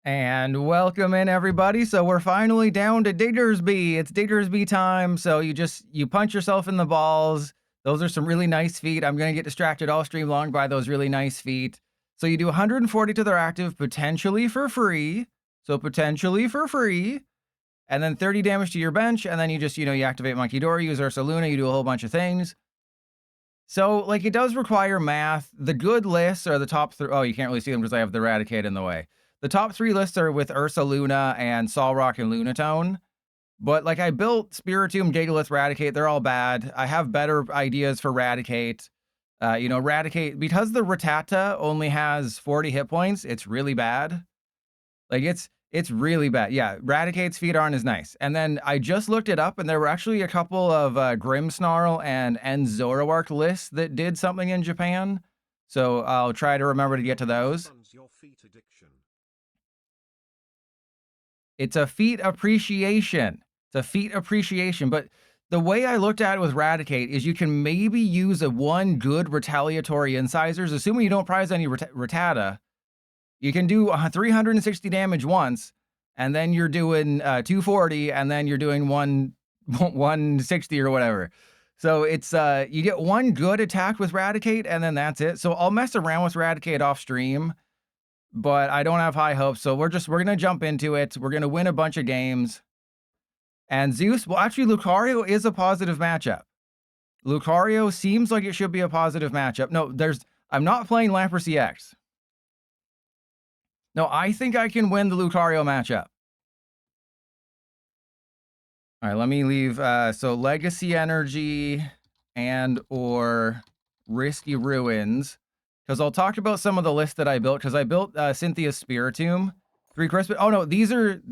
And welcome in, everybody. So we're finally down to Diggersby. It's Diggersby time. So you punch yourself in the balls. Those are some really nice feet. I'm gonna get distracted all stream long by those really nice feet. So you do 140 to their active, potentially for free. So potentially for free. And then 30 damage to your bench, and then you activate Monkey Dory, use Ursa Luna, you do a whole bunch of things. So, like, it does require math. The good lists are the top three. Oh, you can't really see them because I have the Eradicate in the way. The top three lists are with Ursa Luna and Solrock and Lunatone. But, like, I built Spiritomb, Gigalith, Eradicate. They're all bad. I have better ideas for Eradicate. Eradicate, because the Rattata only has 40 hit points, it's really bad. Like, it's really bad. Yeah, Raticate's feet aren't as nice. And then I just looked it up, and there were actually a couple of Grimmsnarl and Zoroark lists that did something in Japan. So I'll try to remember to get to those. It's a feet appreciation. It's a feet appreciation. But the way I looked at it with Raticate is you can maybe use one good retaliatory incisors, assuming you don't prize any Rattata. You can do 360 damage once, and then you're doing 240, and then you're doing 160 or whatever. So it's you get one good attack with Raticate, and then that's it. So I'll mess around with Raticate off stream, but I don't have high hopes. So we're gonna jump into it. We're gonna win a bunch of games. And Zeus, well, actually, Lucario is a positive matchup. Lucario seems like it should be a positive matchup. No, I'm not playing Lamprey X. No, I think I can win the Lucario matchup. All right, let me leave. So Legacy Energy and or Risky Ruins, because I'll talk about some of the lists that I built. Because I built Cynthia's Spiritomb, 3 Crispin. Oh no, these are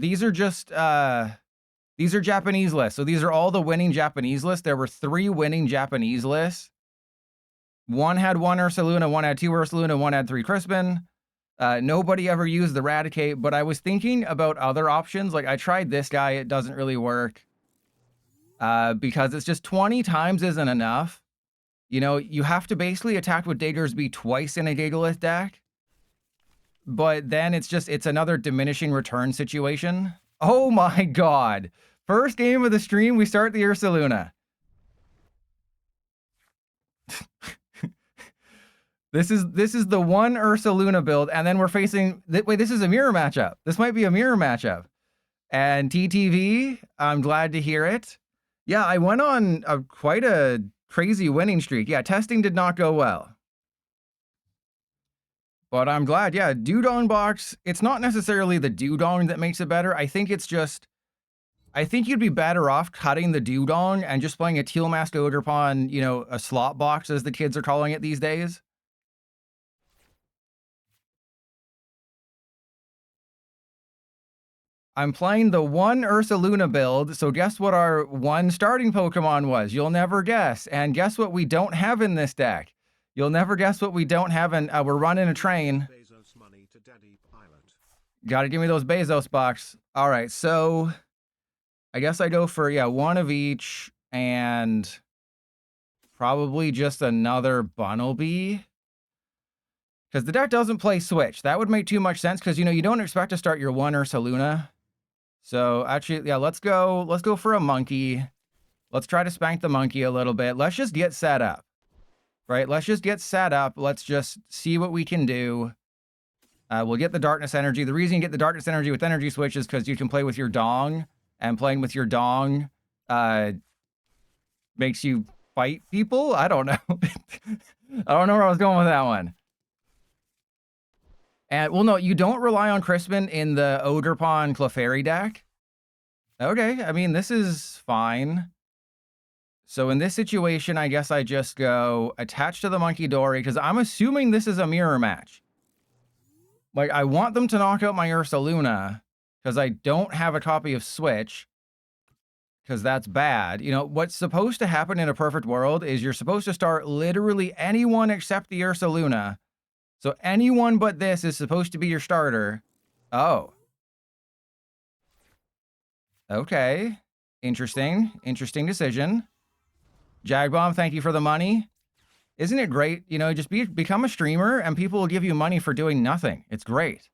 Japanese lists. So these are all the winning Japanese lists. There were 3 winning Japanese lists. One had 1 Ursa Luna, one had 2 Ursa Luna, one had 3 Crispin. Nobody ever used the Eradicate, but I was thinking about other options. Like, I tried this guy, it doesn't really work. Because it's just 20 times isn't enough. You know, you have to basically attack with Diggersby twice in a Gigalith deck. But then it's another diminishing return situation. Oh my god. First game of the stream, we start the Ursa Luna. This is the one Ursa Luna build, and then we're facing. Wait, this is a mirror matchup. This might be a mirror matchup. And TTV, I'm glad to hear it. Yeah, I went on quite a crazy winning streak. Yeah, testing did not go well. But I'm glad. Yeah, Dewdong box, it's not necessarily the Dewdong that makes it better. I think you'd be better off cutting the Dewdong and just playing a Teal Mask Ogerpon, a slot box, as the kids are calling it these days. I'm playing the one Ursa Luna build, so guess what our one starting Pokemon was? You'll never guess. And guess what we don't have in this deck? You'll never guess what we don't have in... we're running a train. Gotta give me those Bezos bucks. All right, so... I guess I go for, one of each, and... probably just another Bunnelby. Because the deck doesn't play Switch. That would make too much sense, because, you don't expect to start your one Ursa Luna. So, actually, yeah, let's go for a monkey. Let's try to spank the monkey a little bit. Let's just get set up. Right? Let's just get set up. Let's just see what we can do. We'll get the Darkness Energy. The reason you get the Darkness Energy with Energy Switch is because you can play with your Dong. And playing with your Dong makes you fight people? I don't know. I don't know where I was going with that one. And, well, no, you don't rely on Crispin in the Ogerpon Clefairy deck. Okay, I mean, this is fine. So in this situation, I guess I just go attach to the Monkey Dory, because I'm assuming this is a mirror match. Like, I want them to knock out my Ursa Luna, because I don't have a copy of Switch, because that's bad. What's supposed to happen in a perfect world is you're supposed to start literally anyone except the Ursa Luna. So anyone but this is supposed to be your starter. Oh. Okay. Interesting. Interesting decision. Jagbomb, thank you for the money. Isn't it great? Just become a streamer and people will give you money for doing nothing. It's great.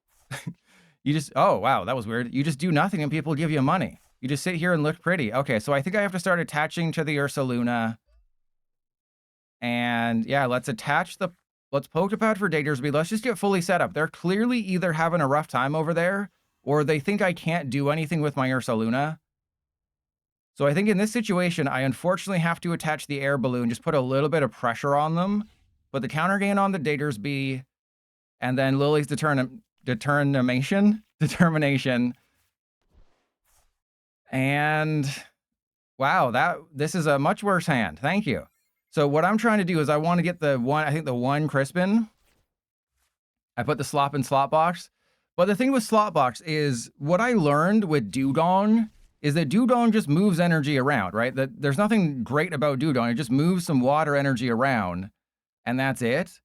You just, oh, wow, that was weird. You just do nothing and people give you money. You just sit here and look pretty. Okay, so I think I have to start attaching to the Ursaluna. And yeah, let's poke a pad for Diggersby. Let's just get fully set up. They're clearly either having a rough time over there, or they think I can't do anything with my Ursaluna. So I think in this situation, I unfortunately have to attach the air balloon, just put a little bit of pressure on them, put the counter gain on the Diggersby, and then Lily's determination. And wow, this is a much worse hand. Thank you. So what I'm trying to do is I want to get the one Crispin. I put the slop in slot box. But the thing with slot box is what I learned with Dewdong is that Dewdong just moves energy around, right? That there's nothing great about Dewdong. It just moves some water energy around, and that's it.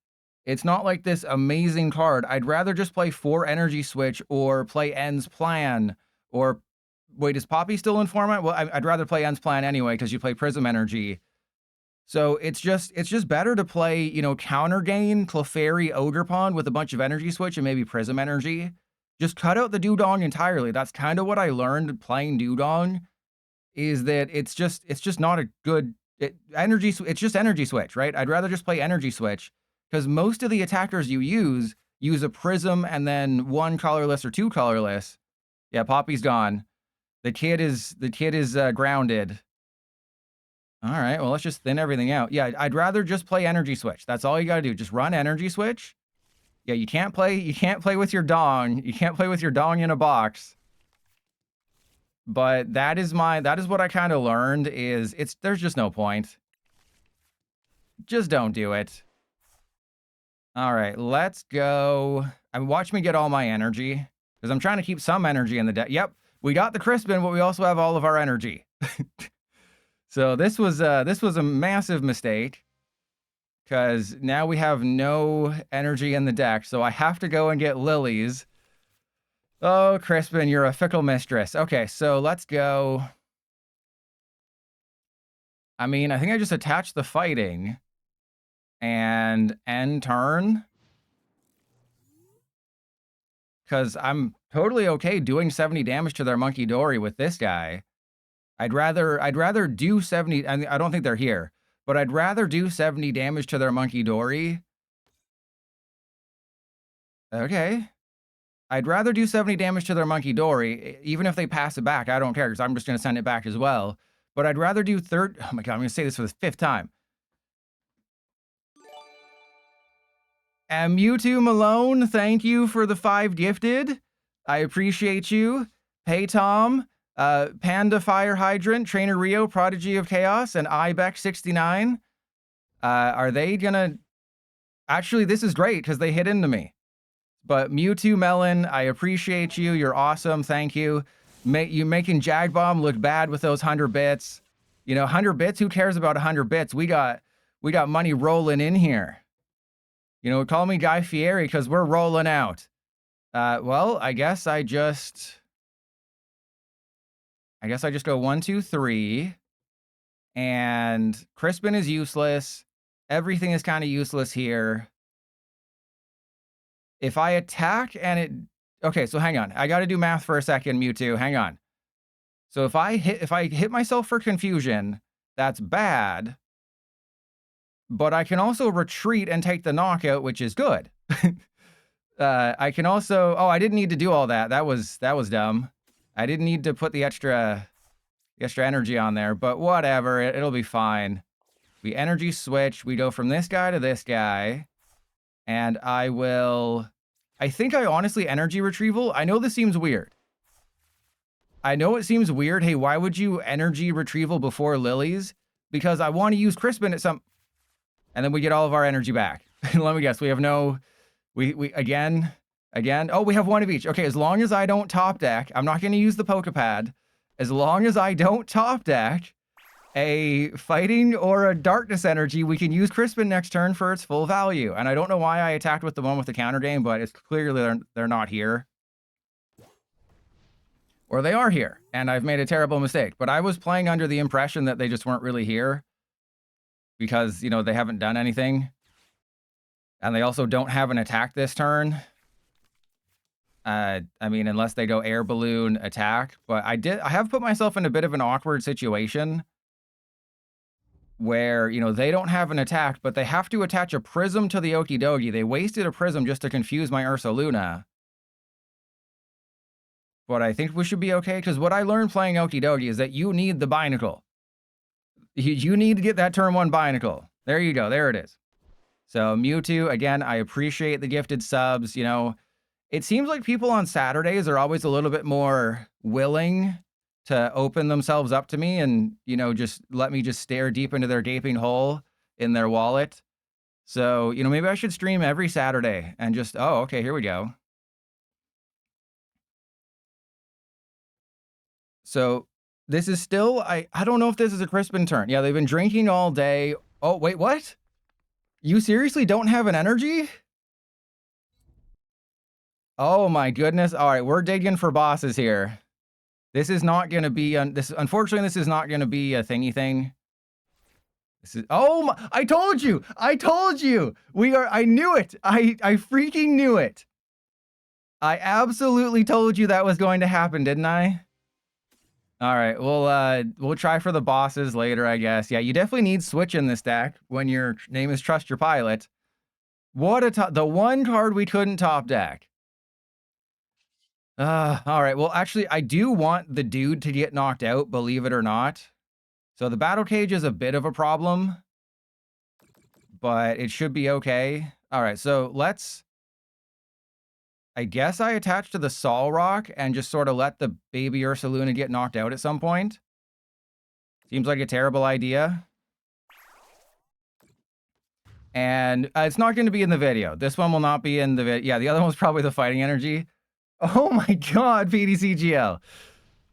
It's not like this amazing card. I'd rather just play 4 Energy Switch or play End's Plan. Or, wait, is Poppy still in format? Well, I'd rather play End's Plan anyway, because you play Prism Energy. So it's just better to play, you know, Counter Gain, Clefairy, Ogre Pond with a bunch of Energy Switch and maybe Prism Energy. Just cut out the Dewdong entirely. That's kind of what I learned playing Dewdong, is that it's just not a good it's just Energy Switch, right? I'd rather just play Energy Switch, because most of the attackers you use a Prism and then 1 colorless or 2 colorless. Yeah, Poppy's gone. The kid is grounded. All right, well, let's just thin everything out. Yeah, I'd rather just play Energy Switch. That's all you got to do. Just run Energy Switch. Yeah, you can't play with your dong. You can't play with your dong in a box. But that is what I kind of learned, is there's just no point. Just don't do it. All right, let's go. I mean, watch me get all my energy, because I'm trying to keep some energy in the deck. Yep, we got the Crispin, but we also have all of our energy. So this was a massive mistake, because now we have no energy in the deck. So I have to go and get Lily's. Oh, Crispin, you're a fickle mistress. Okay, so let's go. I mean, I think I just attached the fighting and end turn, because I'm totally okay doing 70 damage to their Monkey Dory with this guy. I'd rather do 70. I don't think they're here, but I'd rather do 70 damage to their Monkey Dory. Okay. I'd rather do 70 damage to their Monkey Dory, even if they pass it back. I don't care, because I'm just going to send it back as well. But I'd rather do oh my God, I'm going to say this for the 5th time. And Mewtwo Malone, thank you for the 5 gifted. I appreciate you. Hey, Tom. Panda Fire Hydrant, Trainer Rio, Prodigy of Chaos, and Ibex69. Are they gonna... Actually, this is great, because they hit into me. But Mewtwo Melon, I appreciate you. You're awesome. Thank you. You making Jagbomb look bad with those 100 bits. You know, 100 bits? Who cares about 100 bits? We got money rolling in here. You know, call me Guy Fieri, because we're rolling out. Well, I guess I just go 1, 2, 3. And Crispin is useless. Everything is kind of useless here. If I attack and it... Okay, so hang on. I got to do math for a second, Mewtwo. Hang on. So if I hit myself for confusion, that's bad. But I can also retreat and take the knockout, which is good. I can also... Oh, I didn't need to do all that. That was dumb. I didn't need to put the extra energy on there, but whatever. It'll be fine. We energy switch. We go from this guy to this guy. And I think I honestly energy retrieval. I know this seems weird. I know it seems weird. Hey, why would you energy retrieval before Lily's? Because I want to use Crispin at some... And then we get all of our energy back. Let me guess. We have no... Again. Oh, we have 1 of each. Okay, as long as I don't top deck, I'm not going to use the Pokepad. As long as I don't top deck a fighting or a darkness energy, we can use Crispin next turn for its full value. And I don't know why I attacked with the one with the counter game, but it's clearly they're not here. Or they are here, and I've made a terrible mistake. But I was playing under the impression that they just weren't really here, because, you know, they haven't done anything. And they also don't have an attack this turn. I mean, unless they go air balloon attack, but I have put myself in a bit of an awkward situation where, they don't have an attack, but they have to attach a prism to the Okidogi. They wasted a prism just to confuse my Ursaluna. But I think we should be okay, because what I learned playing Okidogi is that you need the Binacle. You need to get that turn 1 Binacle. There you go. There it is. So Mewtwo, again, I appreciate the gifted subs. It seems like people on Saturdays are always a little bit more willing to open themselves up to me and, just let me just stare deep into their gaping hole in their wallet. So, maybe I should stream every Saturday and just, oh, okay, here we go. So this is still, I don't know if this is a Crispin turn. Yeah, they've been drinking all day. Oh, wait, what? You seriously don't have an energy? Oh my goodness. All right, we're digging for bosses here. This is not going to be, unfortunately, this is not going to be a thingy thing. This is, oh my, I told you. I knew it. I freaking knew it. I absolutely told you that was going to happen, didn't I? All right, we'll try for the bosses later, I guess. Yeah, you definitely need Switch in this deck when your name is Trust Your Pilot. What the one card we couldn't top deck. All right, well, actually, I do want the dude to get knocked out, believe it or not. So the battle cage is a bit of a problem, but it should be okay. All right, so I guess I attach to the Sol Rock and just sort of let the baby Ursaluna get knocked out at some point. Seems like a terrible idea. And it's not going to be in the video. This one will not be in the video. Yeah, the other one's probably the fighting energy. Oh my god, PDCGL.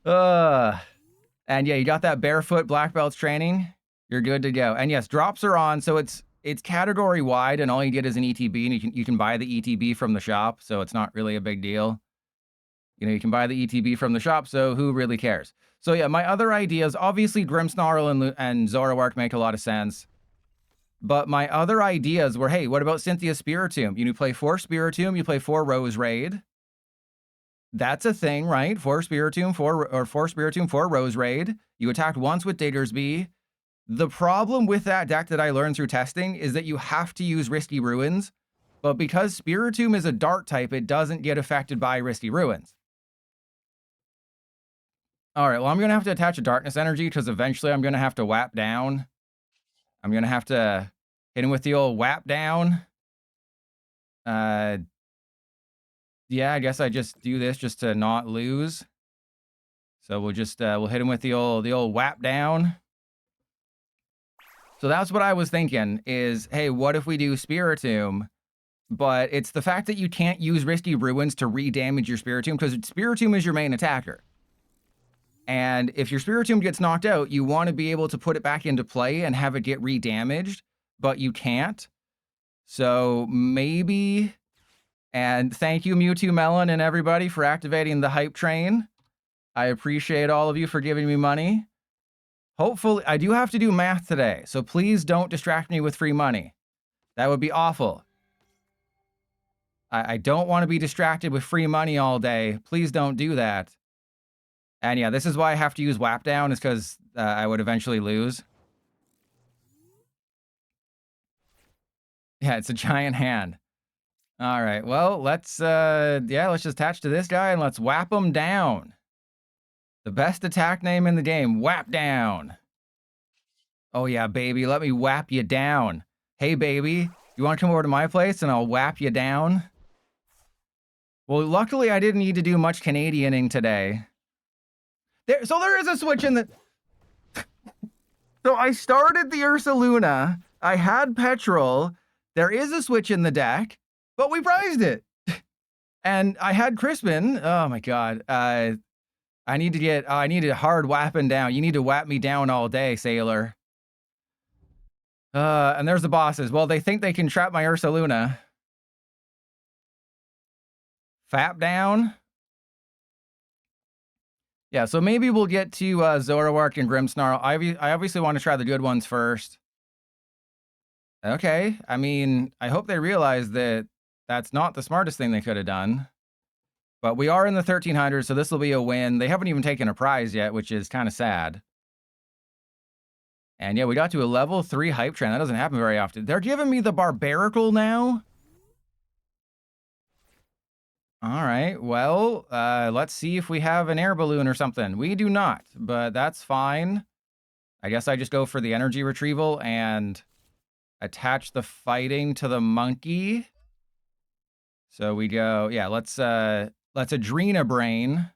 And yeah, you got that barefoot black belts training. You're good to go. And yes, drops are on, so it's category wide, and all you get is an ETB, and you can buy the ETB from the shop, so it's not really a big deal. You can buy the ETB from the shop, so who really cares? So yeah, my other ideas, obviously Grimmsnarl and Zoroark make a lot of sense. But my other ideas were, hey, what about Cynthia Spiritomb? You play 4 Spiritomb, you play 4 Rose Raid. That's a thing, right? 4 Spiritomb, 4 Rose Raid. You attacked once with Diggersby. The problem with that deck that I learned through testing is that you have to use Risky Ruins. But because Spiritomb is a Dark type, it doesn't get affected by Risky Ruins. All right, well, I'm going to have to attach a Darkness Energy because eventually I'm going to have to whap down. I'm going to have to hit him with the old whap down. Yeah, I guess I just do this just to not lose. So we'll just, we'll hit him with the old whap down. So that's what I was thinking is, hey, what if we do Spiritomb? But it's the fact that you can't use Risky Ruins to re-damage your Spiritomb because Spiritomb is your main attacker. And if your Spiritomb gets knocked out, you want to be able to put it back into play and have it get re-damaged, but you can't. So maybe, and thank you Mewtwo Melon and everybody for activating the hype train. I appreciate all of you for giving me money. Hopefully, I do have to do math today, so please don't distract me with free money. That would be awful. I don't want to be distracted with free money all day. Please don't do that. And yeah, this is why I have to use Whap Down, is because I would eventually lose. Yeah, it's a giant hand. All right, well, let's just attach to this guy and let's whap him down. The best attack name in the game, Whap Down. Oh yeah, baby, let me whap you down. Hey, baby, you want to come over to my place and I'll whap you down? Well, luckily I didn't need to do much Canadianing today. So there is a switch in the... So I started the Ursaluna. I had Petrol. There is a switch in the deck, but we prized it. And I had Crispin. Oh my god. I need to get... I need a hard whapping down. You need to whap me down all day, Sailor. And there's the bosses. Well, they think they can trap my Ursaluna. Fap down. Yeah, so maybe we'll get to Zoroark and Grimmsnarl. I obviously want to try the good ones first. Okay, I mean, I hope they realize that that's not the smartest thing they could have done. But we are in the 1300s, so this will be a win. They haven't even taken a prize yet, which is kind of sad. And yeah, we got to a level 3 hype train. That doesn't happen very often. They're giving me the Barbarical now? All right, well, let's see if we have an air balloon or something. We do not, but that's fine. I guess I just go for the energy retrieval and attach the fighting to the monkey. So we go, yeah, let's Adrena Brain.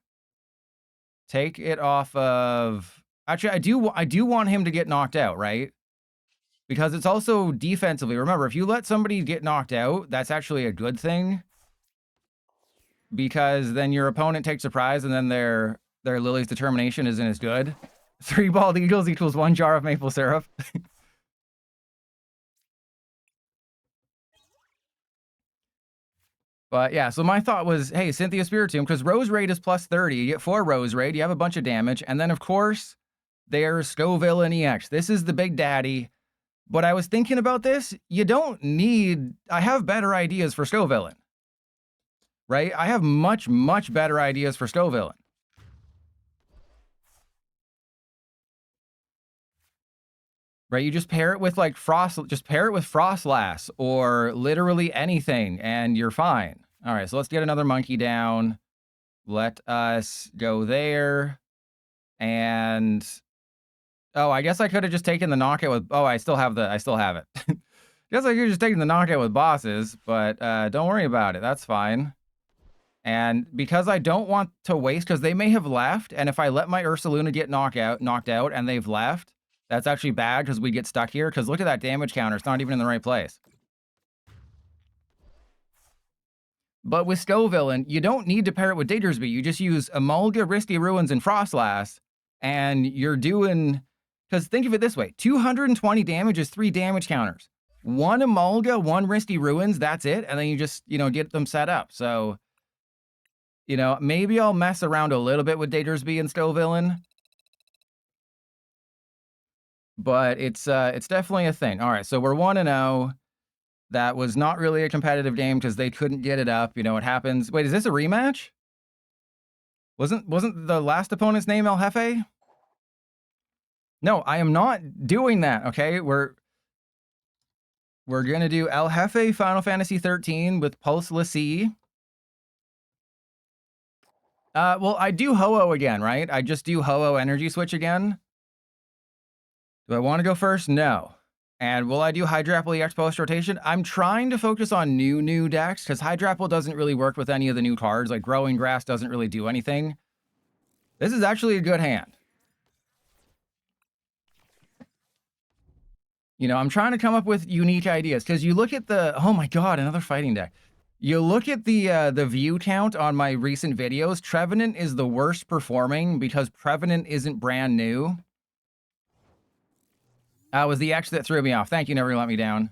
Take it off of... Actually, I do want him to get knocked out, right? Because it's also defensively. Remember, if you let somebody get knocked out, that's actually a good thing. Because then your opponent takes a prize, and then their Lily's determination isn't as good. 3 bald eagles equals 1 jar of maple syrup. But yeah, so my thought was, hey, Cynthia Spiritomb, because Rose Raid is plus 30. You get 4 Rose Raid, you have a bunch of damage, and then of course, there's Scoville and EX. This is the big daddy. But I was thinking about this, you don't need... I have better ideas for Scoville. Right? I have much, much better ideas for Scoville. Right? You just pair it with like just pair it with Frostlass or literally anything and you're fine. All right, so let's get another monkey down. Let us go there. And oh, I guess I could have just taken the knockout with... Oh, I still have it. Guess I could have just taken the knockout with bosses, but don't worry about it. That's fine. And because I don't want to waste, because they may have left, and if I let my Ursaluna get knocked out and they've left, that's actually bad because we get stuck here. Because look at that damage counter. It's not even in the right place. But with Scoville, you don't need to pair it with Diggersby. You just use Emolga, Risty Ruins, and Frostlass, and you're doing... Because think of it this way. 220 damage is 3 damage counters. 1 Emolga, 1 Risty Ruins, that's it. And then you just, get them set up. So, maybe I'll mess around a little bit with Diggersby and Scoville. But it's definitely a thing. All right, so we're 1-0. That was not really a competitive game because they couldn't get it up. It happens. Wait, is this a rematch? Wasn't the last opponent's name El Jefe? No, I am not doing that, okay? We're gonna do El Jefe Final Fantasy 13 with Pulse Lassie. Well, I do Ho-Oh again, right? I just do Ho-Oh Energy Switch again. Do I want to go first? No. And will I do Hydrapple EX post rotation? I'm trying to focus on new decks because Hydrapple doesn't really work with any of the new cards. Like Growing Grass doesn't really do anything. This is actually a good hand. I'm trying to come up with unique ideas because you look at the... Oh my god, another fighting deck. You look at the view count on my recent videos. Trevenant is the worst performing because Prevenant isn't brand new. It was the X that threw me off. Thank you, never let me down.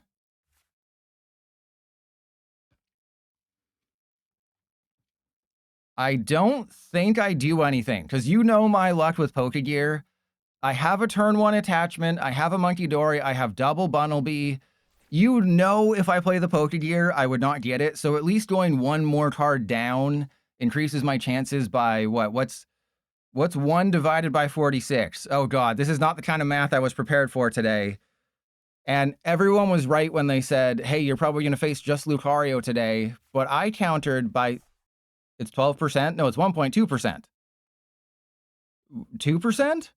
I don't think I do anything, because my luck with Pokegear. I have a turn 1 attachment, I have a Monkey Dory, I have double Bunnelby. If I play the Pokegear, I would not get it, so at least going 1 more card down increases my chances by what? What's 1 divided by 46? Oh god, this is not the kind of math I was prepared for today. And everyone was right when they said, hey, you're probably going to face just Lucario today. But I countered by... It's 12%? No, it's 1.2%. 2%?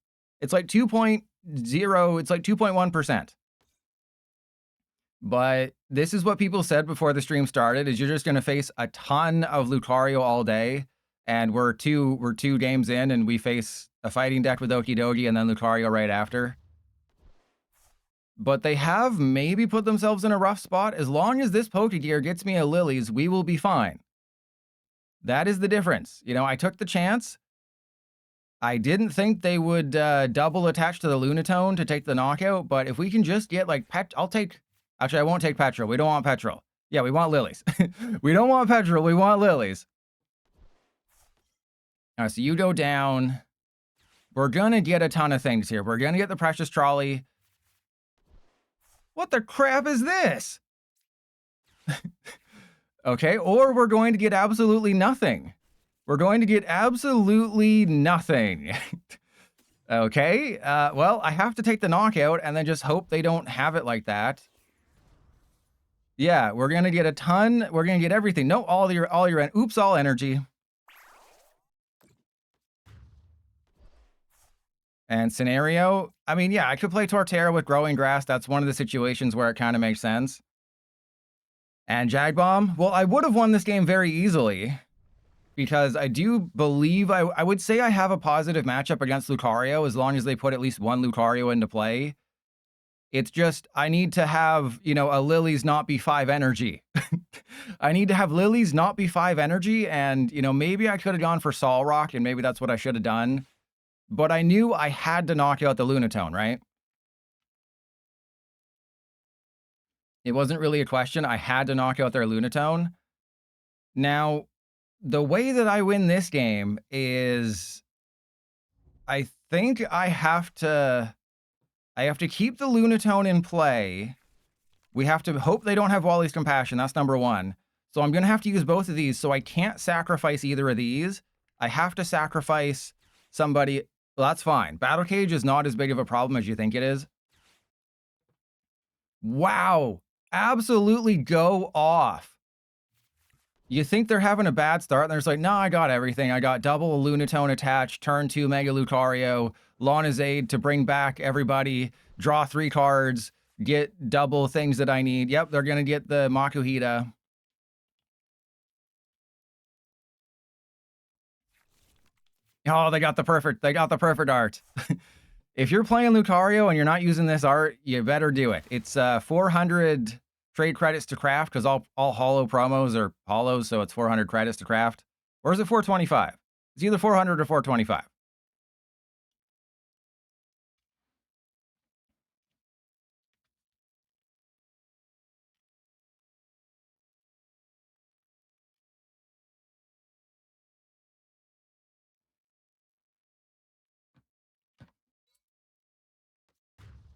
It's like 2.0, it's like 2.1%. But this is what people said before the stream started, is you're just going to face a ton of Lucario all day. And we're two games in, and we face a fighting deck with Okidogi and then Lucario right after. But they have maybe put themselves in a rough spot. As long as this Pokegear gets me a Lily's, we will be fine. That is the difference. I took the chance. I didn't think they would double attach to the Lunatone to take the knockout, but if we can just get like I'll take... Actually, I won't take Petrol. We don't want Petrol. Yeah, we want Lilies. We don't want Petrol. We want Lilies. All right, so you go down. We're going to get a ton of things here. We're going to get the Precious Trolley. What the crap is this? Okay, or we're going to get absolutely nothing. We're going to get absolutely nothing. Okay, well, I have to take the knockout and then just hope they don't have it like that. Yeah, we're gonna get a ton. We're gonna get everything. No, all your, oops, all energy. And scenario, I mean, yeah, I could play Torterra with Growing Grass. That's one of the situations where it kind of makes sense. And Jag Bomb, well, I would have won this game very easily because I do believe I would say I have a positive matchup against Lucario as long as they put at least one Lucario into play. It's just I need to have, a Lily's not be 5 energy. I need to have Lily's not be 5 energy, and, maybe I could have gone for Solrock, and maybe that's what I should have done. But I knew I had to knock out the Lunatone, right? It wasn't really a question. I had to knock out their Lunatone. Now, the way that I win this game is I think I have to keep the Lunatone in play. We have to hope they don't have Wally's Compassion. That's number one. So I'm going to have to use both of these. So I can't sacrifice either of these. I have to sacrifice somebody. Well, that's fine. Battle Cage is not as big of a problem as you think it is. Wow. Absolutely go off. You think they're having a bad start, and there's like, no, I got everything. I got double Lunatone attached, turn 2 Mega Lucario, Lana's Aid to bring back everybody, draw 3 cards, get double things that I need. Yep, they're going to get the Makuhita. Oh, they got the perfect art. If you're playing Lucario and you're not using this art, you better do it. It's 400 trade credits to craft because all holo promos are holos, so it's 400 credits to craft. Or is it 425? It's either 400 or 425.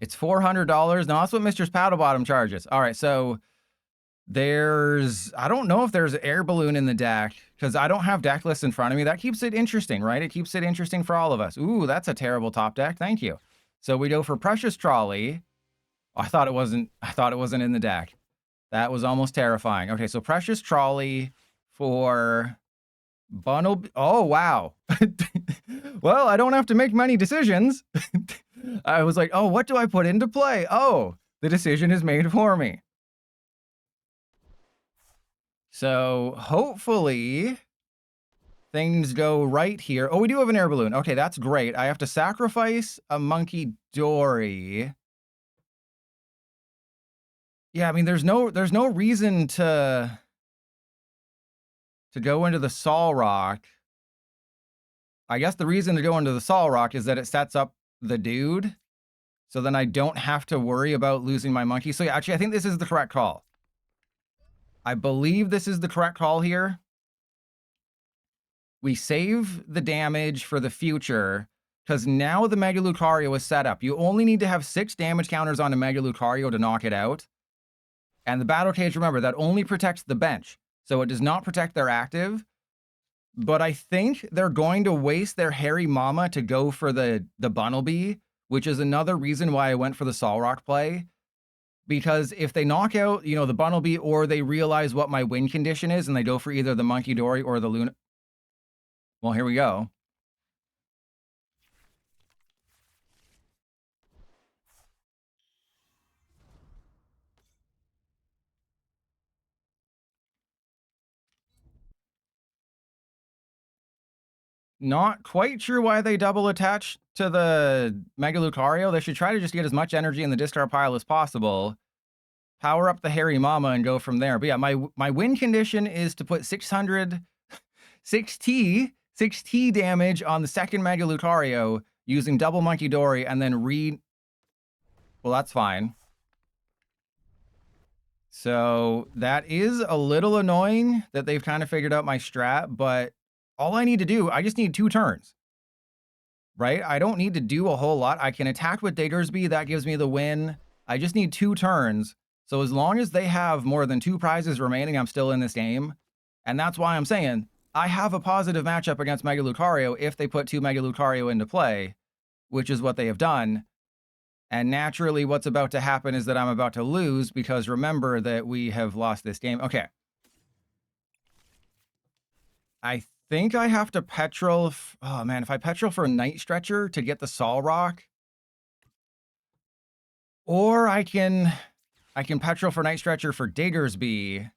It's $400. Now, that's what Mr. Paddlebottom charges. All right, so I don't know if there's an air balloon in the deck because I don't have deck lists in front of me. That keeps it interesting, right? It keeps it interesting for all of us. Ooh, that's a terrible top deck. Thank you. So we go for Precious Trolley. I thought it wasn't in the deck. That was almost terrifying. Okay, so Precious Trolley for Bundle. Oh, wow. Well, I don't have to make many decisions. I was like, oh, what do I put into play? Oh, the decision is made for me. So hopefully things go right here. Oh, we do have an air balloon. Okay, that's great. I have to sacrifice a Monkey Dory. Yeah, I mean, there's no reason to go into the Solrock. I guess the reason to go into the Solrock is that it sets up the dude. So then I don't have to worry about losing my monkey. So yeah, actually, I think this is the correct call. I believe this is the correct call here. We save the damage for the future because now the Mega Lucario is set up. You only need to have 6 damage counters on a Mega Lucario to knock it out. And the Battle Cage, remember, that only protects the bench. So it does not protect their active. But I think they're going to waste their hairy mama to go for the Bunnelby, which is another reason why I went for the Solrock play. Because if they knock out, the Bunnelby, or they realize what my win condition is, and they go for either the Monkey Dory or the Luna. Well, here we go. Not quite sure why they double attach to the Mega Lucario. They should try to just get as much energy in the discard pile as possible. Power up the hairy mama and go from there. But yeah, my win condition is to put 600 6T damage on the second Mega Lucario using double Monkey Dory and then well, that's fine. So that is a little annoying that they've kind of figured out my strat, but all I need to do, I just need 2 turns. Right? I don't need to do a whole lot. I can attack with Diggersby. That gives me the win. I just need 2 turns. So as long as they have more than 2 prizes remaining, I'm still in this game. And that's why I'm saying I have a positive matchup against Mega Lucario if they put 2 Mega Lucario into play, which is what they have done. And naturally, what's about to happen is that I'm about to lose because remember that we have lost this game. Okay. I think I have to petrol. Oh man, if I petrol for a Night Stretcher to get the Sol Rock, or I can petrol for Night Stretcher for Diggersby,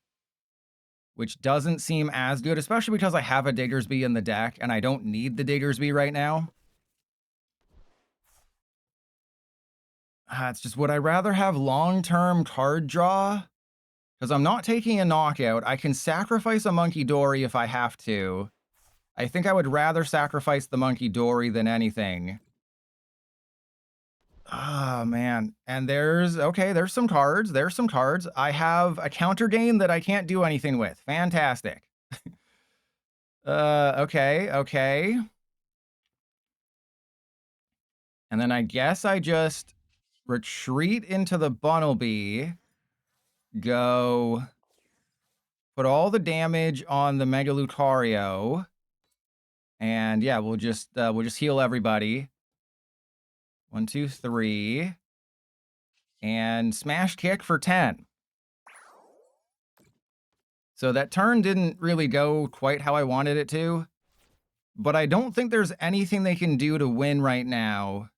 which doesn't seem as good, especially because I have a Diggersby in the deck and I don't need the Diggersby right now. It's just, would I rather have long-term card draw? Because I'm not taking a knockout. I can sacrifice a Monkey Dory if I have to. I think I would rather sacrifice the Monkey Dory than anything. Oh, man. And there's some cards. There's some cards. I have a counter game that I can't do anything with. Fantastic. Okay. And then I guess I just retreat into the Bunnelby, go put all the damage on the Mega Lucario, and yeah, we'll just heal everybody. 1, 2, 3, and Smash Kick for 10. So that turn didn't really go quite how I wanted it to, but I don't think there's anything they can do to win right now.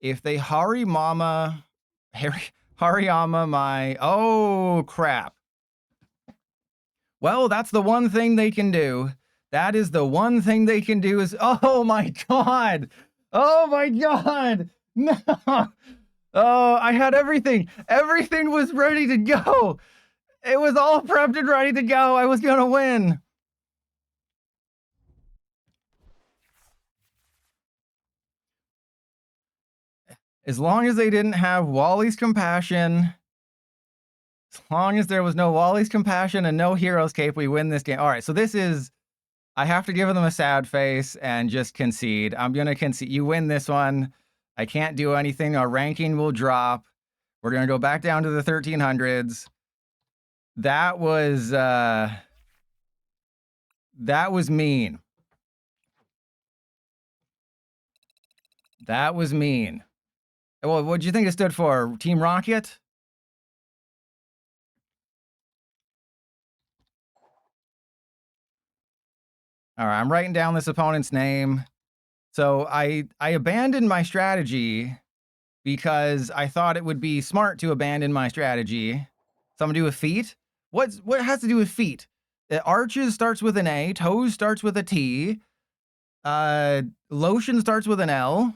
If they Hariyama my... Oh, crap. Well, that's the one thing they can do. That is the one thing they can do is... Oh, my God. Oh, my God. No. Oh, I had everything. Everything was ready to go. It was all prepped and ready to go. I was going to win. As long as they didn't have Wally's Compassion, as long as there was no Wally's Compassion and no Hero's Cape, we win this game. All right, so this is... I have to give them a sad face and just concede. I'm going to concede. You win this one. I can't do anything. Our ranking will drop. We're going to go back down to the 1300s. That was mean. That was mean. Well, what do you think it stood for? Team Rocket? All right, I'm writing down this opponent's name. So I abandoned my strategy because I thought it would be smart to abandon my strategy. Something to do with feet? What has to do with feet? Arches starts with an A. Toes starts with a T. Lotion starts with an L.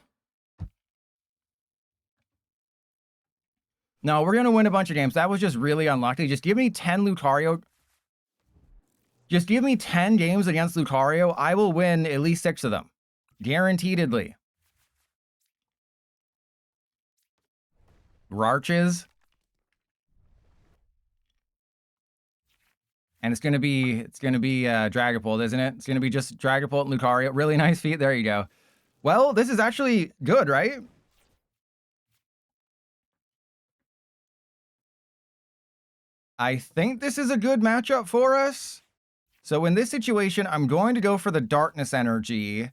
No, we're going to win a bunch of games. That was just really unlucky. Just give me 10 Lucario. Just give me 10 games against Lucario. I will win at least 6 of them. Guaranteedly. Rarches. And it's gonna be Dragapult, isn't it? It's gonna be just Dragapult and Lucario. Really nice feat. There you go. Well, this is actually good, right? I think this is a good matchup for us. So in this situation, I'm going to go for the Darkness Energy.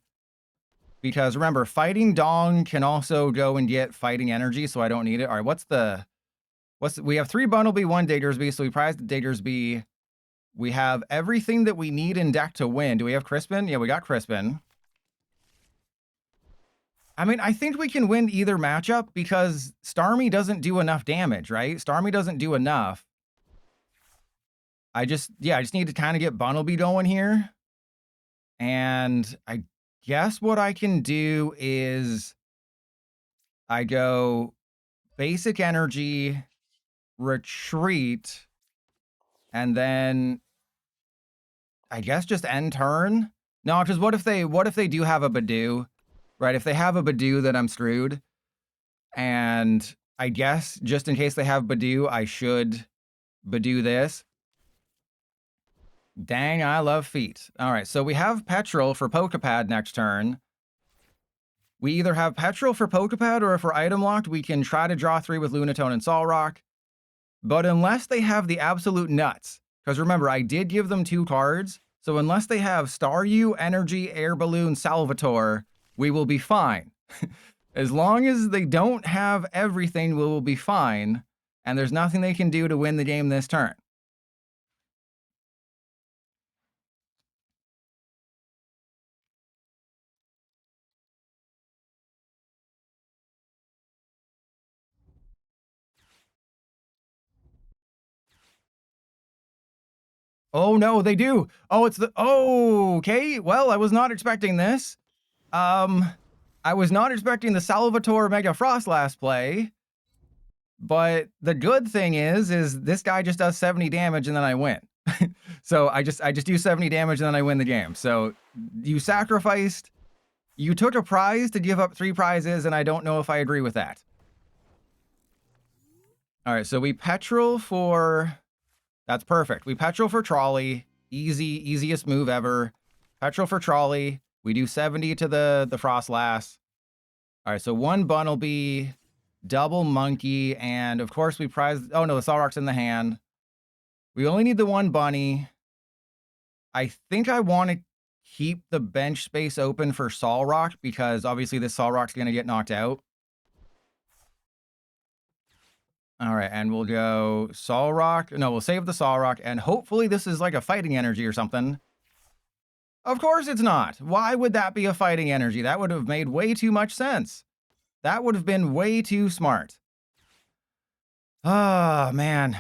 Because remember, Fighting Dong can also go and get Fighting Energy, so I don't need it. All right, we have 3 Bunnelby, 1 Diggersby, so we prize the Diggersby. We have everything that we need in deck to win. Do we have Crispin? Yeah, we got Crispin. I mean, I think we can win either matchup because Starmie doesn't do enough damage, right? Starmie doesn't do enough. I just need to kind of get Bunnelby going here. And I guess what I can do is I go Basic Energy, Retreat, and then I guess just end turn. No, because what if they do have a Badoo, right? If they have a Badoo, then I'm screwed. And I guess just in case they have Badoo, I should Badoo this. Dang, I love feet. All right, so we have Petrol for Pokepad next turn. We either have Petrol for Pokepad, or if we're item locked, we can try to draw 3 with Lunatone and Solrock. But unless they have the absolute nuts, because remember, I did give them 2 cards, So unless they have Staryu, Energy, Air Balloon, Salvatore, we will be fine. As long as they don't have everything, we will be fine. And there's nothing they can do to win the game this turn. Oh no, they do. Oh, it's the okay. Well, I was not expecting this. I was not expecting the Salvatore Mega Frost last play. But the good thing is this guy just does 70 damage and then I win. So I just do 70 damage and then I win the game. So you sacrificed, you took a prize to give up 3 prizes, and I don't know if I agree with that. All right, so we petrol for, that's perfect. We petrol for trolley, easiest move ever. Petrol for trolley. We do 70 to the Frost Lass. All right, so 1 Bunnelby, double Monkey, and of course we prize, oh no, the Solrock's in the hand. We only need the 1 bunny. I think I want to keep the bench space open for Solrock because obviously this Solrock's going to get knocked out. All right, and we'll go Solrock. No, we'll save the Solrock, and hopefully this is like a fighting energy or something. Of course it's not. Why would that be a fighting energy? That would have made way too much sense. That would have been way too smart. Oh, man.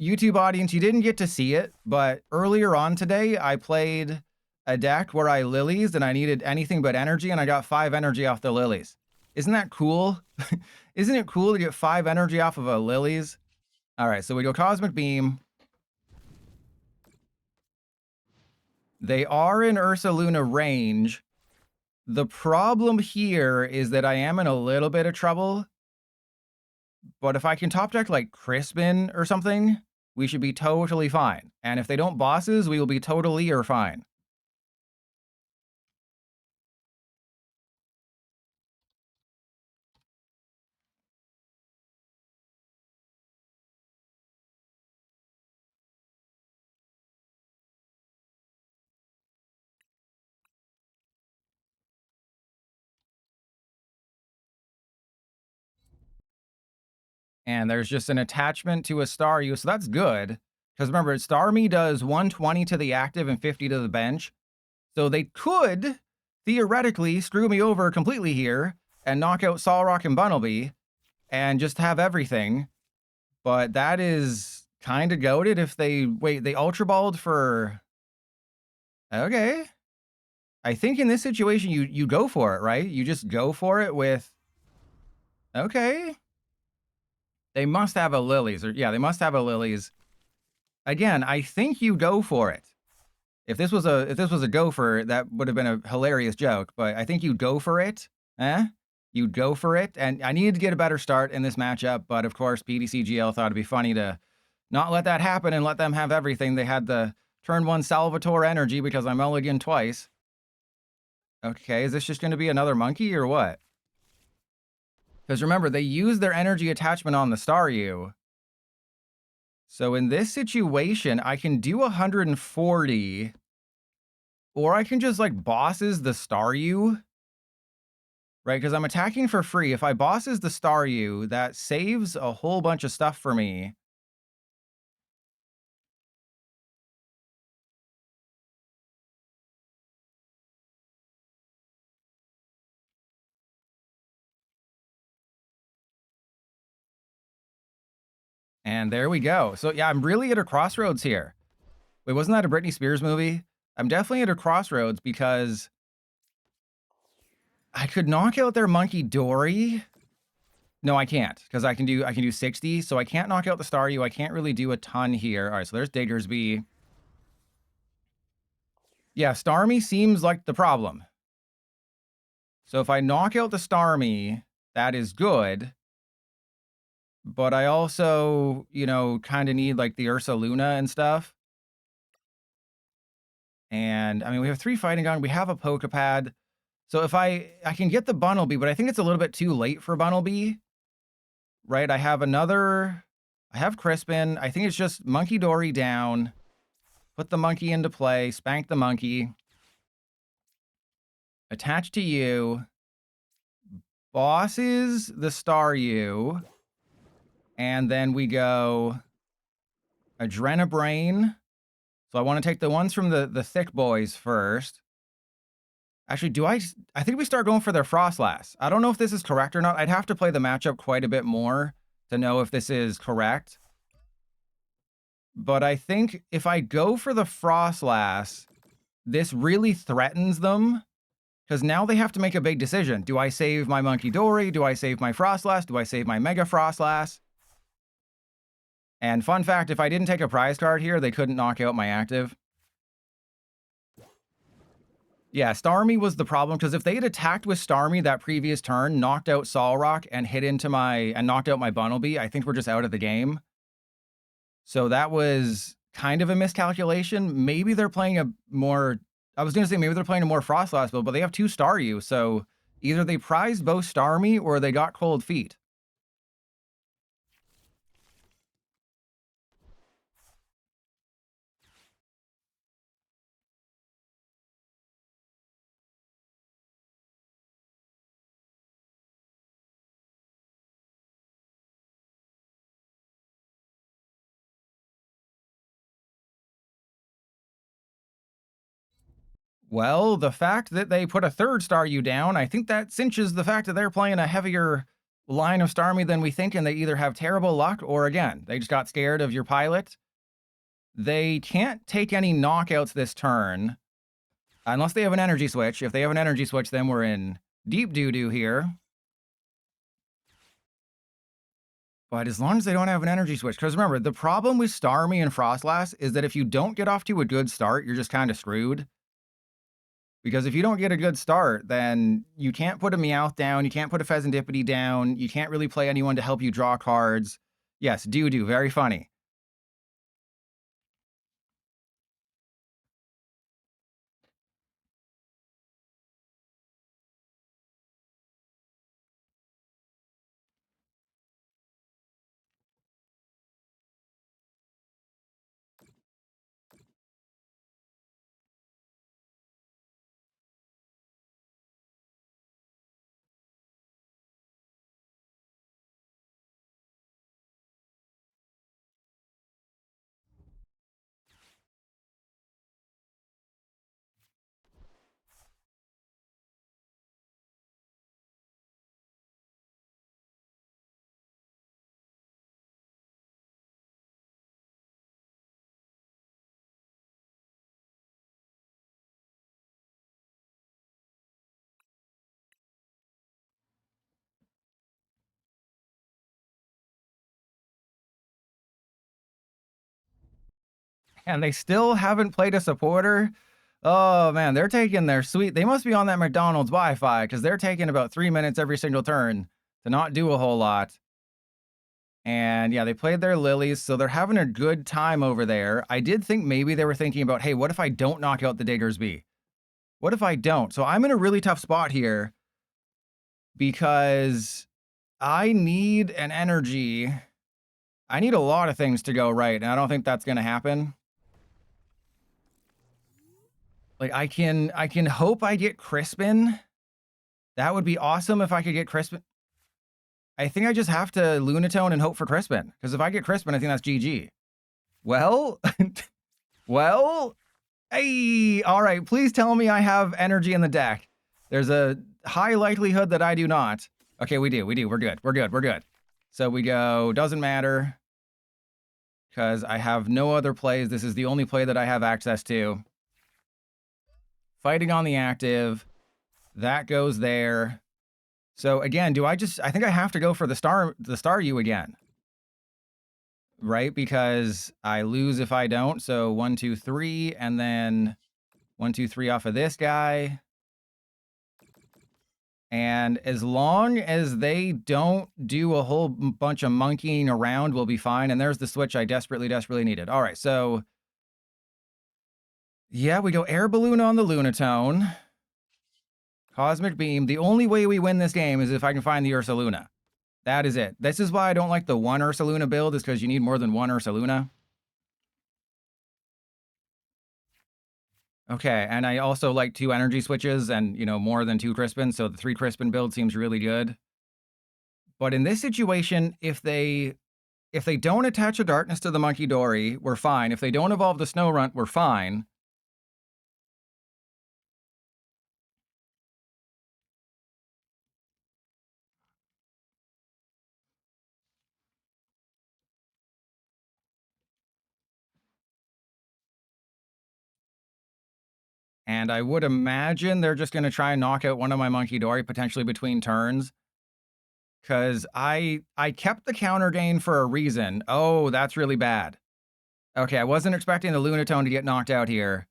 YouTube audience, you didn't get to see it, but earlier on today, I played a deck where I lilies and I needed anything but energy, and I got 5 energy off the lilies. Isn't that cool? Isn't it cool to get 5 energy off of a lilies? All right, so we go Cosmic Beam. They are in Ursaluna range. The problem here is that I am in a little bit of trouble. But if I can top deck like Crispin or something, we should be totally fine. And if they don't bosses, we will be totally or fine. And there's just an attachment to a Staryu, so that's good. Because remember, Starmie does 120 to the active and 50 to the bench. So they could, theoretically, screw me over completely here and knock out Solrock and Bunnelby and just have everything. But that is kind of goated if they... Wait, they Ultra Balled for... Okay. I think in this situation, you go for it, right? You just go for it with... Okay. They must have a lilies. Or yeah, they must have a lilies. Again, I think you go for it. If this was a gopher, that would have been a hilarious joke, but I think you'd go for it. You'd go for it. And I needed to get a better start in this matchup, but of course, PDCGL thought it'd be funny to not let that happen and let them have everything. They had the turn 1 Salvatore energy because I mulligan twice. Okay, is this just going to be another monkey or what? Because remember, they use their energy attachment on the Staryu. So in this situation, I can do 140. Or I can just, like, bosses the Staryu. Right, because I'm attacking for free. If I bosses the Staryu, that saves a whole bunch of stuff for me. And there we go. So yeah, I'm really at a crossroads here. Wait, wasn't that a Britney Spears movie? I'm definitely at a crossroads because I could knock out their Monkey Dory. No, I can't, because I can do 60, so I can't knock out the Staryu. I can't really do a ton here. All right, so there's Diggersby. Yeah, Starmie seems like the problem. So if I knock out the Starmie, that is good. But I also, you know, kind of need like the Ursaluna and stuff. And I mean, we have 3 fighting gun. We have a Pokepad. So if I can get the Bunnelby, but I think it's a little bit too late for Bunnelby. Right? I have Crispin. I think it's just Monkey Dory down. Put the monkey into play. Spank the monkey. Attach to you. Bosses the Staryu. And then we go Adrenabrain. So I want to take the ones from the thick boys first. Actually, I think we start going for their Frostlass. I don't know if this is correct or not. I'd have to play the matchup quite a bit more to know if this is correct. But I think if I go for the Frostlass, this really threatens them. Because now they have to make a big decision. Do I save my Monkey Dory? Do I save my Frostlass? Do I save my Mega Frostlass? And fun fact, if I didn't take a prize card here, they couldn't knock out my active. Yeah, Starmie was the problem, because if they had attacked with Starmie that previous turn, knocked out Solrock, and knocked out my Bunnelby, I think we're just out of the game. So that was kind of a miscalculation. Maybe they're playing a more... I was going to say maybe they're playing a more Frostlass build, but they have 2 Staryu, so either they prized both Starmie or they got cold feet. Well, the fact that they put a 3rd Staryu down, I think that cinches the fact that they're playing a heavier line of Starmie than we think, and they either have terrible luck or, again, they just got scared of your pilot. They can't take any knockouts this turn, unless they have an energy switch. If they have an energy switch, then we're in deep doo-doo here. But as long as they don't have an energy switch, because remember, the problem with Starmie and Frostlass is that if you don't get off to a good start, you're just kind of screwed. Because if you don't get a good start, then you can't put a Meowth down, you can't put a Pheasantipity down, you can't really play anyone to help you draw cards. Yes, doo-doo, very funny. And they still haven't played a supporter. Oh man, they're taking their sweet. They must be on that McDonald's Wi-Fi, because they're taking about 3 minutes every single turn to not do a whole lot. And yeah, they played their lilies, so they're having a good time over there. I did think maybe they were thinking about, hey, what if I don't knock out the Diggersby? What if I don't? So I'm in a really tough spot here, because I need an energy. I need a lot of things to go right, and I don't think that's going to happen. Like, I can hope I get Crispin. That would be awesome if I could get Crispin. I think I just have to Lunatone and hope for Crispin, because if I get Crispin, I think that's GG. Well, well, hey, all right, please tell me I have energy in the deck. There's a high likelihood that I do not. Okay, we do, we're good. So we go, doesn't matter, because I have no other plays. This is the only play that I have access to. Fighting on the active, that goes there. So again, I think I have to go for the Staryu again, right? Because I lose if I don't. So 1, 2, 3, and then 1, 2, 3 off of this guy. And as long as they don't do a whole bunch of monkeying around, we'll be fine. And there's the switch I desperately needed. All right, so yeah, we go Air Balloon on the Lunatone. Cosmic Beam. The only way we win this game is if I can find the Ursaluna. That is it. This is why I don't like the 1 Ursaluna build, is because you need more than 1 Ursaluna. Okay, and I also like 2 energy switches and, more than 2 Crispin, so the 3 Crispin build seems really good. But in this situation, if they don't attach a darkness to the Monkey Dory, we're fine. If they don't evolve the Snow Runt, we're fine. And I would imagine they're just gonna try and knock out one of my Monkey Dory, potentially between turns, because I kept the counter gain for a reason. Oh, that's really bad. Okay, I wasn't expecting the Lunatone to get knocked out here.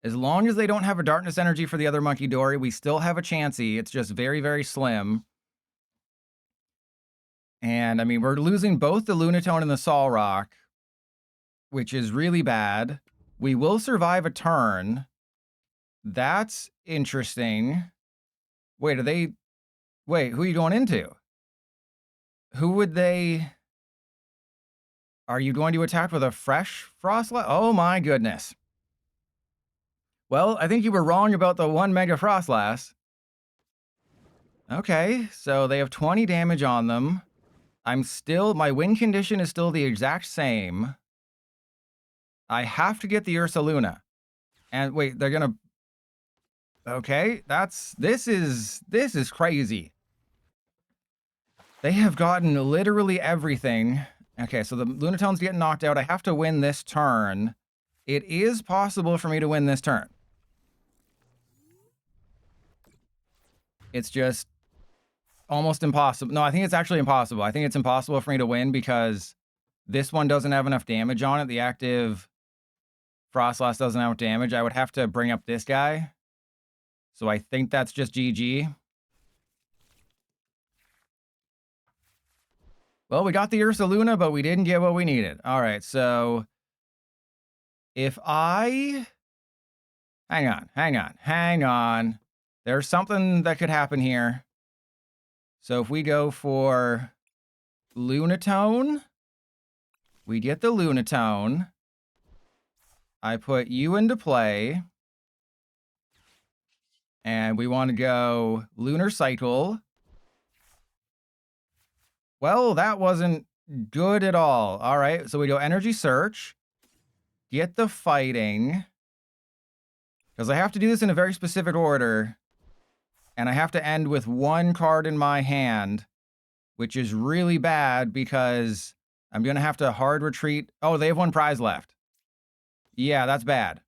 As long as they don't have a Darkness Energy for the other Monkey Dory, we still have a chancey. It's just very, very slim. And, I mean, we're losing both the Lunatone and the Solrock, which is really bad. We will survive a turn. That's interesting. Wait, who are you going into? Who would they... Are you going to attack with a fresh Frostlass? Oh my goodness. Well, I think you were wrong about the 1 Mega Frostlass. Okay, so they have 20 damage on them. My win condition is still the exact same. I have to get the Ursaluna. And wait, they're gonna... Okay, this is crazy. They have gotten literally everything. Okay, so the Lunatone's getting knocked out. I have to win this turn. It is possible for me to win this turn. It's just almost impossible. No, I think it's actually impossible. I think it's impossible for me to win because this one doesn't have enough damage on it. The active Frostlass doesn't have enough damage. I would have to bring up this guy. So I think that's just GG. Well, we got the Ursaluna, but we didn't get what we needed. All right, so if I... Hang on. There's something that could happen here. So if we go for Lunatone, we get the Lunatone. I put you into play. And we want to go Lunar Cycle. Well, that wasn't good at all. All right, so we go Energy Search. Get the fighting. Because I have to do this in a very specific order. And I have to end with 1 card in my hand, which is really bad because I'm going to have to hard retreat. Oh, they have 1 prize left. Yeah, that's bad.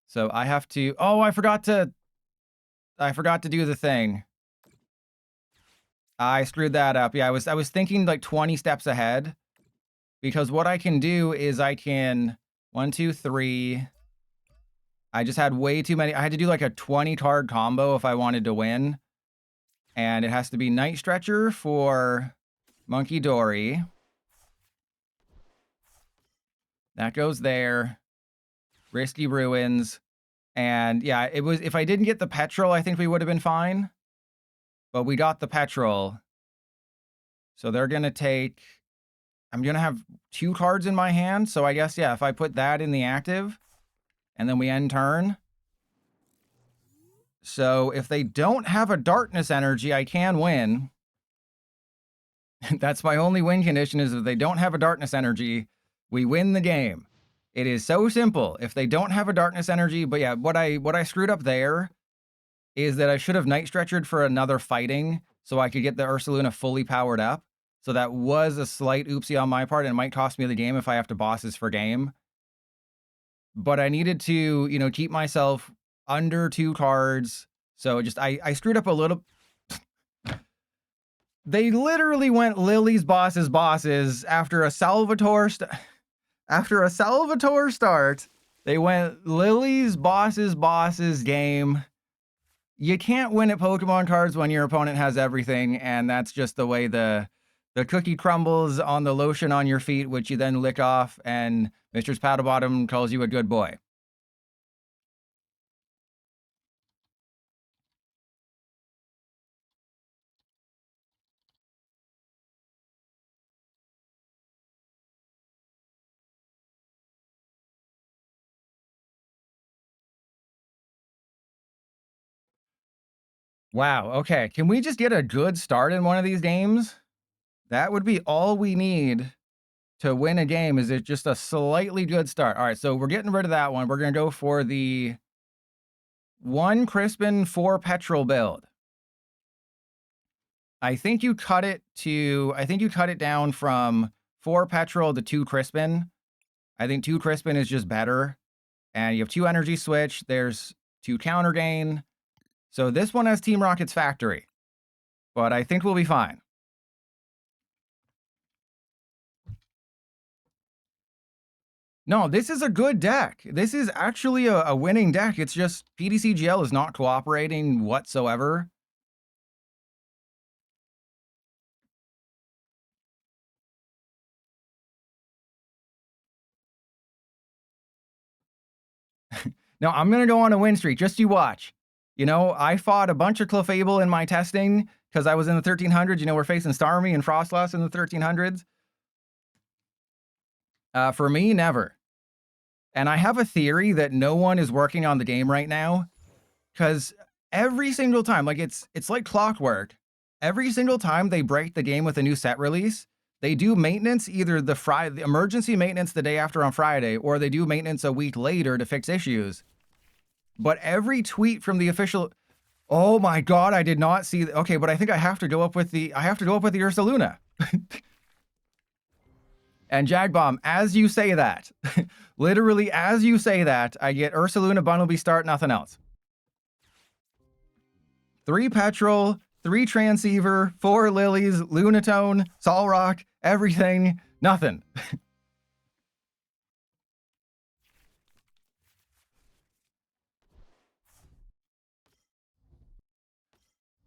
So I have to... Oh, I forgot to do the thing. I screwed that up. Yeah, I was thinking like 20 steps ahead. Because what I can do is I can... 1, 2, 3... I just had way too many. I had to do like a 20 card combo if I wanted to win. And it has to be Night Stretcher for Monkey Dory. That goes there. Risky Ruins. And yeah, it was... If I didn't get the Petrol, I think we would have been fine. But we got the Petrol. So they're going to take... I'm going to have 2 cards in my hand. So I guess, yeah, if I put that in the active... And then we end turn. So if they don't have a Darkness Energy, I can win. That's my only win condition, is if they don't have a Darkness Energy, we win the game. It is so simple. If they don't have a Darkness Energy, but yeah, what I screwed up there is that I should have Night Stretchered for another fighting so I could get the Ursaluna fully powered up. So that was a slight oopsie on my part, and it might cost me the game if I have to bosses for game. But I needed to, keep myself under 2 cards. So just, I screwed up a little. They literally went Lily's bosses after a Salvatore start. They went Lily's bosses game. You can't win at Pokemon cards when your opponent has everything, and that's just the way the cookie crumbles on the lotion on your feet, which you then lick off, and Mr. Paddlebottom calls you a good boy. Wow, okay. Can we just get a good start in one of these games? That would be all we need to win a game, is it just a slightly good start. All right, so we're getting rid of that one. We're gonna go for the 1 Crispin, 4 Petrol build. I think you cut it down from 4 Petrol to 2 Crispin. I think 2 Crispin is just better. And you have 2 energy switch. There's 2 counter gain. So this one has Team Rocket's factory, but I think we'll be fine. No, this is a good deck. This is actually a winning deck. It's just PDCGL is not cooperating whatsoever. No, I'm going to go on a win streak. Just you watch. You know, I fought a bunch of Clefable in my testing because I was in the 1300s. You know, we're facing Starmie and Frostlass in the 1300s. For me, never. And I have a theory that no one is working on the game right now, because every single time, like it's like clockwork. Every single time they break the game with a new set release, they do maintenance, either the emergency maintenance the day after on Friday, or they do maintenance a week later to fix issues. But every tweet from the official, oh my god, I did not see. Okay, but I think I have to go up with the Ursaluna. And Jagbomb, as you say that, literally as you say that, I get Ursaluna, Bunnelby start, nothing else. 3 Petrol, 3 Transceiver, 4 Lilies, Lunatone, Solrock, everything, nothing.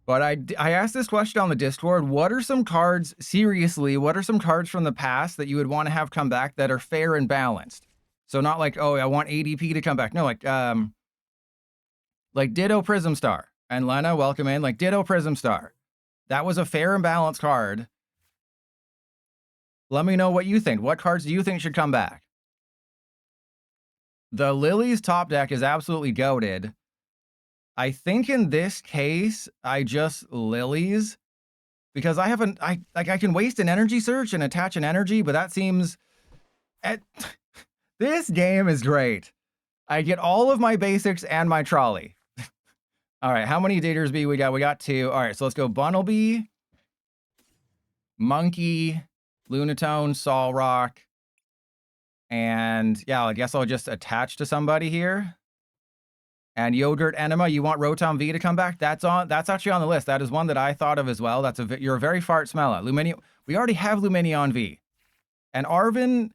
But I asked this question on the Discord. What are some cards, seriously, what are some cards from the past that you would want to have come back that are fair and balanced? So not like, oh, I want ADP to come back. No, like Ditto Prism Star. And Lena, welcome in. Like Ditto Prism Star. That was a fair and balanced card. Let me know what you think. What cards do you think should come back? The Lilies top deck is absolutely goated. I think in this case, I just Lilies, because I can waste an energy search and attach an energy, but that seems this game is great. I get all of my basics and my trolley. All right, how many Diggersby we got? We got 2. All right, so let's go Bunnelby, Monkey, Lunatone, Solrock, and yeah, I guess I'll just attach to somebody here. And Yogurt Enema, you want Rotom V to come back? That's actually on the list. That is one that I thought of as well. You're a very fart smeller. Lumineon, we already have Lumineon V. And Arven,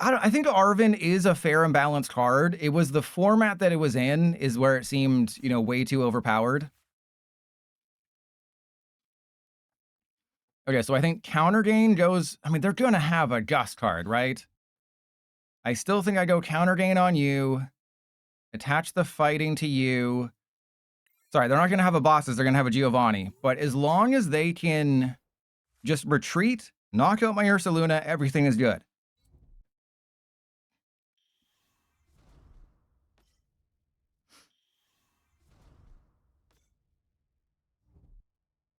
I think Arven is a fair and balanced card. It was the format that it was in is where it seemed, you know, way too overpowered. Okay, so I think Counter Gain goes, I mean, they're going to have a Gust card, right? I still think I go Counter Gain on you. Attach the fighting to you. Sorry, they're not going to have a Bosses. They're going to have a Giovanni. But as long as they can just retreat, knock out my Ursaluna, everything is good.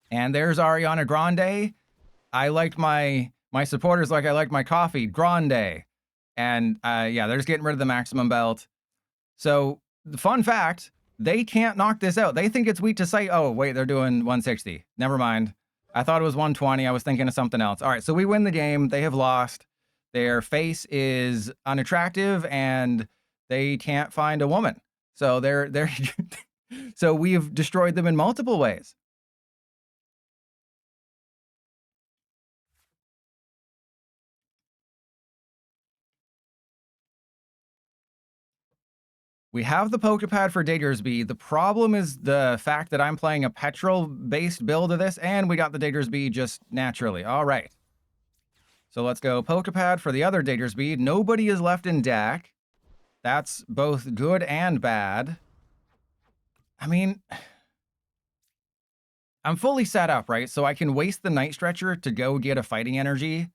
And there's Ariana Grande. I liked my supporters like I like my coffee, Grande. And yeah, they're just getting rid of the maximum belt. So the fun fact, they can't knock this out. They think it's weak to sight. Oh, wait, they're doing 160. Never mind. I thought it was 120. I was thinking of something else. All right, so we win the game. They have lost. Their face is unattractive, and they can't find a woman. So they're so we've destroyed them in multiple ways. We have the Pokepad for Diggersby. The problem is the fact that I'm playing a petrol-based build of this, and we got the Diggersby just naturally. All right. So let's go Pokepad for the other Diggersby. Nobody is left in deck. That's both good and bad. I mean, I'm fully set up, right? So I can waste the Night Stretcher to go get a fighting energy.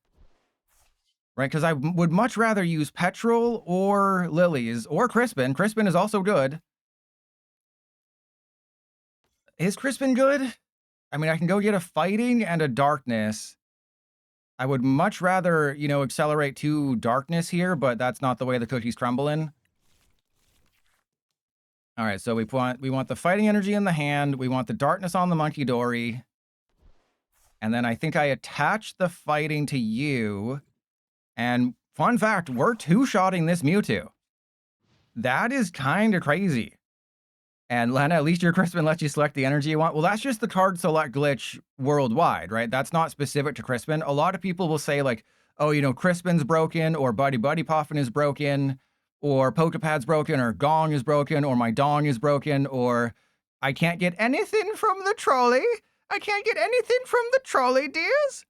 Right, because I would much rather use Petrol or Lilies or Crispin. Crispin is also good. Is Crispin good? I mean, I can go get a fighting and a darkness. I would much rather, you know, accelerate to darkness here, but that's not the way the cookies crumble in. All right, so we want the fighting energy in the hand. We want the darkness on the monkey dory. And then I think I attach the fighting to you. And fun fact, we're two-shotting this Mewtwo. That is kind of crazy. And Lena, at least your Crispin lets you select the energy you want. Well, that's just the card select glitch worldwide, right? That's not specific to Crispin. A lot of people will say like, oh, you know, Crispin's broken, or Buddy Buddy Poffin is broken, or Pokepad's broken, or Gong is broken, or my Dong is broken, or I can't get anything from the trolley. I can't get anything from the trolley, dears.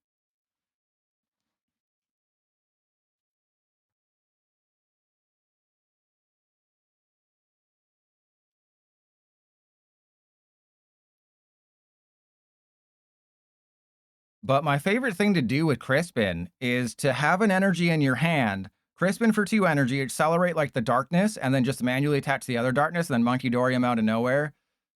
But my favorite thing to do with Crispin is to have an energy in your hand, Crispin for 2 energy, accelerate like the darkness, and then just manually attach the other darkness, and then Monkey Dory him out of nowhere.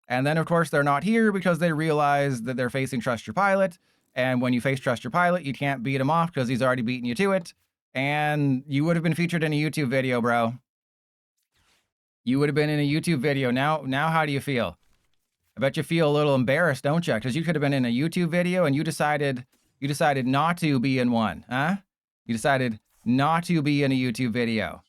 And then, of course, they're not here because they realize that they're facing Trust Your Pilot. And when you face Trust Your Pilot, you can't beat him off because he's already beaten you to it. And you would have been featured in a YouTube video, bro. You would have been in a YouTube video. Now, how do you feel? I bet you feel a little embarrassed, don't you? Because you could have been in a YouTube video and you decided not to be in one, huh? You decided not to be in a YouTube video.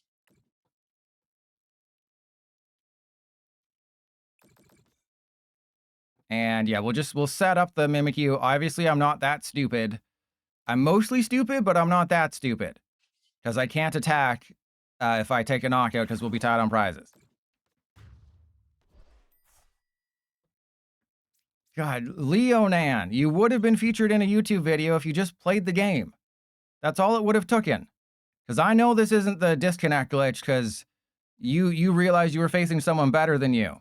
And yeah, we'll set up the Mimikyu. Obviously, I'm not that stupid. I'm mostly stupid, but I'm not that stupid. Because I can't attack if I take a knockout because we'll be tied on prizes. God, Leonan, you would have been featured in a YouTube video if you just played the game. That's all it would have taken. Because I know this isn't the disconnect glitch because you realized you were facing someone better than you.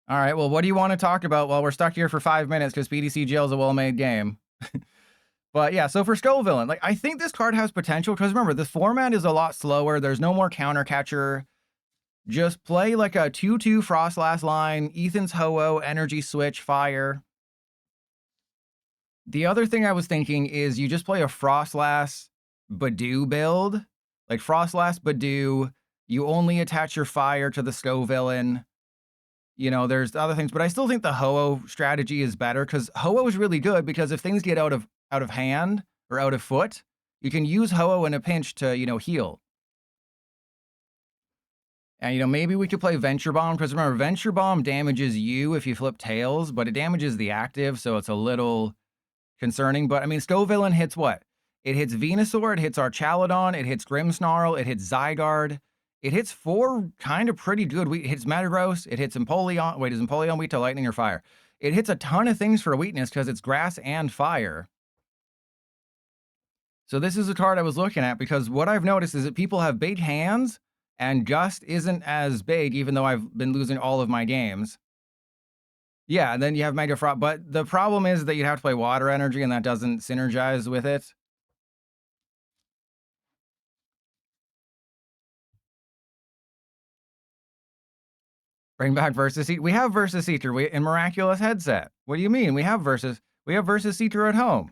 All right, well, what do you want to talk about while we're stuck here for 5 minutes because PDC Jail is a well-made game? But yeah, so for Villain, like I think this card has potential because remember, the format is a lot slower. There's no more counter catcher. Just play like a 2-2 Frostlass line, Ethan's Ho-Oh, Energy Switch, Fire. The other thing I was thinking is you just play a Frostlass Badoo build. Like Frostlass Badoo, you only attach your Fire to the Villain. You know, there's other things, but I still think the Ho-Oh strategy is better because Ho-Oh is really good because if things get out of hand or out of foot, you can use Ho-Oh in a pinch to, you know, heal. And, you know, maybe we could play Venture Bomb because remember, Venture Bomb damages you if you flip tails, but it damages the active, so it's a little concerning. But I mean, Villain hits what? It hits Venusaur, it hits Archaludon, it hits Grimmsnarl, it hits Zygarde. It hits 4 kind of pretty good. It hits Metagross, it hits Empoleon. Wait, is Empoleon weak to lightning or fire? It hits a ton of things for weakness because it's grass and fire. So this is a card I was looking at because what I've noticed is that people have big hands and Gust isn't as big, even though I've been losing all of my games. Yeah, and then you have Mega Frost, but the problem is that you have to play Water Energy and that doesn't synergize with it. Bring back Versus Eater. We have Versus Eater in Miraculous Headset. What do you mean? We have Versus Eater at home.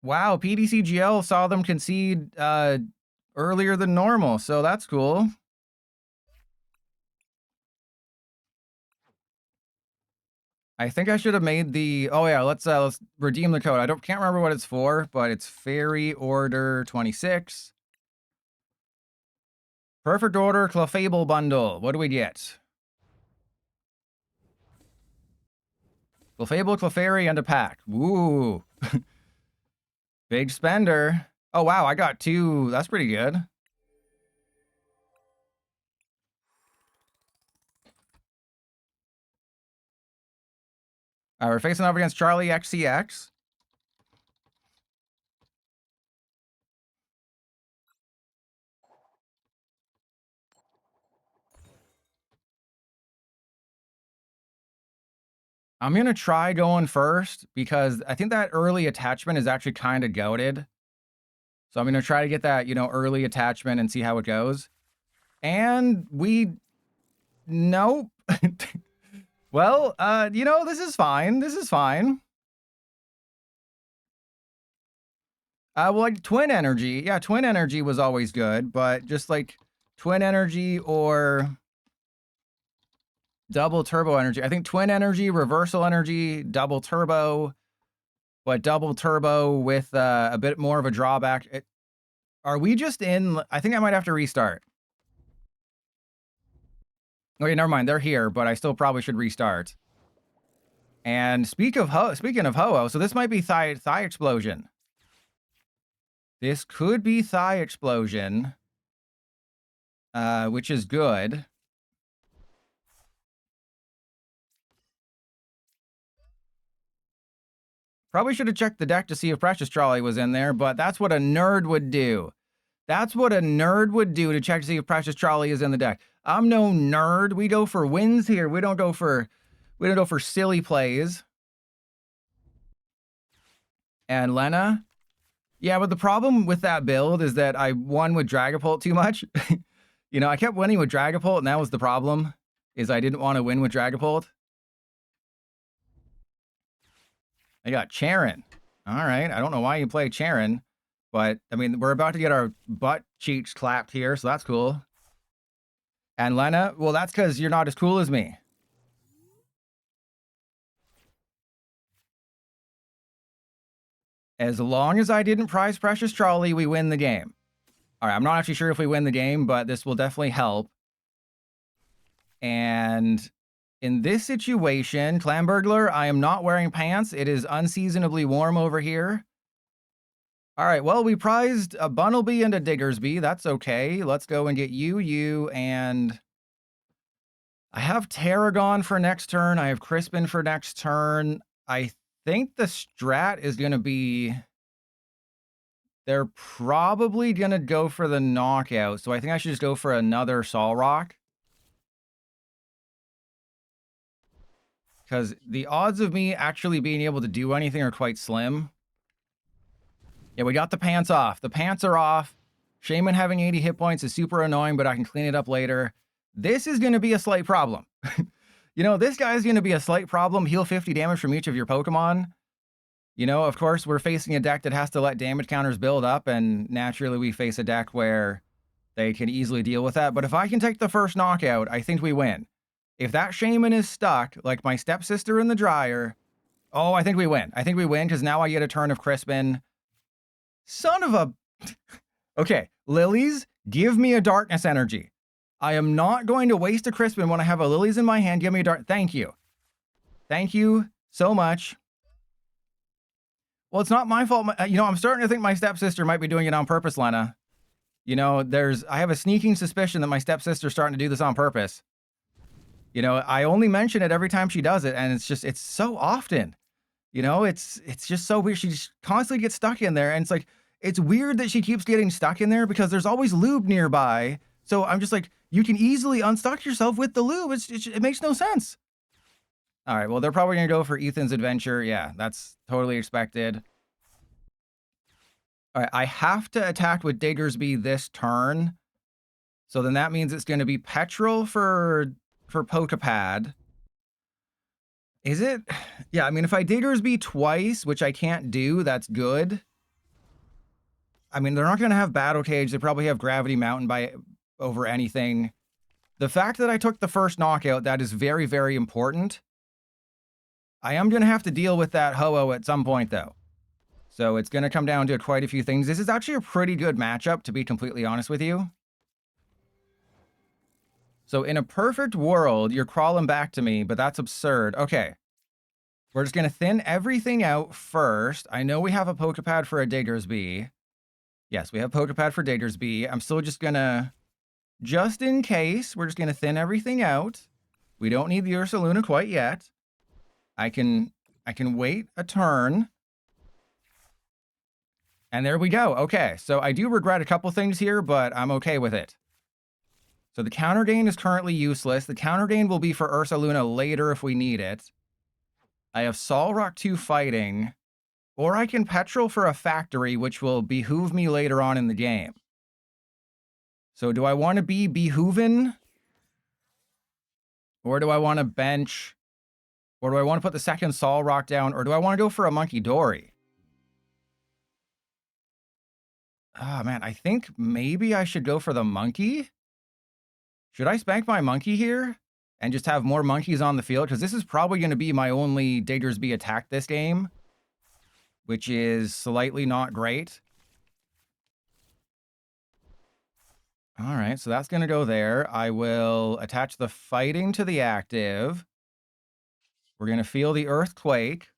Wow, PDCGL saw them concede earlier than normal, so that's cool. I think I should have made the. Oh yeah, let's redeem the code. Can't remember what it's for, but it's Fairy Order 26. Perfect Order Clefable Bundle. What do we get? Clefable, Clefairy, and a pack. Woo. Big spender. Oh wow, I got 2. That's pretty good. We're facing off against Charlie XCX. I'm going to try going first because I think that early attachment is actually kind of goated. So I'm going to try to get that, early attachment and see how it goes. And nope. Well, this is fine. This is fine. Well, like twin energy. Yeah, twin energy was always good, but just like twin energy or double turbo energy. I think twin energy, reversal energy, double turbo, but double turbo with a bit more of a drawback. Are we just in? I think I might have to restart. Okay, never mind. They're here, but I still probably should restart. And speaking of Ho-Oh, so this might be thigh explosion. This could be thigh explosion, which is good. Probably should have checked the deck to see if Precious Trolley was in there, but that's what a nerd would do. That's what a nerd would do, to check to see if Precious Trolley is in the deck. I'm no nerd. We go for wins here. We don't go for silly plays. And Lena, yeah, but the problem with that build is that I won with Dragapult too much. I kept winning with Dragapult, and that was the problem, is I didn't want to win with Dragapult. I got Charon. All right, I don't know why you play Charon, but, I mean, we're about to get our butt cheeks clapped here, so that's cool. And Lena, well, that's because you're not as cool as me. As long as I didn't prize Precious Trolley, we win the game. All right, I'm not actually sure if we win the game, but this will definitely help. And in this situation, Clam Burglar, I am not wearing pants. It is unseasonably warm over here. All right, well, we prized a Bunnelby and a Diggersby. That's okay. Let's go and get you, and I have Tarragon for next turn. I have Crispin for next turn. I think the strat is going to be... They're probably going to go for the knockout, so I think I should just go for another Solrock. Because the odds of me actually being able to do anything are quite slim. Yeah, we got the pants off. The pants are off. Shaman having 80 hit points is super annoying, but I can clean it up later. This is going to be a slight problem. This guy is going to be a slight problem. Heal 50 damage from each of your Pokemon. Of course, we're facing a deck that has to let damage counters build up, and naturally we face a deck where they can easily deal with that. But if I can take the first knockout, I think we win. If that Shaman is stuck, like my stepsister in the dryer, oh, I think we win. I think we win, because now I get a turn of Crispin. Son of a... Okay, Lilies, give me a Darkness Energy. I am not going to waste a Crispin when I have a Lilies in my hand. Give me a Dark... Thank you. Thank you so much. Well, it's not my fault. I'm starting to think my stepsister might be doing it on purpose, Lena. I have a sneaking suspicion that my stepsister's starting to do this on purpose. I only mention it every time she does it, and it's so often. It's just so weird. She just constantly gets stuck in there, and it's weird that she keeps getting stuck in there because there's always lube nearby. So I'm just like, you can easily unstuck yourself with the lube. It makes no sense. All right, well, they're probably going to go for Ethan's Adventure. Yeah, that's totally expected. All right, I have to attack with Diggersby this turn. So then that means it's going to be Petrol for Pokepad. Is it? Yeah, I mean, if I Diggersby twice, which I can't do, that's good. I mean, they're not going to have Battle Cage. They probably have Gravity Mountain over anything. The fact that I took the first knockout, that is very, very important. I am going to have to deal with that Ho-Oh at some point, though. So it's going to come down to quite a few things. This is actually a pretty good matchup, to be completely honest with you. So in a perfect world, you're crawling back to me, but that's absurd. Okay. We're just going to thin everything out first. I know we have a Pokepad for a Diggersby. Yes, we have Pokepad for Diggersby. I'm still just going to, just in case, we're just going to thin everything out. We don't need the Ursaluna quite yet. I can wait a turn. And there we go. Okay, so I do regret a couple things here, but I'm okay with it. So the counter gain is currently useless. The counter gain will be for Ursaluna later if we need it. I have Solrock 2 fighting, or I can petrol for a factory, which will behoove me later on in the game. So do I want to be behooven? Or do I want to bench? Or do I want to put the second Solrock down? Or do I want to go for a Monkey Dory? Oh, man, I think maybe I should go for the monkey. Should I spank my monkey here and just have more monkeys on the field? Because this is probably going to be my only Diggersby attack this game, which is slightly not great. All right, so that's going to go there. I will attach the fighting to the active. We're going to feel the earthquake.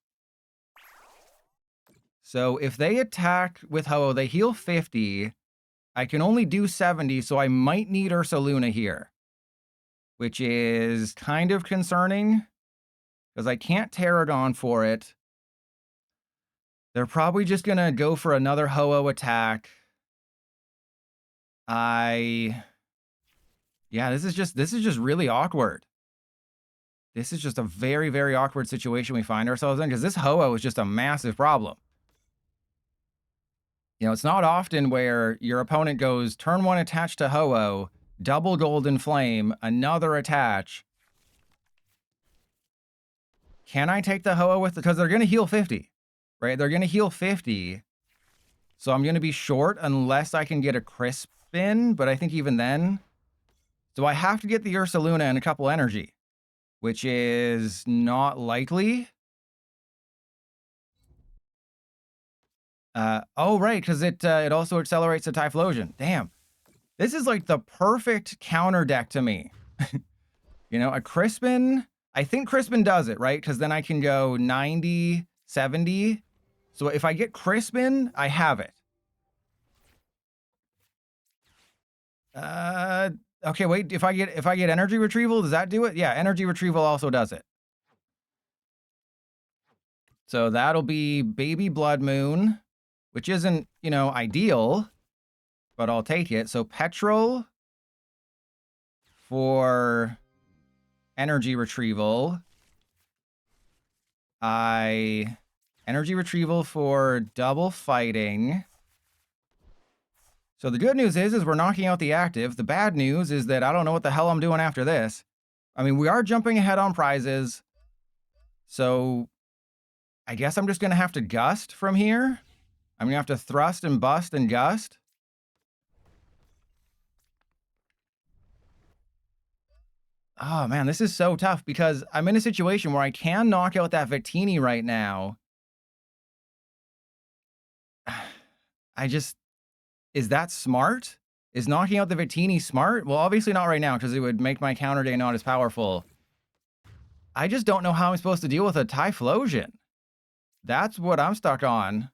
So if they attack with Ho-Oh, they heal 50. I can only do 70, so I might need Ursaluna here, which is kind of concerning because I can't Tarragon for it. They're probably just going to go for another Ho-Oh attack. Yeah, this is just really awkward. This is just a very, very awkward situation we find ourselves in because this Ho-Oh is just a massive problem. You know, it's not often where your opponent goes turn 1 attach to Ho-Oh, double Golden Flame, another attach. Can I take the Ho-Oh with it? Because they're going to heal 50, right? They're going to heal 50. So I'm going to be short unless I can get a crisp in, but I think even then. So I have to get the Ursaluna and a couple energy, which is not likely. Oh, right, because it also accelerates the Typhlosion. Damn. This is like the perfect counter deck to me. You know, a Crispin. I think Crispin does it, right? Because then I can go 90, 70. So if I get Crispin, I have it. Okay, wait. If I get energy retrieval, does that do it? Yeah, energy retrieval also does it. So that'll be Baby Blood Moon, which isn't, you know, ideal, but I'll take it. So petrol for energy retrieval. Energy retrieval for double fighting. So the good news is we're knocking out the active. The bad news is that I don't know what the hell I'm doing after this. I mean, we are jumping ahead on prizes. So I guess I'm just going to have to gust from here. I'm going to have to thrust and bust and gust. Oh, man, this is so tough because I'm in a situation where I can knock out that Victini right now. Is that smart? Is knocking out the Victini smart? Well, obviously not right now because it would make my counter day not as powerful. I just don't know how I'm supposed to deal with a Typhlosion. That's what I'm stuck on.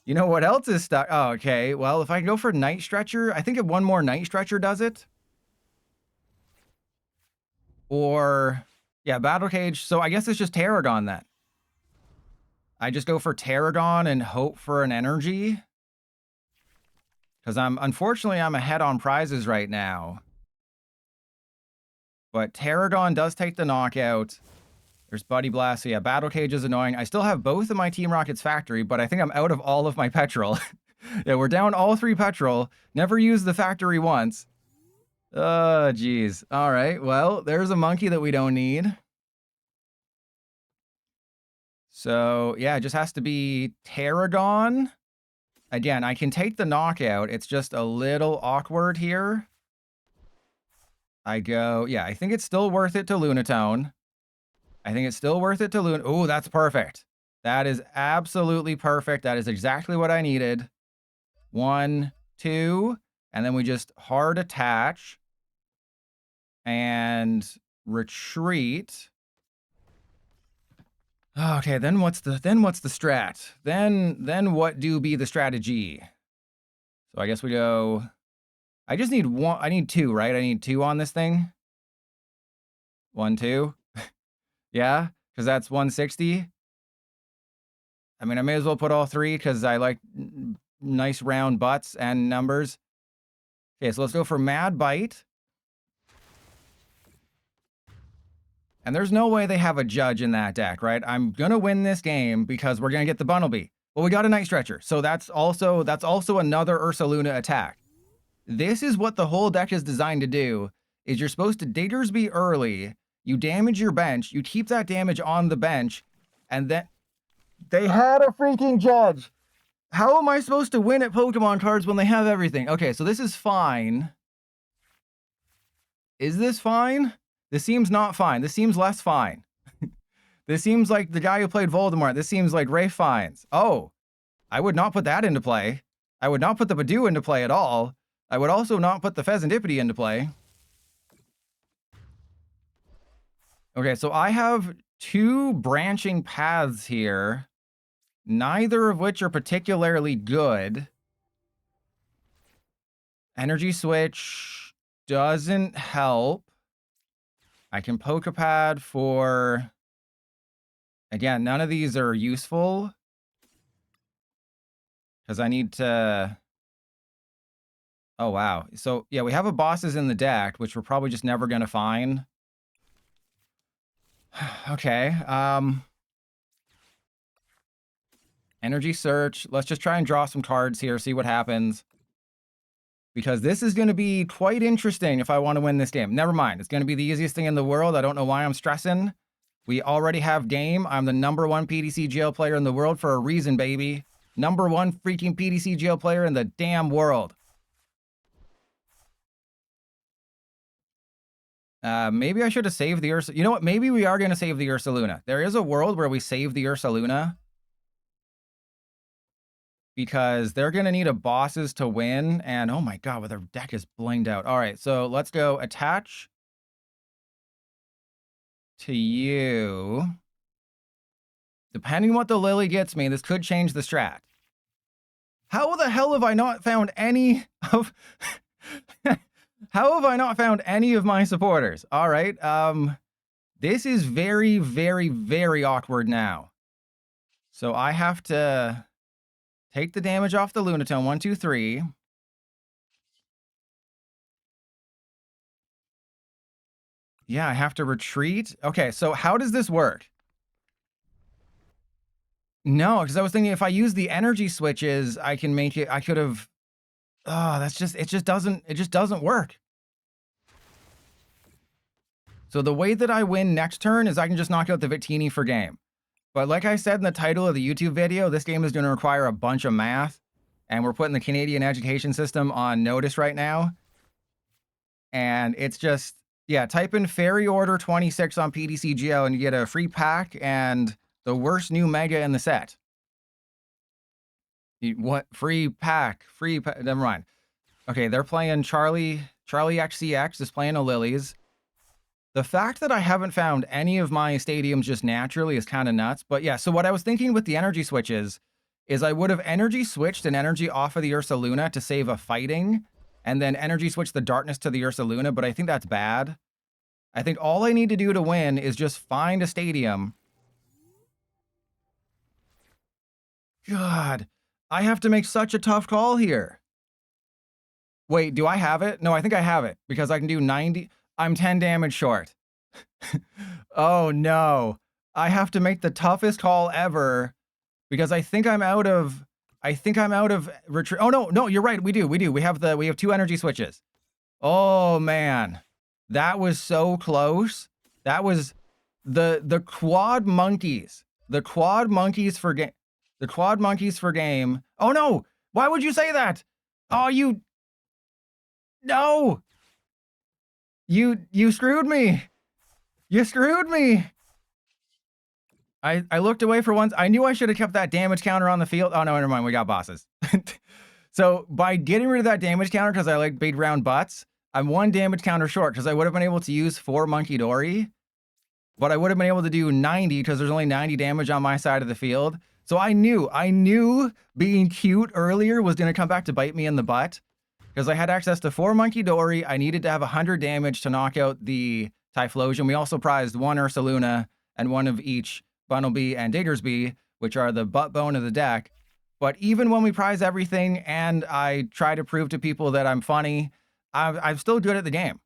You know what else is stuck? Oh, okay. Well, if I go for Night Stretcher, I think if one more Night Stretcher does it. Or, yeah, Battle Cage. So I guess it's just Tarragon then. I just go for Tarragon and hope for an energy. Because unfortunately, I'm ahead on prizes right now. But Tarragon does take the knockout. There's Buddy Blast. So yeah, Battle Cage is annoying. I still have both of my Team Rocket's factory, but I think I'm out of all of my petrol. Yeah, we're down all 3 petrol. Never used the factory once. Oh, geez. All right. Well, there's a monkey that we don't need. So yeah, it just has to be Tarragon. Again, I can take the knockout. It's just a little awkward here. I think it's still worth it to Lunatone. Oh, that's perfect. That is absolutely perfect. That is exactly what I needed. 1, 2, and then we just hard attach and retreat. Okay, then what's the strat? Then what do be the strategy? So I guess we go. I just need 1. I need 2, right? I need 2 on this thing. 1, 2. Yeah, because that's 160. I mean, I may as well put all 3 because I like nice round butts and numbers. Okay, so let's go for Mad Bite. And there's no way they have a judge in that deck, right? I'm gonna win this game because we're gonna get the Bunnelby. Well, we got a Night Stretcher, so that's also another Ursaluna attack. This is what the whole deck is designed to do, is you're supposed to Diggersby early, you damage your bench, you keep that damage on the bench, and then they had a freaking judge. How am I supposed to win at Pokemon cards when they have everything? Okay, so this is fine. Is this fine? This seems not fine. This seems less fine. This seems like the guy who played Voldemort. This seems like Rafe Fiennes. Oh, I would not put that into play. I would not put the Badoo into play at all. I would also not put the Pheasantipity into play. Okay, so I have two branching paths here, neither of which are particularly good. Energy Switch doesn't help. I can Pokepad for... Again, none of these are useful. Because I need to... Oh, wow. So, yeah, we have a bosses in the deck, which we're probably just never going to find. Okay. Energy Search. Let's just try and draw some cards here, see what happens. Because this is going to be quite interesting if I want to win this game. Never mind. It's going to be the easiest thing in the world. I don't know why I'm stressing. We already have game. I'm the #1 PDC GL player in the world for a reason, baby. #1 freaking PDC GL player in the damn world. Maybe I should have saved the Ursa. You know what? Maybe we are going to save the Ursaluna. There is a world where we save the Ursaluna. Because they're going to need a bosses to win. And oh my god, well, their deck is blinged out. All right, so let's go attach to you. Depending what the Lily gets me, this could change the strat. How the hell have I not found any of... How have I not found any of my supporters? All right, this is very, very, very awkward now. So I have to... take the damage off the Lunatone. 1, 2, 3. Yeah, I have to retreat. Okay, so how does this work? No, because I was thinking if I use the energy switches, I can make it. I could have. Oh, that's just. It just doesn't work. So the way that I win next turn is I can just knock out the Victini for game. But like I said in the title of the YouTube video, this game is going to require a bunch of math. And we're putting the Canadian education system on notice right now. And it's just, yeah, type in Fairy Order 26 on PDCGO and you get a free pack and the worst new mega in the set. What? Free pack. Never mind. Okay, they're playing Charlie XCX is playing a Lilies. The fact that I haven't found any of my stadiums just naturally is kind of nuts. But yeah, so what I was thinking with the energy switches is I would have energy switched an energy off of the Ursaluna to save a fighting, and then energy switch the darkness to the Ursaluna, but I think that's bad. I think all I need to do to win is just find a stadium. God, I have to make such a tough call here. Wait, do I have it? No, I think I have it because I can do 90. I'm 10 damage short. Oh no. I have to make the toughest call ever because I think I'm out of retreat. Oh no, you're right. We do. We have 2 energy switches. Oh man. That was so close. That was the quad monkeys. The quad monkeys for game. The quad monkeys for game. Oh no. Why would you say that? Oh, no. You screwed me. You screwed me. I looked away for once. I knew I should have kept that damage counter on the field. Oh no, never mind. We got bosses. So by getting rid of that damage counter, because I like big round butts, I'm 1 damage counter short because I would have been able to use 4 Monkey Dory, but I would have been able to do 90 because there's only 90 damage on my side of the field. So I knew being cute earlier was going to come back to bite me in the butt because I had access to 4 Monkey Dory. I needed to have 100 damage to knock out the Typhlosion. We also prized 1 Ursaluna and 1 of each Bunnelby and Diggersby, which are the butt bone of the deck. But even when we prize everything and I try to prove to people that I'm funny, I'm still good at the game.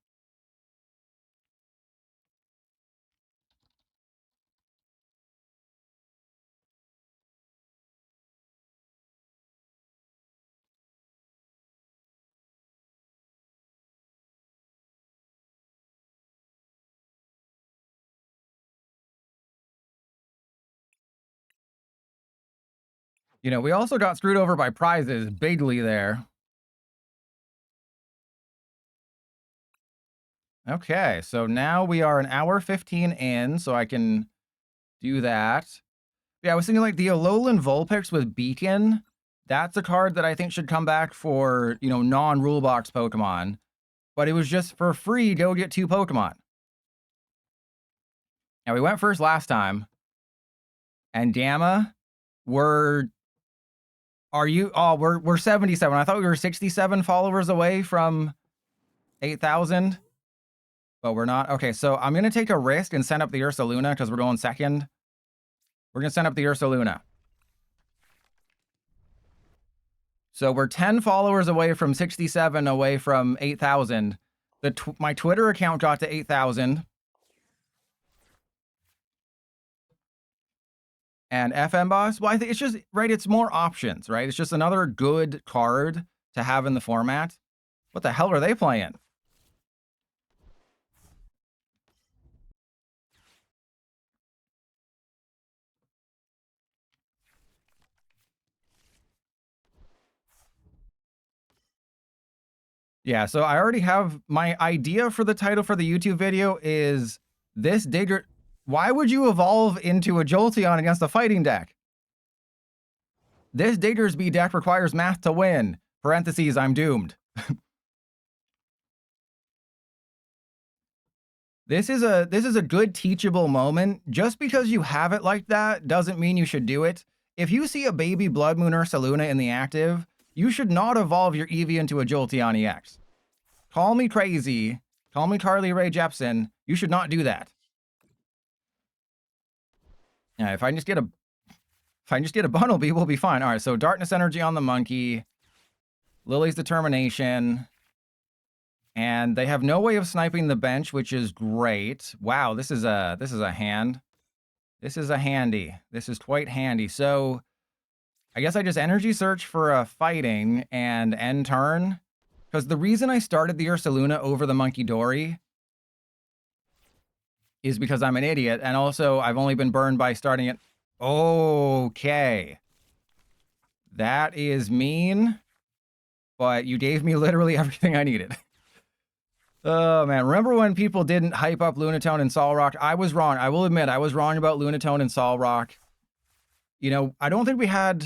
You know, we also got screwed over by prizes bigly there. Okay, so now we are an hour 15 in, so I can do that. Yeah, I was thinking like the Alolan Vulpix with Beacon. That's a card that I think should come back for, you know, non-rule box Pokemon. But it was just for free, go get 2 Pokemon. Now we went first last time. And Gamma, we're we're 77. I thought we were 67 followers away from 8,000. But we're not. Okay, so I'm gonna take a risk and send up the Ursaluna because we're going second. We're gonna send up the Ursaluna. So we're 10 followers away from 67, away from 8,000. My Twitter account got to 8,000. And FM Boss, well, I think it's just, right, it's more options, right? It's just another good card to have in the format. What the hell are they playing? Yeah, so I already have my idea for the title for the YouTube video is this Digger. Why would you evolve into a Jolteon against a fighting deck? This Diggersby deck requires math to win. Parentheses, I'm doomed. This is a good teachable moment. Just because you have it like that doesn't mean you should do it. If you see a baby Blood Moon Ursaluna in the active, you should not evolve your Eevee into a Jolteon EX. Call me crazy. Call me Carly Rae Jepsen. You should not do that. Yeah, if I just get a Bunnelby, we'll be fine. All right, so Darkness Energy on the monkey. Lily's Determination. And they have no way of sniping the bench, which is great. Wow, this is a hand. This is a handy. This is quite handy. So I guess I just energy search for a fighting and end turn. Because the reason I started the Ursaluna over the Monkey Dory is because I'm an idiot. And also, I've only been burned by starting it. Okay. That is mean. But you gave me literally everything I needed. Oh, man. Remember when people didn't hype up Lunatone and Solrock? I was wrong. I will admit, I was wrong about Lunatone and Solrock. You know, I don't think we had...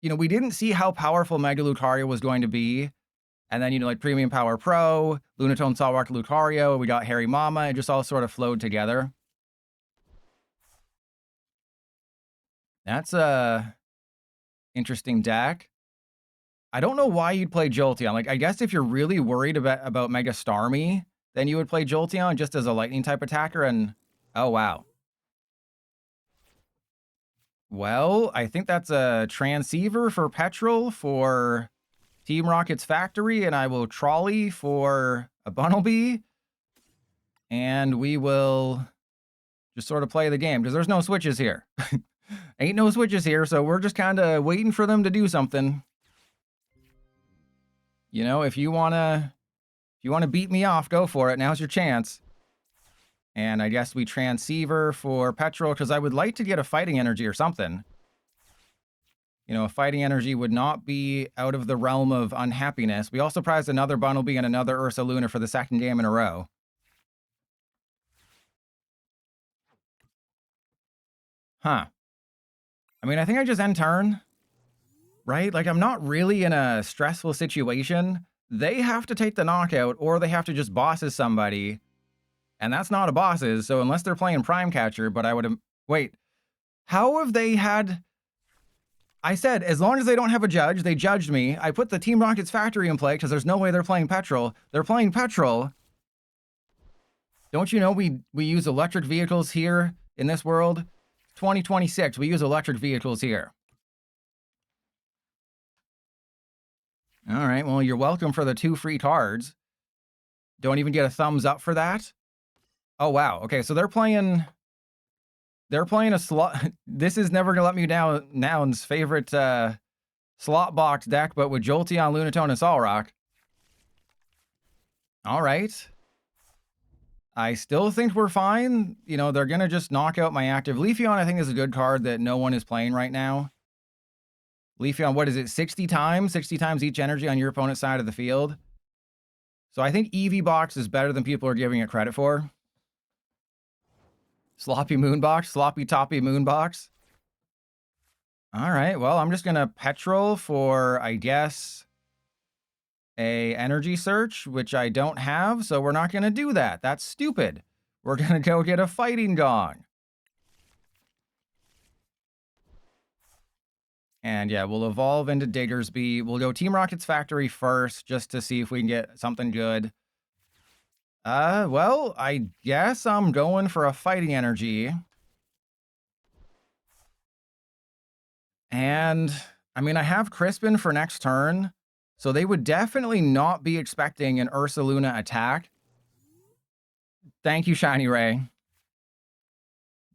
You know, we didn't see how powerful Mega Lucario was going to be. And then, you know, like Premium Power Pro, Lunatone, Solrock, Lucario, we got Harry Mama. It just all sort of flowed together. That's a interesting deck. I don't know why you'd play Jolteon. Like, I guess if you're really worried about Mega Starmie, then you would play Jolteon just as a lightning type attacker. And oh, wow. Well, I think that's a Transceiver for Petrol for Team Rocket's Factory, and I will Trolley for a Bunnelby. And we will just sort of play the game, because there's no switches here. Ain't no switches here, so we're just kind of waiting for them to do something. You know, if you wanna beat me off, go for it. Now's your chance. And I guess we Transceiver for Petrol, because I would like to get a Fighting Energy or something. You know, a Fighting Energy would not be out of the realm of unhappiness. We also prized another Bunnelby and another Ursaluna for the second game in a row. Huh. I mean, I think I just end turn. Right? Like, I'm not really in a stressful situation. They have to take the knockout, or they have to just bosses somebody. And that's not a bosses, so unless they're playing Prime Catcher, but I would have... Wait. How have they had... I said, as long as they don't have a judge, they judged me. I put the Team Rocket's Factory in play, because there's no way they're playing Petrol. They're playing Petrol. Don't you know we use electric vehicles here in this world? 2026, we use electric vehicles here. All right, well, you're welcome for the 2 free cards. Don't even get a thumbs up for that? Oh, wow. Okay, so they're playing a slot. This is Never Gonna Let Me Down Noun's favorite slot box deck, but with Jolteon, Lunatone, and Solrock. All right. I still think we're fine. You know, they're gonna just knock out my active. Leafeon, I think, is a good card that no one is playing right now. Leafeon, what is it, 60 times? 60 times each energy on your opponent's side of the field. So I think EV Box is better than people are giving it credit for. Sloppy Moonbox, Sloppy Toppy Moonbox. All right, well, I'm just going to Petrol for, I guess, a energy search, which I don't have, so we're not going to do that. That's stupid. We're going to go get a Fighting Gong. And yeah, we'll evolve into Diggersby. We'll go Team Rocket's Factory first, just to see if we can get something good. Well, I guess I'm going for a Fighting Energy. And, I mean, I have Crispin for next turn, so they would definitely not be expecting an Ursaluna attack. Thank you, Shiny Ray.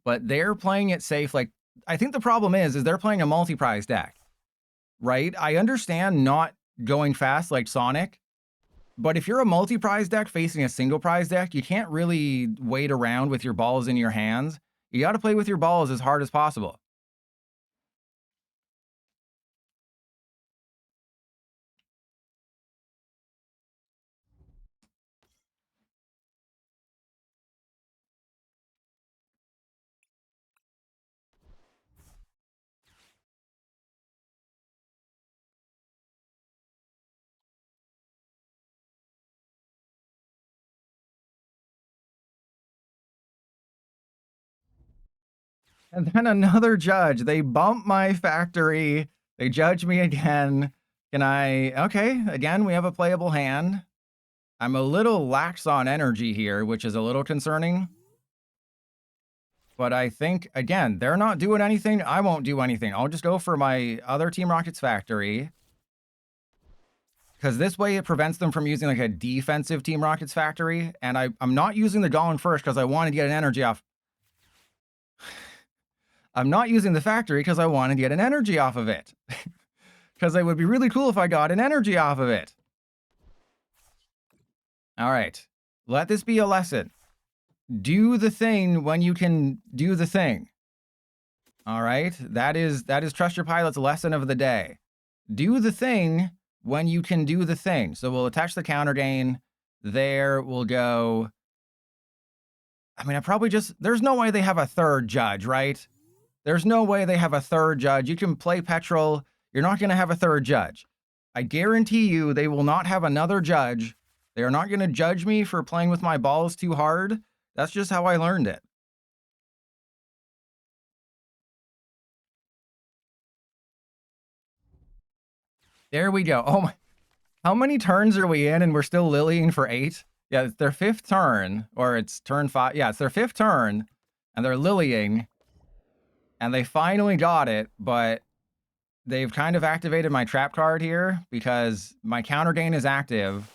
But they're playing it safe. Like, I think the problem is they're playing a multi-prize deck, right? I understand not going fast like Sonic, but if you're a multi-prize deck facing a single prize deck, you can't really wait around with your balls in your hands. You got to play with your balls as hard as possible. And then another judge. They bump my factory. They judge me again. Can I... Okay, again, we have a playable hand. I'm a little lax on energy here, which is a little concerning. But I think, again, they're not doing anything. I won't do anything. I'll just go for my other Team Rocket's factory. Because this way it prevents them from using like a defensive Team Rocket's factory. And I'm not using the Gong first because I want to get an energy off. I'm not using the factory because I want to get an energy off of it. Because it would be really cool if I got an energy off of it. All right. Let this be a lesson. Do the thing when you can do the thing. All right. That is Trust Your Pilot's lesson of the day. Do the thing when you can do the thing. So we'll attach the counter gain. There we'll go. I mean, I probably just... There's no way they have a third judge, right? There's no way they have a third judge. You can play Petrol. You're not going to have a third judge. I guarantee you they will not have another judge. They are not going to judge me for playing with my balls too hard. That's just how I learned it. There we go. Oh my. How many turns are we in and we're still Lilying for 8? Yeah, it's their 5th turn, or it's turn 5. Yeah, it's their 5th turn, and they're Lilying. And they finally got it, but they've kind of activated my trap card here because my counter gain is active.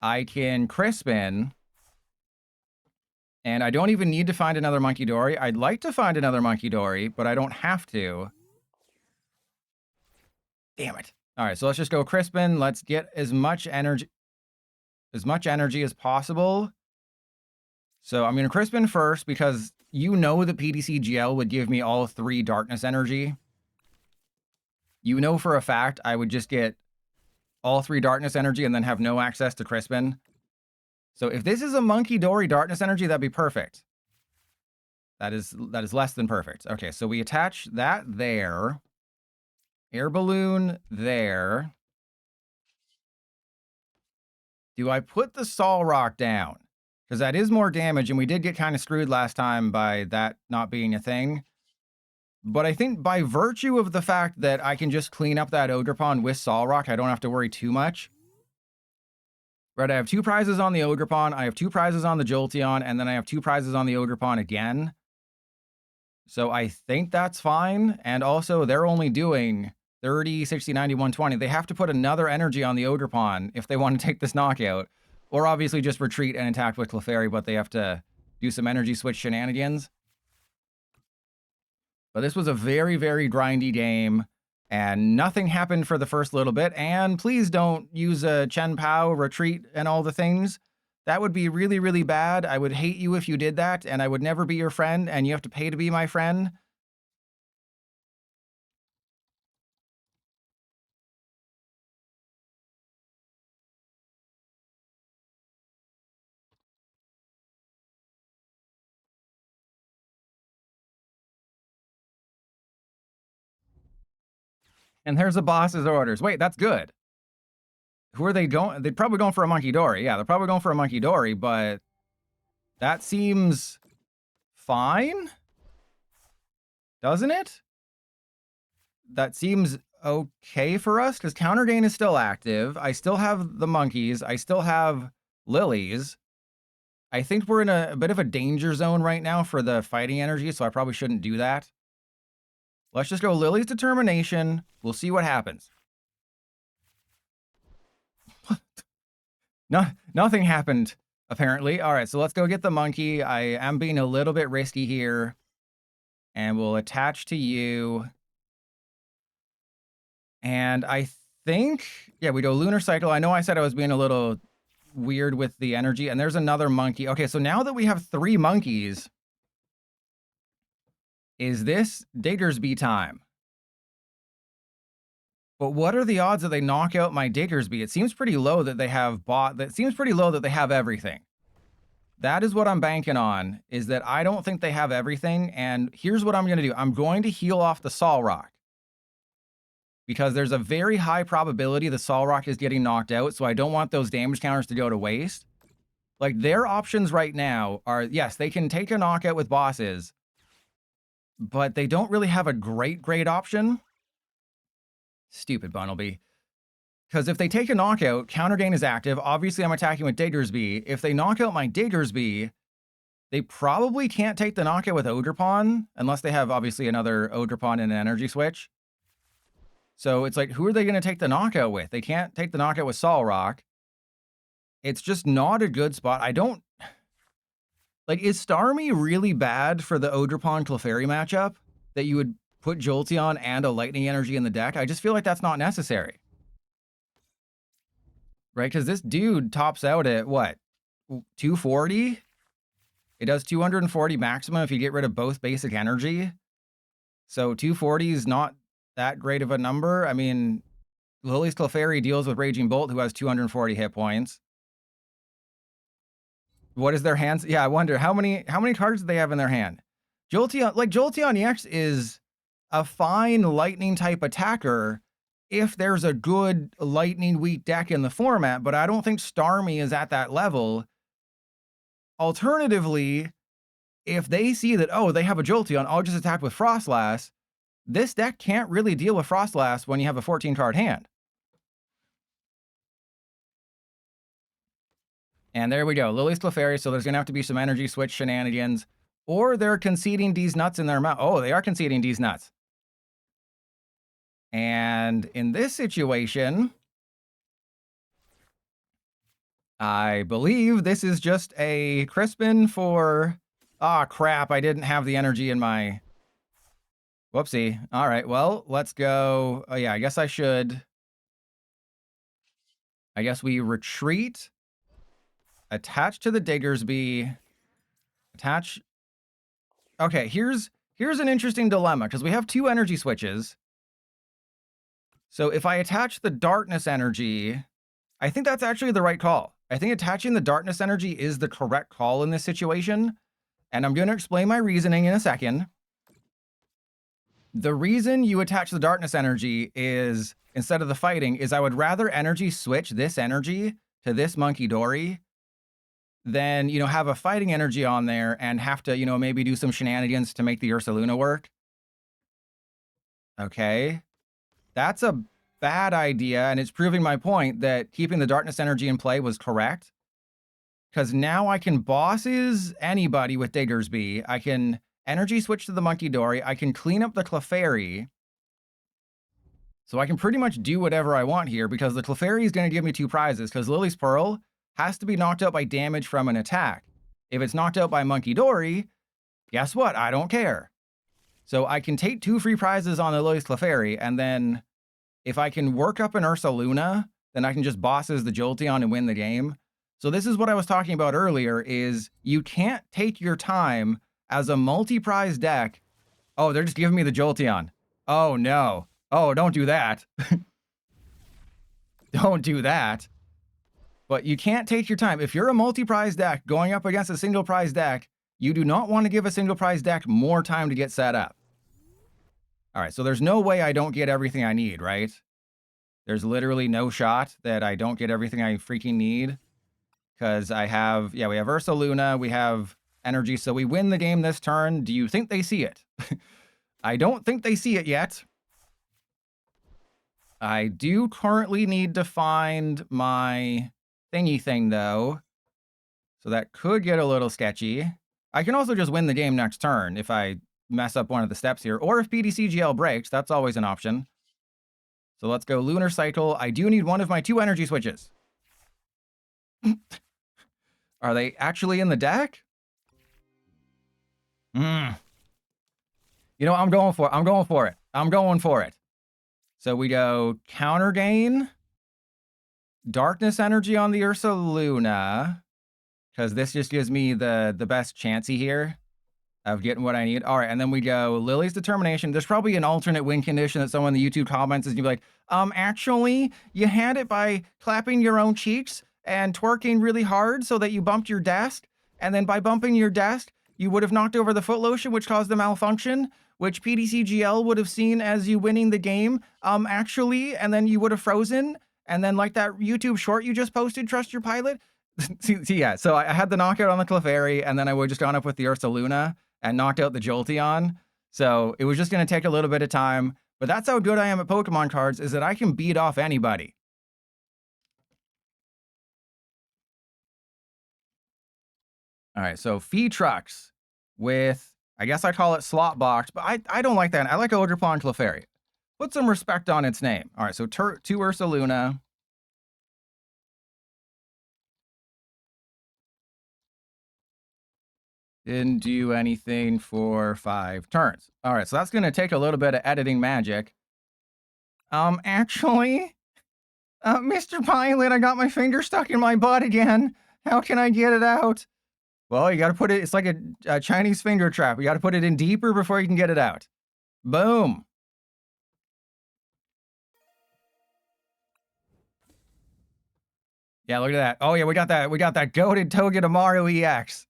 I can Crispin, and I don't even need to find another Monkey Dory. I'd like to find another Monkey Dory, but I don't have to. Damn it. All right, so let's just go Crispin. Let's get as much energy as possible. So I'm going to Crispin first because you know that PDCGL would give me all 3 darkness energy. You know for a fact I would just get all 3 darkness energy and then have no access to Crispin. So if this is a Monkey Dory darkness energy, that'd be perfect. That is less than perfect. Okay, so we attach that there. Air balloon there. Do I put the Sol Rock down? Because that is more damage, and we did get kind of screwed last time by that not being a thing. But I think by virtue of the fact that I can just clean up that Ogerpon with Sol Rock, I don't have to worry too much. Right, I have 2 prizes on the Ogerpon, I have 2 prizes on the Jolteon, and then I have 2 prizes on the Ogerpon again. So I think that's fine. And also, they're only doing 30, 60, 90, 120. They have to put another energy on the Ogerpon if they want to take this knockout. Or obviously just retreat and attack with Clefairy, but they have to do some energy switch shenanigans. But this was a very, very grindy game, and nothing happened for the first little bit. And please don't use a Chen Pao, retreat, and all the things. That would be really, really bad. I would hate you if you did that, and I would never be your friend, and you have to pay to be my friend. And there's a boss's orders. Wait, that's good. Who are they going? They're probably going for a Monkey Dory. Yeah, they're probably going for a Monkey Dory, but that seems fine, doesn't it? That seems okay for us because Counter Gain is still active. I still have the monkeys. I still have lilies. I think we're in a bit of a danger zone right now for the fighting energy, so I probably shouldn't do that. Let's just go Lily's Determination. We'll see what happens. No, nothing happened, apparently. All right, so let's go get the monkey. I am being a little bit risky here. And we'll attach to you. And I think, yeah, we go Lunar Cycle. I know I said I was being a little weird with the energy. And there's another monkey. Okay, so now that we have 3 monkeys, is this Diggersby time? But what are the odds that they knock out my Diggersby? It seems pretty low that they have It seems pretty low that they have everything. That is what I'm banking on, is that I don't think they have everything. And here's what I'm going to do. I'm going to heal off the Sol Rock, because there's a very high probability the Sol Rock is getting knocked out, so I don't want those damage counters to go to waste. Like, their options right now are, yes, they can take a knockout with bosses, but they don't really have a great option. Stupid Bunnelby. Because if they take a knockout, Counter Gain is active. Obviously, I'm attacking with Diggersby. If they knock out my Diggersby, they probably can't take the knockout with Ogerpon, unless they have, obviously, another Ogerpon and an energy switch. So it's like, who are they going to take the knockout with? They can't take the knockout with Sol Rock. It's just not a good spot. I don't... Like, is Starmie really bad for the Ogerpon Clefairy matchup? That you would put Jolteon and a Lightning Energy in the deck? I just feel like that's not necessary. Right? Because this dude tops out at, what, 240? It does 240 maximum if you get rid of both basic energy. So 240 is not that great of a number. I mean, Lily's Clefairy deals with Raging Bolt, who has 240 hit points. What is their hands? Yeah, I wonder how many cards do they have in their hand? Jolteon EX is a fine lightning type attacker if there's a good lightning weak deck in the format, but I don't think Starmie is at that level. Alternatively, if they see that, oh, they have a Jolteon, I'll just attack with Frostlass. This deck can't really deal with Frostlass when you have a 14-card hand. And there we go, Lily's Clefairy, so there's going to have to be some energy switch shenanigans. Or they're conceding these nuts in their mouth. Oh, they are conceding these nuts. And in this situation, I believe this is just a Crispin for... Ah, crap, I didn't have the energy in my... Whoopsie. All right, well, let's go. Oh, yeah, I guess I should... I guess we retreat. Attach to the Diggersby. Attach... Okay, here's an interesting dilemma, because we have 2 energy switches. So if I attach the Darkness Energy, I think that's actually the right call. I think attaching the Darkness Energy is the correct call in this situation. And I'm going to explain my reasoning in a second. The reason you attach the Darkness Energy is, instead of the fighting, is I would rather energy switch this energy to this Monkey Dory than, you know, have a fighting energy on there and have to, you know, maybe do some shenanigans to make the Ursaluna work. Okay. That's a bad idea, and it's proving my point that keeping the Darkness Energy in play was correct. Because now I can bosses anybody with Diggersby. I can energy switch to the Monkey Dory. I can clean up the Clefairy. So I can pretty much do whatever I want here, because the Clefairy is going to give me 2 prizes, because Lily's Pearl has to be knocked out by damage from an attack. If it's knocked out by Monkey Dory, guess what? I don't care. So I can take 2 free prizes on the Lily's Clefairy, and then if I can work up an Ursaluna, then I can just bosses the Jolteon and win the game. So this is what I was talking about earlier, is you can't take your time as a multi-prize deck. Oh, they're just giving me the Jolteon. Oh, no. Oh, don't do that. Don't do that. But you can't take your time. If you're a multi-prize deck going up against a single prize deck, you do not want to give a single prize deck more time to get set up. All right, so there's no way I don't get everything I need, right? There's literally no shot that I don't get everything I freaking need. Because I have, yeah, we have Ursa Luna, we have energy, so we win the game this turn. Do you think they see it? I don't think they see it yet. I do currently need to find my thingy thing, though. So that could get a little sketchy. I can also just win the game next turn if I mess up one of the steps here. Or if PDCGL breaks, that's always an option. So let's go Lunar Cycle. I do need one of my 2 energy switches. Are they actually in the deck? You know, I'm going for it. So we go counter gain, darkness energy on the Ursa Luna, because this just gives me the best chancey here of getting what I need. All right, and then we go Lily's Determination. There's probably an alternate win condition that someone in the YouTube comments is gonna be like, actually, you had it by clapping your own cheeks and twerking really hard so that you bumped your desk, and then by bumping your desk, you would have knocked over the foot lotion, which caused the malfunction, which PDCGL would have seen as you winning the game, actually, and then you would have frozen, and then like that YouTube short you just posted, Trust Your Pilot. see, yeah, so I had the knockout on the Clefairy, and then I would have just gone up with the Ursa Luna and knocked out the Jolteon. So it was just going to take a little bit of time, but that's how good I am at Pokemon cards, is that I can beat off anybody. All right, so Fee Trucks with, I guess I call it Slot Box, but I don't like that. I like Ogerpon Clefairy. Put some respect on its name. All right, so 2 Ursa Luna. Didn't do anything for 5 turns. All right, so that's going to take a little bit of editing magic. Actually, Mr. Pilot, I got my finger stuck in my butt again. How can I get it out? Well, you got to put it, it's like a Chinese finger trap. You got to put it in deeper before you can get it out. Boom. Yeah, look at that. Oh yeah, we got that goated Togedemaru EX.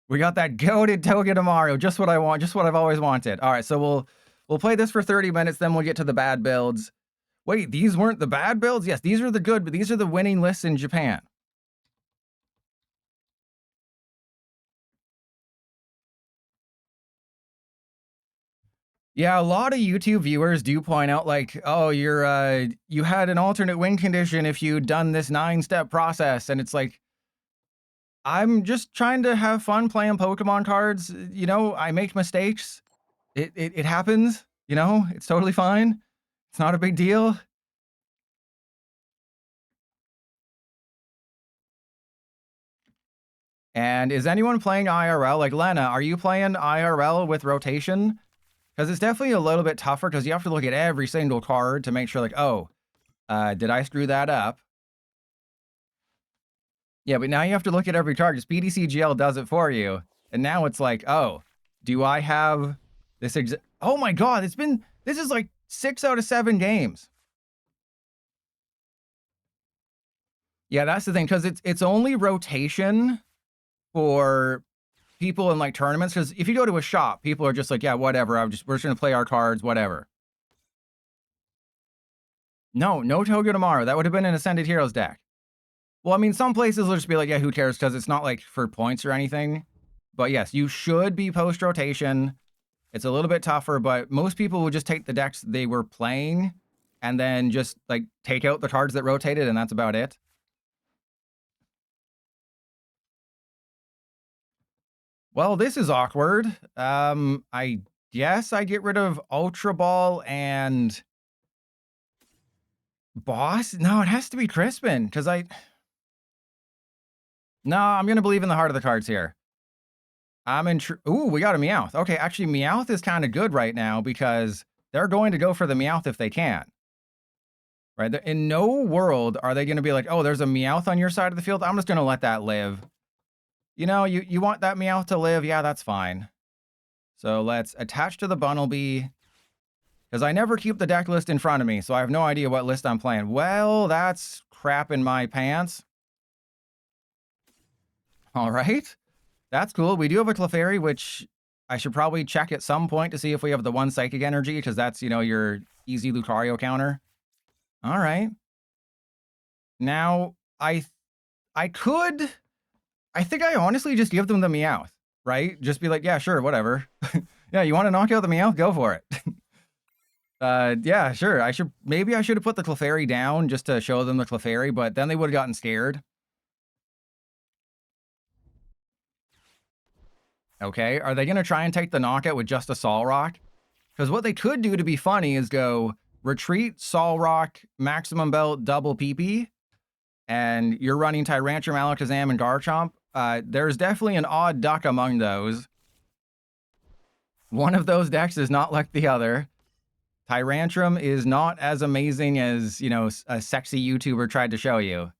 We got that goated Togedemaru, just what I want, just what I've always wanted. All right, so we'll play this for 30 minutes, then we'll get to the bad builds. Wait, these weren't the bad builds? Yes, these are the good, but these are the winning lists in Japan. Yeah, a lot of YouTube viewers do point out like, oh, you had an alternate win condition if you'd done this 9-step process, and it's like, I'm just trying to have fun playing Pokemon cards. You know, I make mistakes. It happens, you know, it's totally fine. It's not a big deal. And is anyone playing IRL? Like, Lena, are you playing IRL with rotation? Because it's definitely a little bit tougher because you have to look at every single card to make sure, like, oh, did I screw that up? Yeah, but now you have to look at every card because PDCGL does it for you. And now it's like, oh, do I have this oh my god, this is like 6 out of 7 games. Yeah, that's the thing, because it's only rotation for people in like tournaments, because if you go to a shop, people are just like, yeah, whatever, we're just gonna play our cards, whatever. No Togedemaru. That would have been an Ascended Heroes deck. Well, I mean, some places will just be like, yeah, who cares, because it's not like for points or anything. But yes, you should be post-rotation. It's a little bit tougher, but most people would just take the decks they were playing and then just like take out the cards that rotated, and that's about it. Well, this is awkward. I guess I get rid of Ultra Ball and Boss. No, it has to be Crispin, because no, I'm gonna believe in the heart of the cards here. Ooh, we got a Meowth. Okay, actually, Meowth is kind of good right now because they're going to go for the Meowth if they can. Right? In no world are they going to be like, oh, there's a Meowth on your side of the field. I'm just going to let that live. You know, you want that Meowth to live? Yeah, that's fine. So let's attach to the Bunnelby, because I never keep the deck list in front of me, so I have no idea what list I'm playing. Well, that's crap in my pants. All right. That's cool. We do have a Clefairy, which I should probably check at some point to see if we have the 1 psychic energy, because that's, your easy Lucario counter. All right. Now, I could I think I honestly just give them the Meowth, right? Just be like, "Yeah, sure, whatever." Yeah, you wanna knock out the Meowth? Go for it. Yeah, sure. Maybe I should have put the Clefairy down just to show them the Clefairy, but then they would've gotten scared. Okay, are they gonna try and take the knockout with just a Solrock? Because what they could do to be funny is go retreat, Solrock, Maximum Belt, double PP, and you're running Tyrantrum, Alakazam, and Garchomp. There's definitely an odd duck among those. One of those decks is not like the other. Tyrantrum is not as amazing as, a sexy YouTuber tried to show you.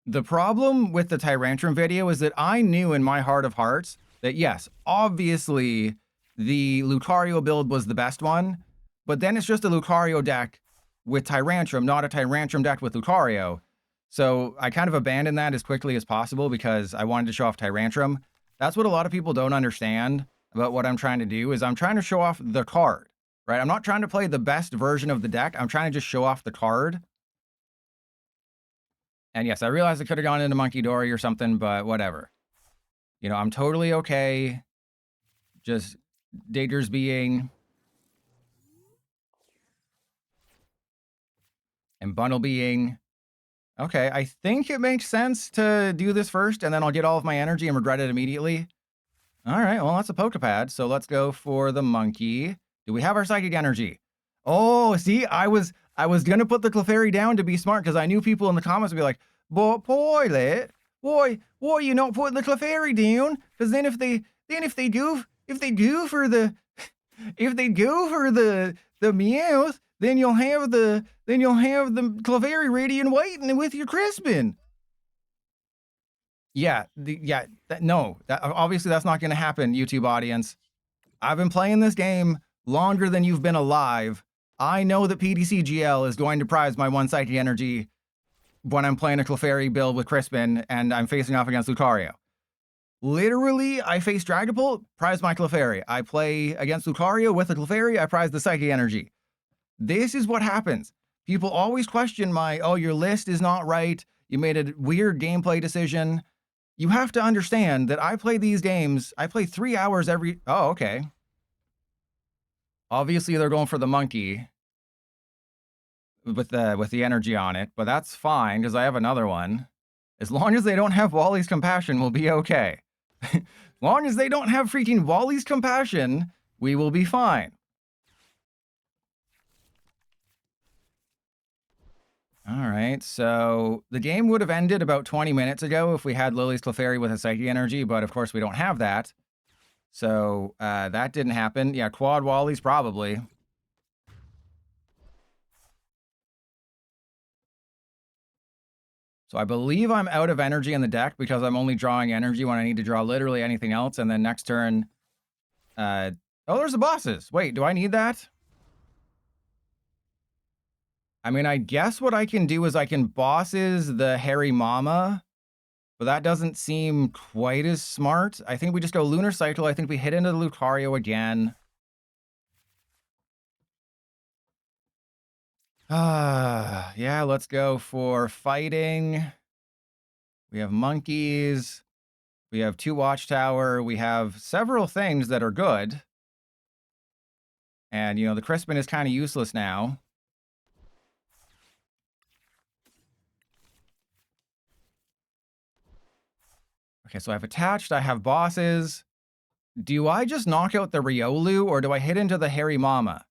The problem with the Tyrantrum video is that I knew in my heart of hearts that, yes, obviously the Lucario build was the best one, but then it's just a Lucario deck with Tyrantrum, not a Tyrantrum deck with Lucario. So I kind of abandoned that as quickly as possible because I wanted to show off Tyrantrum. That's what a lot of people don't understand about what I'm trying to do, is I'm trying to show off the card, right? I'm not trying to play the best version of the deck. I'm trying to just show off the card. And yes, I realized I could have gone into Monkey Dory or something, but whatever. I'm totally okay just Diggersbying and Bunnelbying. Okay, I think it makes sense to do this first, and then I'll get all of my energy and regret it immediately. All right, well, that's a Pokepad, so let's go for the monkey. Do we have our psychic energy? Oh, see, I was gonna put the Clefairy down to be smart, because I knew people in the comments would be like, "But Poilet, why you not putting the Clefairy down? Because then if they go for the Meowth, then you'll have the Clefairy ready and waiting with your Crispin." Yeah, no, obviously that's not going to happen, YouTube audience. I've been playing this game longer than you've been alive. I know that PDCGL is going to prize my 1 psychic energy when I'm playing a Clefairy build with Crispin and I'm facing off against Lucario. Literally, I face Dragapult, prize my Clefairy. I play against Lucario with a Clefairy, I prize the psychic energy. This is what happens. People always question your list is not right. You made a weird gameplay decision. You have to understand that I play these games. I play 3 hours every. Oh, okay. Obviously, they're going for the monkey with the energy on it, but that's fine because I have another one. As long as they don't have Wally's Compassion, we'll be okay. As long as they don't have freaking Wally's Compassion, we will be fine. All right, so the game would have ended about 20 minutes ago if we had Lily's Clefairy with a Psychic Energy, but of course we don't have that. So that didn't happen. Yeah, Quad Wally's probably. So I believe I'm out of energy in the deck because I'm only drawing energy when I need to draw literally anything else. And then next turn, oh, there's the bosses. Wait, do I need that? I mean, I guess what I can do is I can bosses the Hairy Mama, but that doesn't seem quite as smart. I think we just go Lunar Cycle. I think we hit into the Lucario again. Yeah, let's go for fighting. We have monkeys. We have 2 Watchtower. We have several things that are good. And, the Crispin is kind of useless now. Okay, so I've attached. I have bosses. Do I just knock out the Riolu, or do I hit into the Hairy Mama?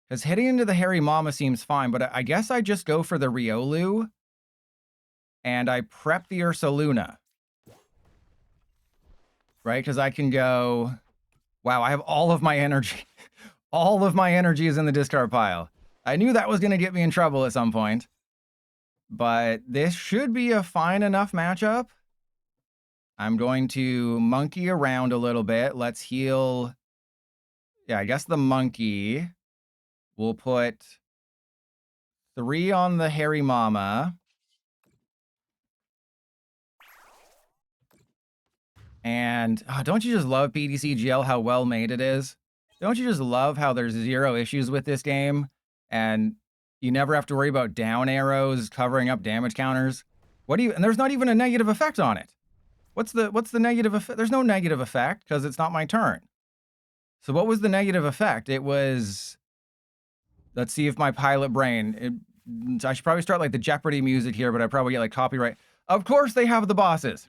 Because hitting into the Hairy Mama seems fine, but I guess I just go for the Riolu. And I prep the Ursaluna. Right? Because I can go... Wow, I have all of my energy. All of my energy is in the discard pile. I knew that was going to get me in trouble at some point. But this should be a fine enough matchup. I'm going to monkey around a little bit. Let's heal. Yeah, I guess the monkey. We'll put 3 on the Hairy Mama. And don't you just love PDCGL, how well made it is? Don't you just love how there's zero issues with this game? And you never have to worry about down arrows covering up damage counters. And there's not even a negative effect on it. What's the negative effect? There's no negative effect because it's not my turn. So what was the negative effect? It was, let's see if my pilot brain, I should probably start like the Jeopardy music here, but I probably get like copyright. Of course they have the bosses.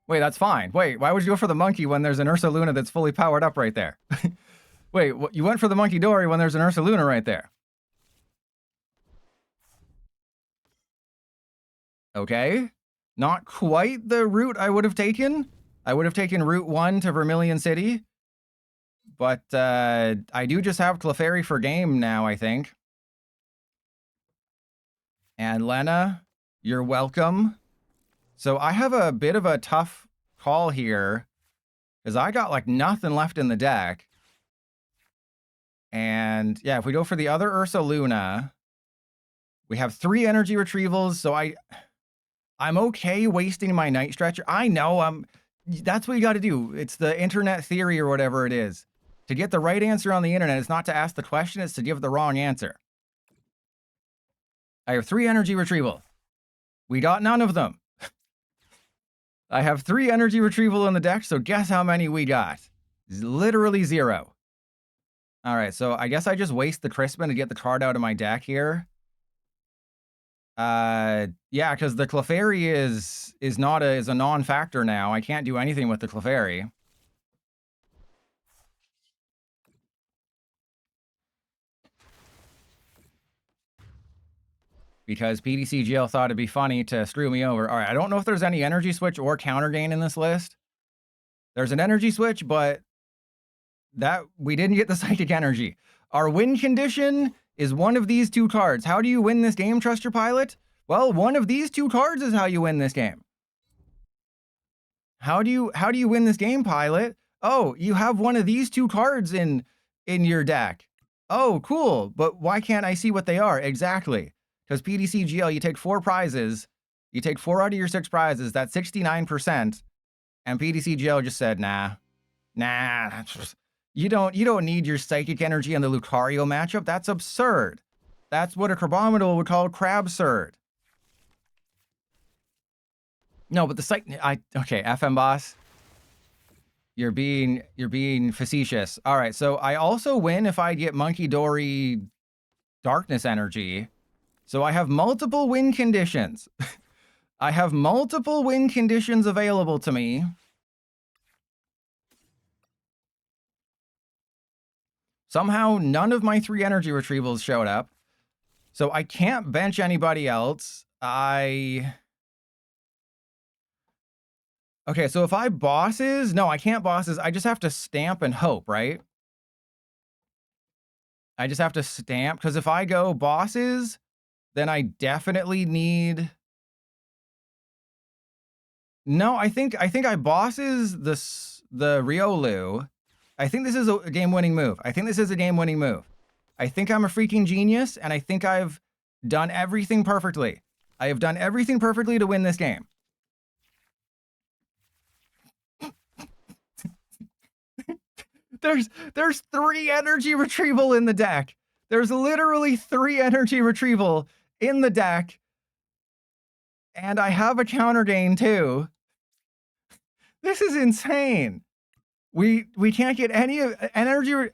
Wait, that's fine. Wait, why would you go for the monkey when there's an Ursa Luna that's fully powered up right there? Wait, you went for the Monkey Dory when there's an Ursa Luna right there. Okay. Not quite the route I would have taken. I would have taken Route 1 to Vermilion City. But I do just have Clefairy for game now, I think. And Lena, you're welcome. So I have a bit of a tough call here because I got like nothing left in the deck. And yeah, if we go for the other Ursa Luna, we have 3 energy retrievals. So I'm okay wasting my Night Stretcher. I know that's what you got to do. It's the internet theory or whatever it is. To get the right answer on the internet, it's not to ask the question, it's to give the wrong answer. I have 3 energy retrieval. We got none of them. I have 3 energy retrieval in the deck, so guess how many we got? Literally 0. All right, so I guess I just waste the Crispin to get the card out of my deck here. Yeah, because the Clefairy is a non-factor now. I can't do anything with the Clefairy. Because PDCGL thought it'd be funny to screw me over. All right, I don't know if there's any energy switch or counter gain in this list. There's an energy switch, but that we didn't get the psychic energy. Our win condition is one of these 2 cards. How do you win this game, Trust Your Pilot? Well, one of these 2 cards is how you win this game. How do you win this game, Pilot? Oh, you have one of these 2 cards in your deck. Oh, cool. But why can't I see what they are? Exactly. Because PDCGL, you take 4 prizes. You take 4 out of your 6 prizes. That's 69%. And PDCGL just said, nah. You don't need your psychic energy in the Lucario matchup. That's absurd. That's what a Crabominal would call crabsurd. No, but the okay, FM boss. You're being facetious. All right, so I also win if I get Monkey Dory Darkness Energy. So I have multiple win conditions. I have multiple win conditions available to me. Somehow, none of my 3 energy retrievals showed up. So I can't bench anybody else. Okay, so if I bosses... No, I can't bosses. I just have to stamp and hope, right? I just have to stamp. Because if I go bosses, then I definitely need... No, I think I bosses the Riolu. I think this is a game-winning move. I think I'm a freaking genius, and I think I've done everything perfectly. I have done everything perfectly to win this game. There's 3 energy retrieval in the deck. There's literally 3 energy retrieval in the deck. And I have a counter gain too. This is insane. We can't get any energy. An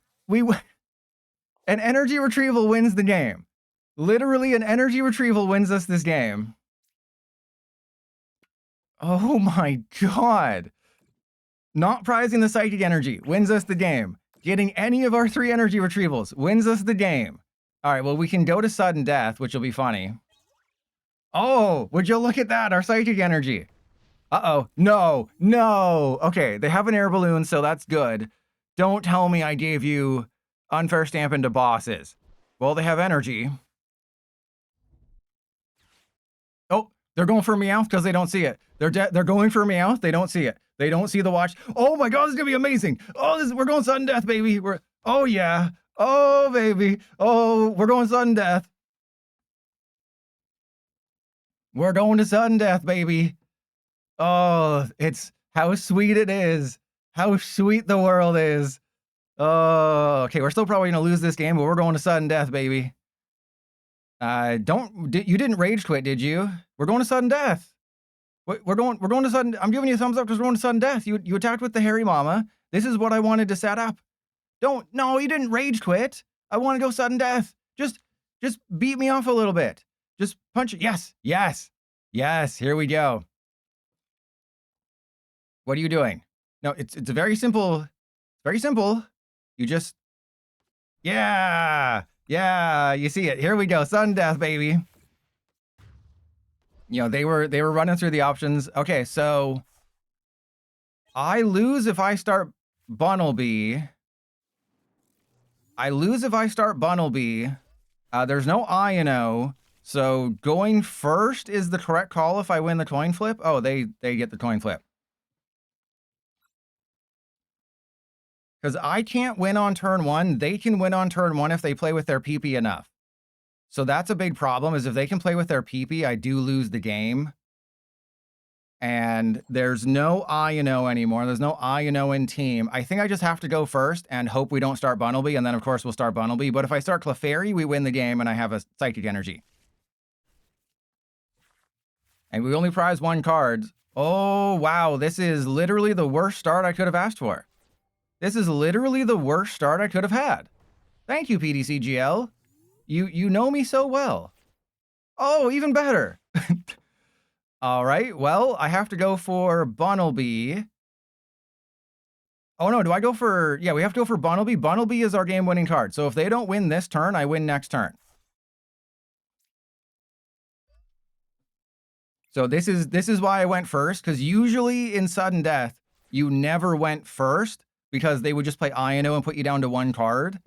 energy retrieval wins the game. Literally, an energy retrieval wins us this game. Oh my god. Not prizing the psychic energy wins us the game. Getting any of our 3 energy retrievals wins us the game. All right, well, we can go to sudden death, which will be funny. Oh, would you look at that? Our psychic energy. Uh-oh. No. Okay, they have an air balloon, so that's good. Don't tell me I gave you unfair stamp into bosses. Well, they have energy. Oh, they're going for Meowth because they don't see it. They're going for Meowth. They don't see it. They don't see the watch. Oh my god, this is gonna be amazing. Oh, we're going sudden death, baby. Oh yeah. Oh baby. Oh, we're going sudden death. We're going to sudden death, baby. Oh, How sweet it is. How sweet the world is. Oh, okay. We're still probably gonna lose this game, but we're going to sudden death, baby. You didn't rage quit, did you? We're going to sudden death. We're going to sudden. I'm giving you a thumbs up because we're going to sudden death. You attacked with the hairy mama. This is what I wanted to set up. No, you didn't rage quit. I want to go sudden death. Just beat me off a little bit. Just punch it. Yes. Here we go. What are you doing? No, it's very simple. Very simple. You just, yeah. You see it. Here we go. Sudden death, baby. You know, they were running through the options. Okay, so I lose if I start Bunnelby. There's no I&O. So going first is the correct call if I win the coin flip. Oh, they get the coin flip. Because I can't win on turn 1. They can win on turn 1 if they play with their PP enough. So that's a big problem, is if they can play with their PP, I do lose the game. And there's no I&O anymore. There's no I&O in team. I think I just have to go first and hope we don't start Bunnelby, and then of course we'll start Bunnelby. But if I start Clefairy, we win the game and I have a Psychic Energy. And we only prize 1 card. Oh, wow. This is literally the worst start I could have asked for. This is literally the worst start I could have had. Thank you, PDCGL. You know me so well. Oh, even better. All right. Well, I have to go for Bunnelby. Oh, no. Do I go for... Yeah, we have to go for Bunnelby. Bunnelby is our game-winning card. So if they don't win this turn, I win next turn. So this is why I went first, because usually in sudden death, you never went first because they would just play I&O and put you down to 1 card.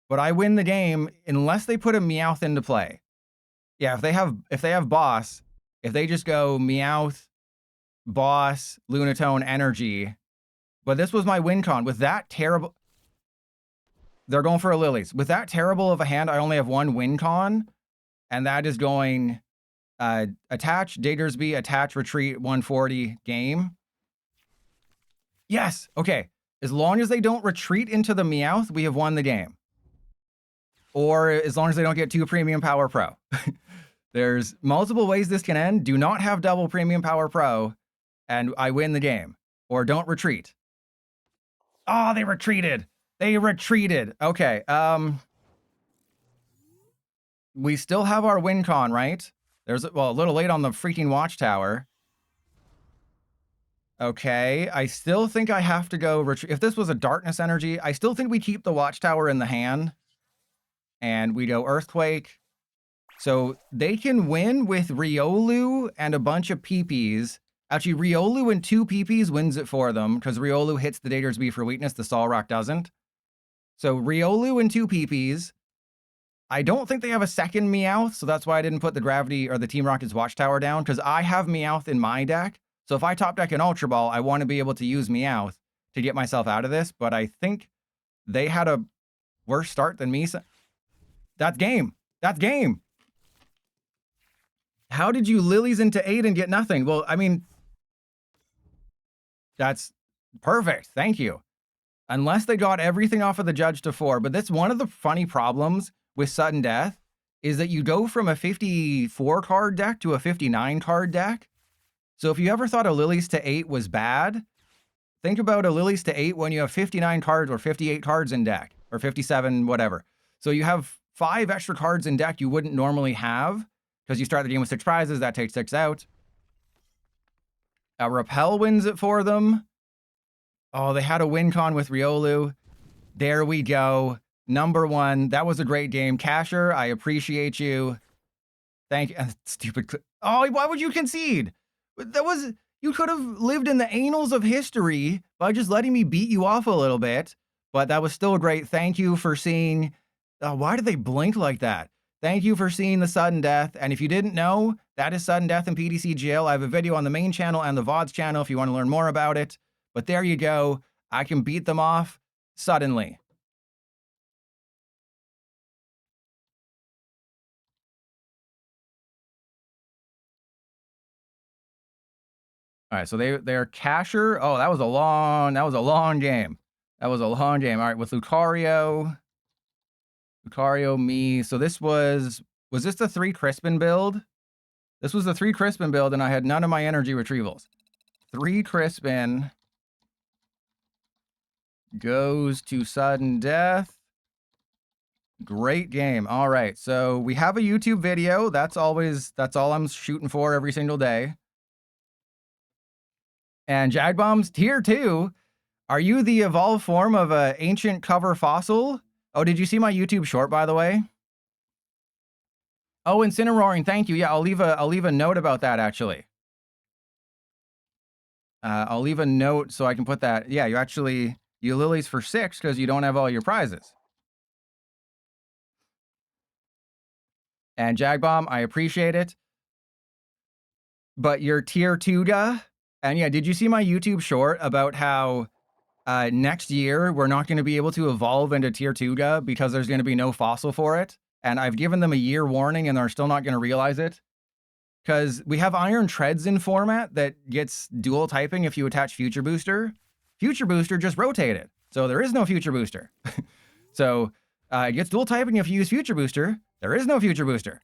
But I win the game unless they put a Meowth into play. Yeah, if they have Boss, if they just go Meowth, Boss, Lunatone, Energy. But this was my win con. With that terrible... They're going for a Lilies. With that terrible of a hand, I only have 1 win con, and that is going... attach, Diggersby, attach, retreat, 140, game. Yes, okay. As long as they don't retreat into the Meowth, we have won the game. Or as long as they don't get 2 Premium Power Pro. There's multiple ways this can end. Do not have double Premium Power Pro, and I win the game. Or don't retreat. Oh, they retreated. Okay, we still have our win con, right? There's, well, a little late on the freaking Watchtower. Okay, I still think I have to go retreat. If this was a Darkness Energy, I still think we keep the Watchtower in the hand. And we go Earthquake. So they can win with Riolu and a bunch of PPs. Actually, Riolu and 2 PPs wins it for them, because Riolu hits the Diggersby for weakness, the Solrock doesn't. So Riolu and 2 PPs. I don't think they have a second Meowth, so that's why I didn't put the Gravity or the Team Rocket's Watchtower down, because I have Meowth in my deck. So if I top deck an Ultra Ball, I want to be able to use Meowth to get myself out of this, but I think they had a worse start than me. That's game. How did you Lilies into 8 and get nothing? Well, I mean, that's perfect. Thank you. Unless they got everything off of the Judge to 4. But that's one of the funny problems with sudden death, is that you go from a 54 card deck to a 59 card deck. So if you ever thought a Lilies to 8 was bad, think about a Lilies to 8 when you have 59 cards or 58 cards in deck, or 57, whatever. So you have 5 extra cards in deck you wouldn't normally have, because you start the game with 6 prizes, that takes 6 out. Repel wins it for them. Oh, they had a win con with Riolu. There we go. Number 1. That was a great game. Casher, I appreciate you. Thank you. Stupid. Oh, why would you concede? That was... You could have lived in the annals of history by just letting me beat you off a little bit. But that was still great. Thank you for seeing... why did they blink like that? Thank you for seeing the sudden death. And if you didn't know, that is sudden death in PDCGL. I have a video on the main channel and the VODs channel if you want to learn more about it. But there you go. I can beat them off suddenly. All right, so they're Casher. Oh, that was a long game. That was a long game. All right, with Lucario, me. So this was this the 3 Crispin build? This was the 3 Crispin build, and I had none of my energy retrievals. 3 Crispin goes to sudden death. Great game. All right, so we have a YouTube video. That's all I'm shooting for every single day. And Jagbomb's tier 2. Are you the evolved form of a ancient cover fossil? Oh, did you see my YouTube short, by the way? Oh, Incineroaring, thank you. Yeah, I'll leave a note about that, actually. I'll leave a note so I can put that. Yeah, you lilies for 6 because you don't have all your prizes. And Jagbomb, I appreciate it. But you're tier 2 guy. And yeah, did you see my YouTube short about how next year we're not going to be able to evolve into tier 2 guy because there's going to be no fossil for it? And I've given them a year warning and they're still not going to realize it. Because we have Iron Treads in format that gets dual typing if you attach Future Booster. Future Booster just rotated, so there is no Future Booster. So it gets dual typing if you use Future Booster. There is no Future Booster.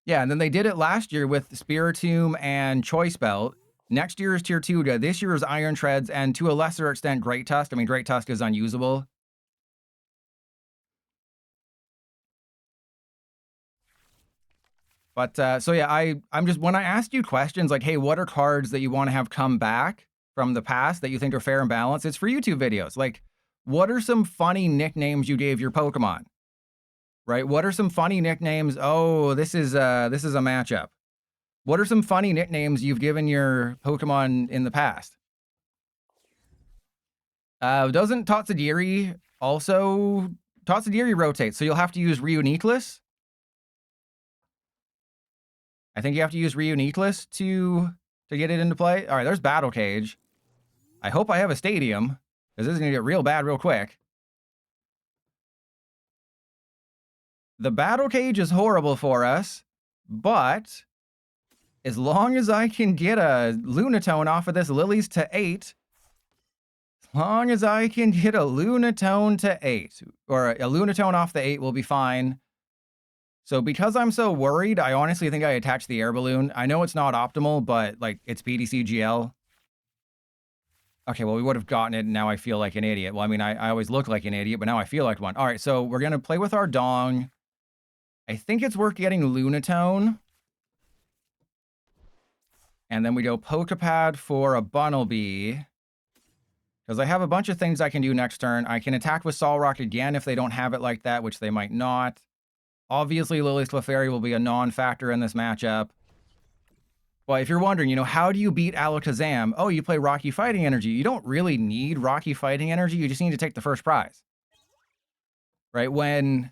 Yeah, and then they did it last year with Spiritomb and Choice Belt. Next year is tier 2. This year is Iron Treads, and to a lesser extent, Great Tusk. I mean, Great Tusk is unusable. But so yeah, I'm just, when I asked you questions like, hey, what are cards that you want to have come back from the past that you think are fair and balanced? It's for YouTube videos. Like, what are some funny nicknames you gave your Pokemon? Right? What are some funny nicknames? Oh, this is a matchup. What are some funny nicknames you've given your Pokemon in the past? Doesn't Totsadiri also... Totsadiri rotates, so you'll have to use Reuniqueless. I think you have to use Reuniqueless to get it into play. All right, there's Battle Cage. I hope I have a Stadium, because this is going to get real bad real quick. The Battle Cage is horrible for us, but as long as I can get a Lunatone off of this Lilies to 8, as long as I can get a Lunatone to 8, or a Lunatone off the 8 will be fine. So because I'm so worried, I honestly think I attached the air balloon. I know it's not optimal, but like it's PDCGL. Okay, well, we would have gotten it, and now I feel like an idiot. Well, I mean, I always look like an idiot, but now I feel like one. All right, so we're going to play with our Dong. I think it's worth getting Lunatone. And then we go Pokepad for a Bunnelby. Because I have a bunch of things I can do next turn. I can attack with Solrock again if they don't have it like that, which they might not. Obviously, Lily's Clefairy will be a non-factor in this matchup. Well, if you're wondering, you know, how do you beat Alakazam? Oh, you play Rocky Fighting Energy. You don't really need Rocky Fighting Energy. You just need to take the first prize. Right? When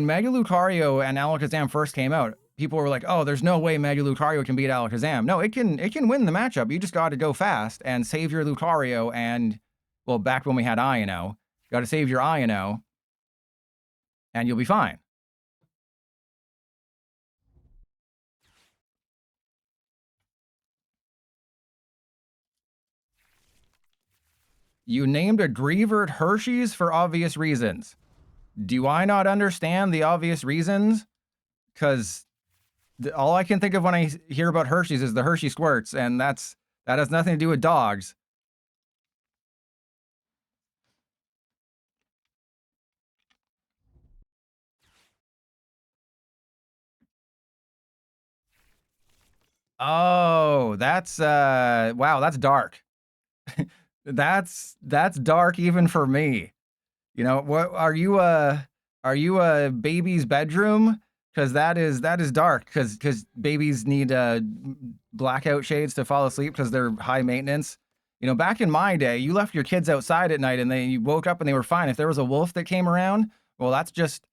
Mega Lucario and Alakazam first came out, people were like, oh, there's no way Mega Lucario can beat Alakazam. No, it can win the matchup. You just got to go fast and save your Lucario and, well, back when we had Ino, you got to save your Ino, and you'll be fine. You named a Grievert Hershey's for obvious reasons. Do I not understand the obvious reasons? Because all I can think of when I hear about Hershey's is the Hershey Squirts, and that has nothing to do with dogs. Oh, that's wow, that's dark. That's dark even for me. You know, what are you a baby's bedroom? Because that is dark. Because babies need blackout shades to fall asleep because they're high maintenance. You know, back in my day, you left your kids outside at night and you woke up and they were fine. If there was a wolf that came around, well, that's just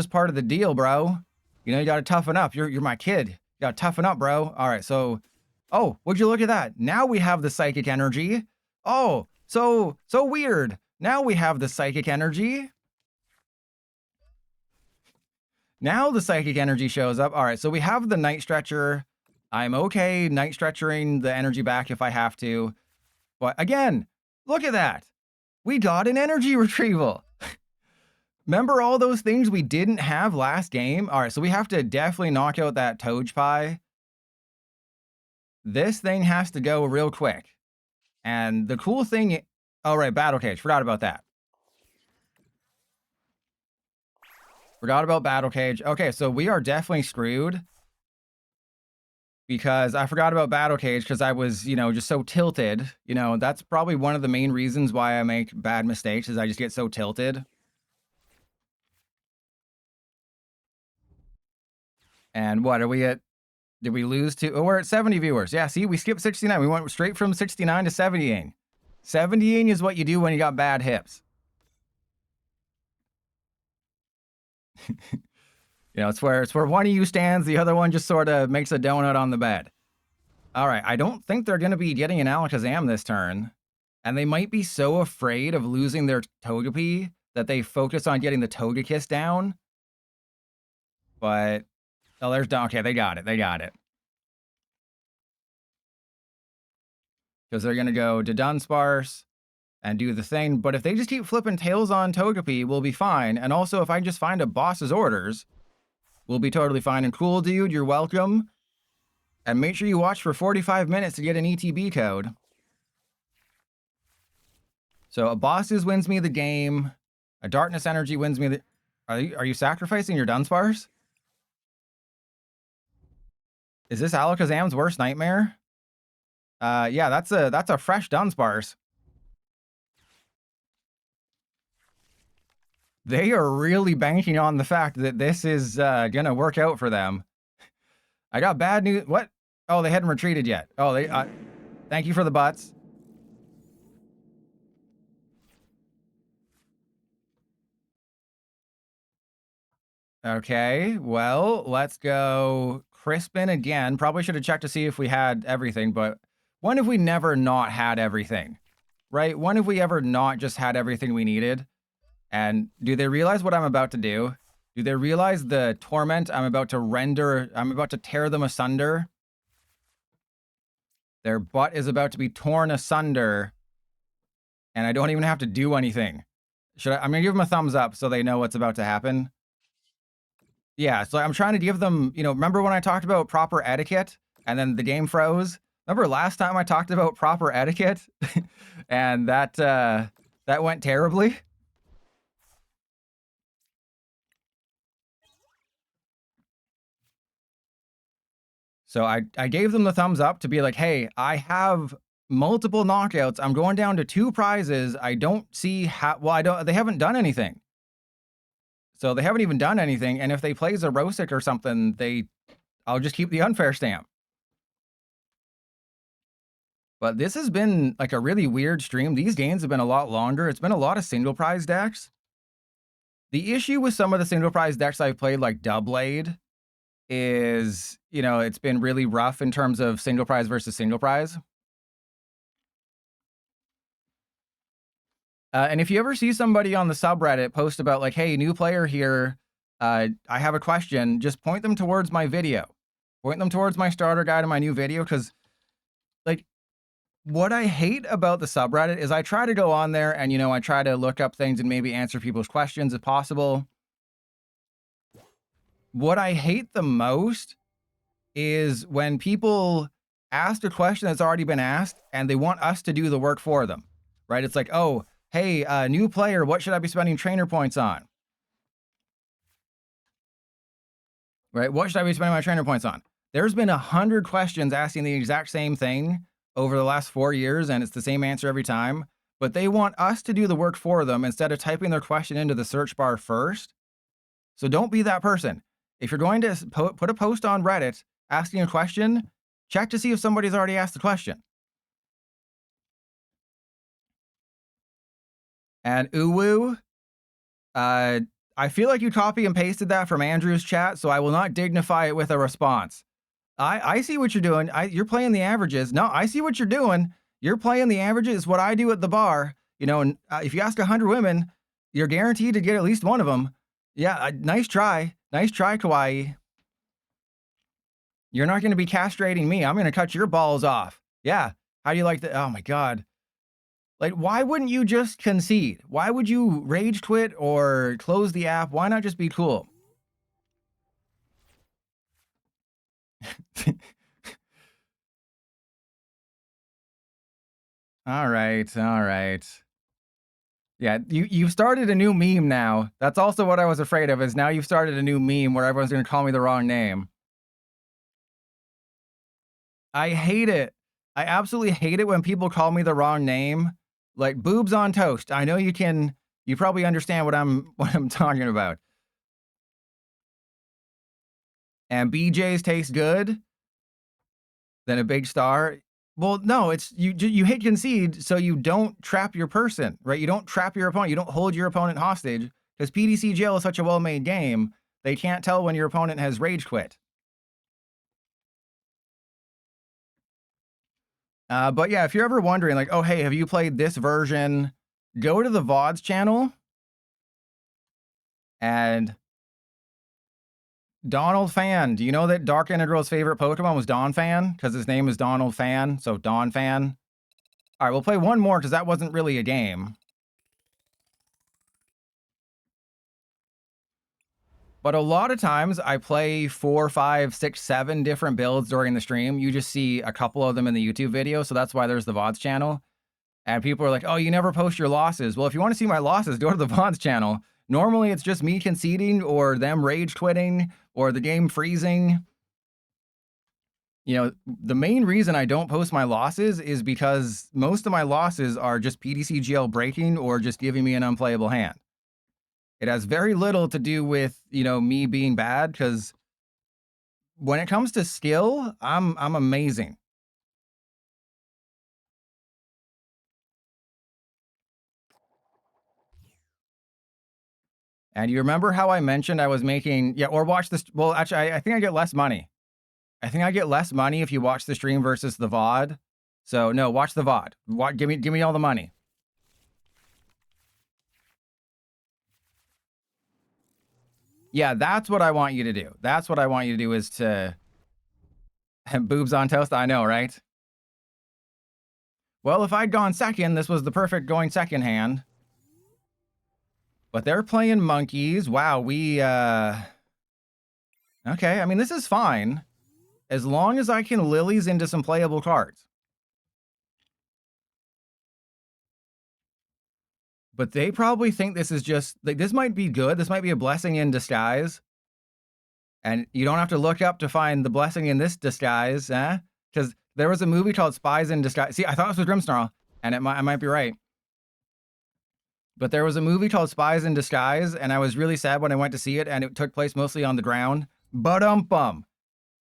part of the deal, bro. You know, you got to toughen up. You're my kid. You got to toughen up, bro. All right, so, oh, would you look at that? Now we have the psychic energy. Oh, so weird. Now we have the psychic energy. Now the psychic energy shows up. All right, so we have the Night Stretcher. I'm okay night stretching the energy back if I have to. But again, look at that. We got an energy retrieval. Remember all those things we didn't have last game? All right, so we have to definitely knock out that Toad Pie. This thing has to go real quick. And the cool thing... Oh, right, Battle Cage. Forgot about that. Forgot about Battle Cage. Okay, so we are definitely screwed. Because I forgot about Battle Cage because I was, just so tilted. That's probably one of the main reasons why I make bad mistakes is I just get so tilted. And what are we at? Did we lose to? Oh, we're at 70 viewers. Yeah, see, we skipped 69. We went straight from 69 to 70ing. 70ing is what you do when you got bad hips. It's where one of you stands, the other one just sort of makes a donut on the bed. All right, I don't think they're going to be getting an Alakazam this turn. And they might be so afraid of losing their Togepi that they focus on getting the Togekiss down. But, oh, there's... Okay, they got it. They got it. Because they're going to go to Dunsparce and do the thing. But if they just keep flipping tails on Togepi, we'll be fine. And also, if I just find a boss's orders, we'll be totally fine. And cool, dude, you're welcome. And make sure you watch for 45 minutes to get an ETB code. So a bosses wins me the game. A Darkness Energy wins me the... Are you sacrificing your Dunsparce? Is this Alakazam's worst nightmare? Yeah, that's a fresh Dunsparce. They are really banking on the fact that this is gonna work out for them. I got bad news. What? Oh, they hadn't retreated yet. Oh, they... thank you for the butts. Okay, well, let's go Crispin again. Probably should have checked to see if we had everything, but when have we never not had everything? Right? When have we ever not just had everything we needed? And do they realize what I'm about to do? Do they realize the torment I'm about to render? I'm about to tear them asunder. Their butt is about to be torn asunder. And I don't even have to do anything. I'm going to give them a thumbs up so they know what's about to happen. Yeah, so I'm trying to give them, remember when I talked about proper etiquette and then the game froze? Remember last time I talked about proper etiquette and that went terribly? So I gave them the thumbs up to be like, hey, I have multiple knockouts. I'm going down to 2 prizes. I don't see how... Well, they haven't done anything. So they haven't even done anything, and if they play Zerosic or something, I'll just keep the unfair stamp. But this has been like a really weird stream. These games have been a lot longer. It's been a lot of single prize decks. The issue with some of the single prize decks I've played, like Doublade, is, it's been really rough in terms of single prize versus single prize. And if you ever see somebody on the subreddit post about like, hey, new player here, I have a question, just point them towards my video. Point them towards my starter guide and my new video, because like what I hate about the subreddit is I try to go on there and, I try to look up things and maybe answer people's questions if possible. What I hate the most is when people ask a question that's already been asked and they want us to do the work for them, right? It's like, oh, hey, new player, what should I be spending trainer points on? Right? What should I be spending my trainer points on? There's been 100 questions asking the exact same thing over the last 4 years, and it's the same answer every time. But they want us to do the work for them instead of typing their question into the search bar first. So don't be that person. If you're going to put a post on Reddit asking a question, check to see if somebody's already asked the question. And Uwu, I feel like you copy and pasted that from Andrew's chat, so I will not dignify it with a response. I see what you're doing. You're playing the averages. No, I see what you're doing. You're playing the averages. It's what I do at the bar. And if you ask 100 women, you're guaranteed to get at least one of them. Yeah, nice try. Nice try, Kawaii. You're not gonna be castrating me. I'm gonna cut your balls off. Yeah. How do you like that? Oh my god. Like, why wouldn't you just concede? Why would you rage quit or close the app? Why not just be cool? All right, all right. Yeah, you've started a new meme now. That's also what I was afraid of, is now you've started a new meme where everyone's gonna call me the wrong name. I hate it. I absolutely hate it when people call me the wrong name. Like boobs on toast. I know you probably understand what I'm what I'm talking about. And BJ's taste good, then a big star. Well, no, it's you hit concede so you don't trap your person, right? You don't trap your opponent. You don't hold your opponent hostage because PDC jail is such a well-made game. They can't tell when your opponent has rage quit. But yeah, if you're ever wondering, like, oh hey, have you played this version? Go to the VODs channel and Donald Fan. Do you know that Dark Integral's favorite Pokemon was Don Fan? Because his name is Donald Fan, so Don Fan. All right, we'll play one more because that wasn't really a game. But a lot of times I play 4, 5, 6, 7 different builds during the stream. You just see a couple of them in the YouTube video, so that's why there's the VODs channel. And people are like, oh, you never post your losses. Well, if you want to see my losses, go to the VODs channel. Normally, it's just me conceding or them rage quitting or the game freezing. You know, the main reason I don't post my losses is because most of my losses are just PDCGL breaking or just giving me an unplayable hand. It has very little to do with, you know, me being bad, because when it comes to skill, I'm amazing. And you remember how I mentioned I was making, yeah, or watch this. Well, actually, I think I get less money. I think I get less money if you watch the stream versus the VOD. So no, watch the VOD. Give me all the money. Yeah, that's what I want you to do. That's what I want you to do, is to boobs on toast. I know, right? Well, if I'd gone second, this was the perfect going second hand. But they're playing monkeys. Wow, we okay, I mean, this is fine. As long as I can lilies into some playable cards. But they probably think this is just, like, this might be good. This might be a blessing in disguise. And you don't have to look up to find the blessing in this disguise, eh? Because there was a movie called Spies in Disguise. See, I thought this was Grimmsnarl, and I might be right. But there was a movie called Spies in Disguise, and I was really sad when I went to see it, and it took place mostly on the ground. But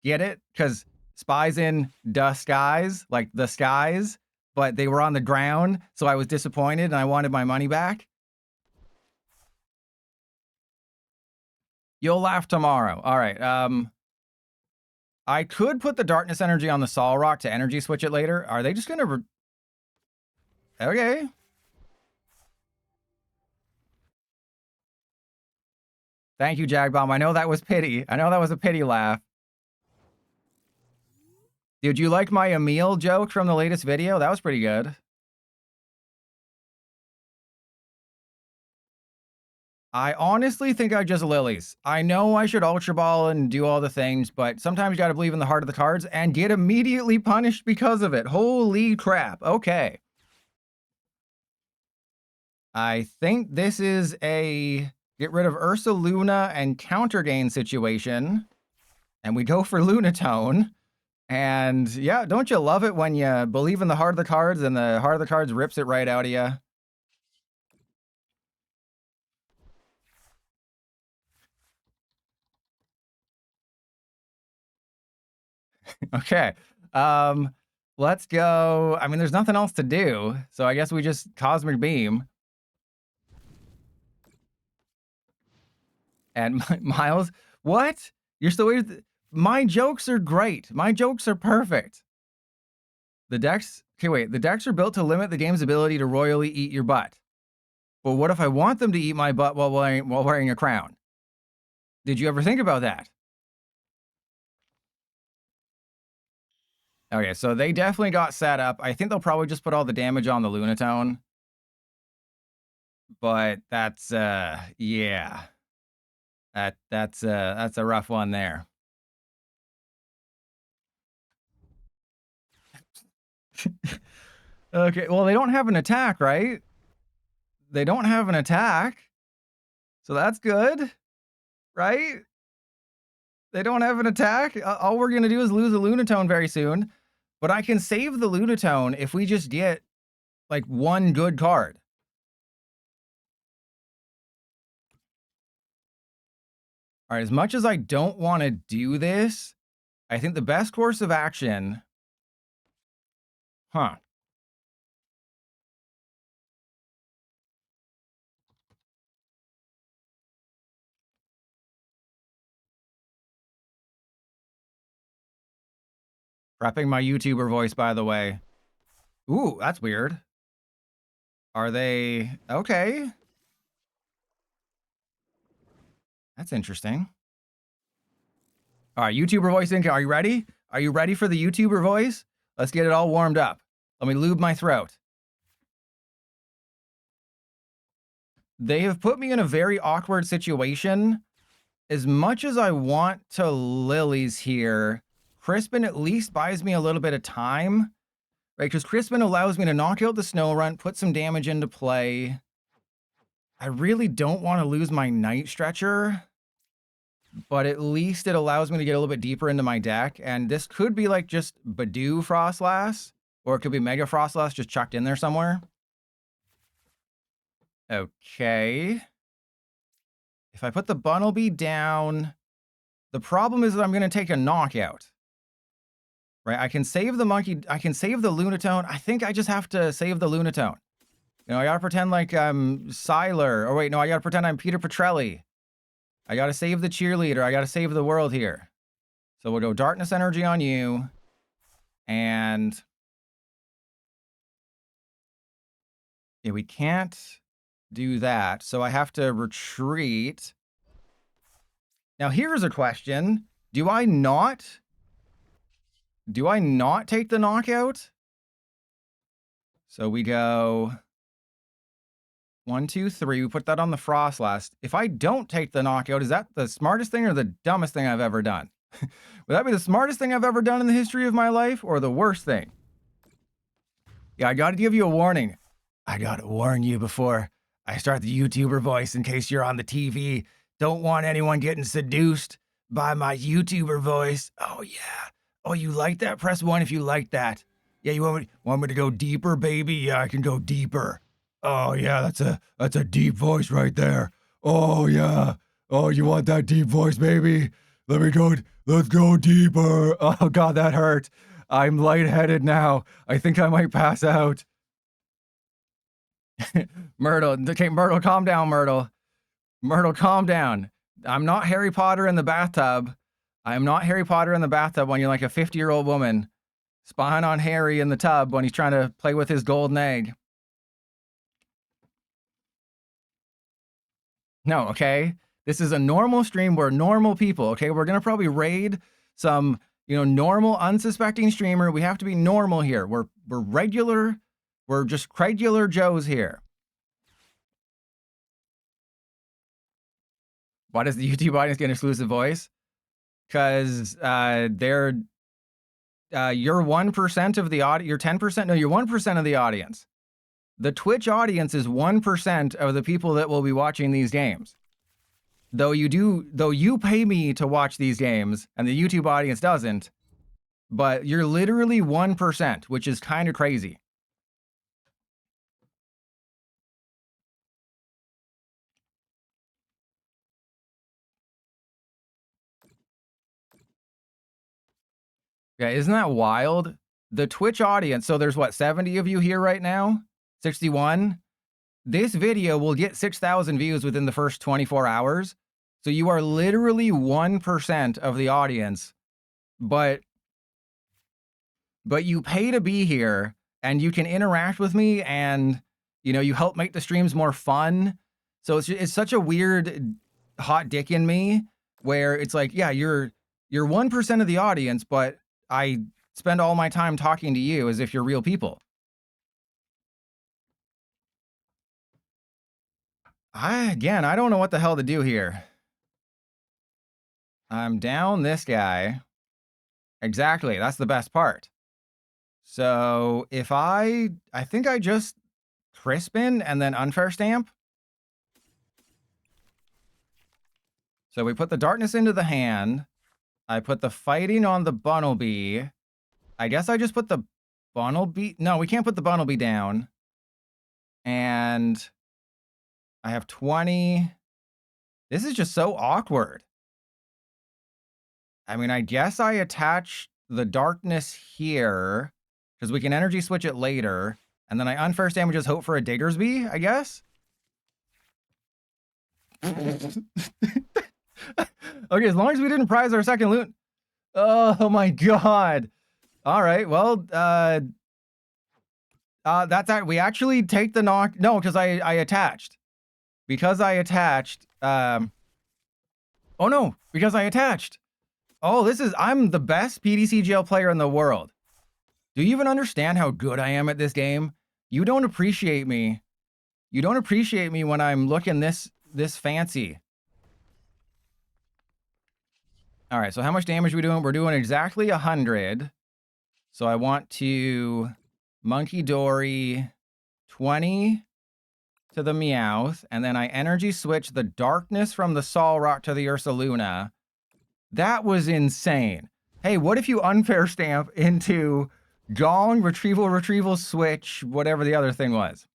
get it? Because spies in disguise, like the skies, but they were on the ground, so I was disappointed and I wanted my money back. You'll laugh tomorrow. All right. I could put the darkness energy on the Sol Rock to energy switch it later. Are they just gonna? Okay. Thank you, Jagbomb. I know that was pity. I know that was a pity laugh. Did you like my Emil joke from the latest video? That was pretty good. I honestly think I just lilies. I know I should Ultra Ball and do all the things, but sometimes you gotta believe in the heart of the cards and get immediately punished because of it. Holy crap. Okay. I think this is a get rid of Ursa Luna and counter gain situation. And we go for Lunatone. And yeah, don't you love it when you believe in the heart of the cards and the heart of the cards rips it right out of you? Okay. Let's go. I mean, there's nothing else to do, so I guess we just Cosmic Beam. And Miles, what? You're still waiting? My jokes are great. My jokes are perfect. The decks, okay, wait. The decks are built to limit the game's ability to royally eat your butt. But what if I want them to eat my butt while wearing a crown? Did you ever think about that? Okay, so they definitely got set up. I think they'll probably just put all the damage on the Lunatone. But that's yeah. That's a rough one there. Okay, well they don't have an attack, right? They don't have an attack. So that's good, right? They don't have an attack. All we're going to do is lose a Lunatone very soon. But I can save the Lunatone if we just get like one good card. All right, as much as I don't want to do this, I think the best course of action... Huh. Prepping my YouTuber voice, by the way. Ooh, that's weird. Are they... Okay. That's interesting. All right, YouTuber voice in. Are you ready? Are you ready for the YouTuber voice? Let's get it all warmed up. Let me lube my throat. They have put me in a very awkward situation. As much as I want to Lilies here, Crispin at least buys me a little bit of time, right? Because Crispin allows me to knock out the Snow Runt, put some damage into play. I really don't want to lose my Night Stretcher, but at least it allows me to get a little bit deeper into my deck. And this could be like just Badoo Frostlass, or it could be Mega Frostlass just chucked in there somewhere. Okay. If I put the Bunnelby down, the problem is that I'm going to take a knockout. Right? I can save the monkey. I can save the Lunatone. I think I just have to save the Lunatone. You know, I got to pretend like I'm Siler. Or wait, no, I got to pretend I'm Peter Petrelli. I got to save the cheerleader. I got to save the world here. So we'll go Darkness Energy on you. And... yeah, we can't do that. So I have to retreat. Now here's a question. Do I not take the knockout? So we go 1, 2, 3. We put that on the Frostlass. If I don't take the knockout, is that the smartest thing or the dumbest thing I've ever done? Would that be the smartest thing I've ever done in the history of my life, or the worst thing? Yeah, I gotta give you a warning. I gotta warn you before I start the YouTuber voice in case you're on the TV. Don't want anyone getting seduced by my YouTuber voice. Oh, yeah. Oh, you like that? Press 1 if you like that. Yeah, you want me to go deeper, baby? Yeah, I can go deeper. Oh, yeah, that's a deep voice right there. Oh, yeah. Oh, you want that deep voice, baby? Let's go deeper. Oh, God, that hurt. I'm lightheaded now. I think I might pass out. Myrtle, okay, Myrtle, calm down, Myrtle. Myrtle, calm down. I'm not Harry Potter in the bathtub. I'm not Harry Potter in the bathtub when you're like a 50-year-old woman spying on Harry in the tub when he's trying to play with his golden egg. No, okay? This is a normal stream. We're normal people, okay? We're going to probably raid some, normal, unsuspecting streamer. We have to be normal here. We're regular. We're just regular Joes here. Why does the YouTube audience get an exclusive voice? Because they're you're 1% of the audience. You're 10%. No, you're 1% of the audience. The Twitch audience is 1% of the people that will be watching these games. Though you pay me to watch these games, and the YouTube audience doesn't. But you're literally 1%, which is kind of crazy. Yeah, isn't that wild? The Twitch audience, so there's what, 70 of you here right now? 61? This video will get 6,000 views within the first 24 hours. So you are literally 1% of the audience, but you pay to be here and you can interact with me and, you help make the streams more fun. So it's such a weird hot dick in me where it's like, yeah, you're 1% of the audience, but I spend all my time talking to you as if you're real people. Again, I don't know what the hell to do here. I'm down this guy. Exactly, that's the best part. So if I think I just Crispin and then unfair stamp. So we put the darkness into the hand. I put the fighting on the Bunnelby. I guess I just put the Bunnelby. No, we can't put the Bunnelby down. And I have 20. This is just so awkward. I mean, I guess I attach the darkness here because we can energy switch it later. And then I unfair stamp and just hope for a Diggersby, I guess. Okay, as long as we didn't prize our second loot. Oh my god. All right, well, that's that. We actually take the knock. No, because I attached. Because I attached. Oh no, because I attached. Oh, I'm the best PDCGL player in the world. Do you even understand how good I am at this game? You don't appreciate me. You don't appreciate me when I'm looking this fancy. All right, so how much damage are we doing? We're doing exactly 100. So I want to Monkey Dory 20 to the Meowth, and then I energy switch the darkness from the Solrock to the Ursaluna. That was insane. Hey, what if you unfair stamp into Gong, retrieval, switch, whatever the other thing was?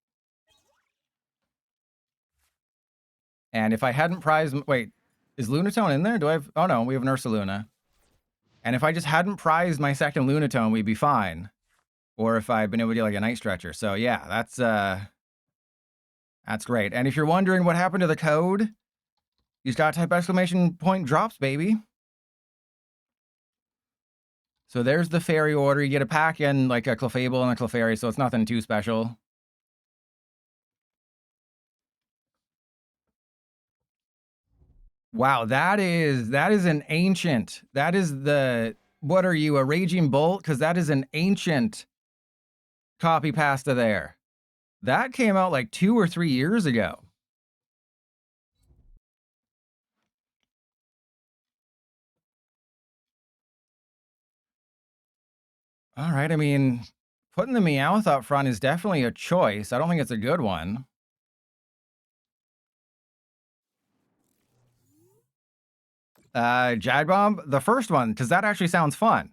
And if I hadn't prized... Wait, is Lunatone in there? Do I have... Oh, no, we have an Ursaluna. And if I just hadn't prized my second Lunatone, we'd be fine. Or if I'd been able to get like a Night Stretcher. So yeah, that's great. And if you're wondering what happened to the code, you just gotta type exclamation point drops, baby. So there's the fairy order. You get a pack in like a Clefable and a Clefairy, so it's nothing too special. Wow, that is an ancient. That is the... What are you, a Raging Bolt? Because that is an ancient copy pasta there. That came out like 2 or 3 years ago. All right, I mean, putting the Meowth up front is definitely a choice. I don't think it's a good one. Jagbomb, the first one, because that actually sounds fun.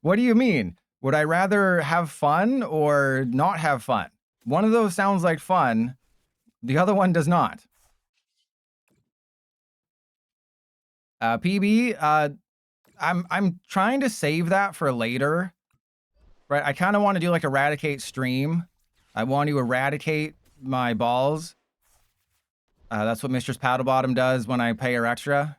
What do you mean? Would I rather have fun or not have fun? One of those sounds like fun. The other one does not. PB, I'm trying to save that for later. Right, I kind of want to do like eradicate stream. I want to eradicate my balls. That's what Mistress Paddlebottom does when I pay her extra.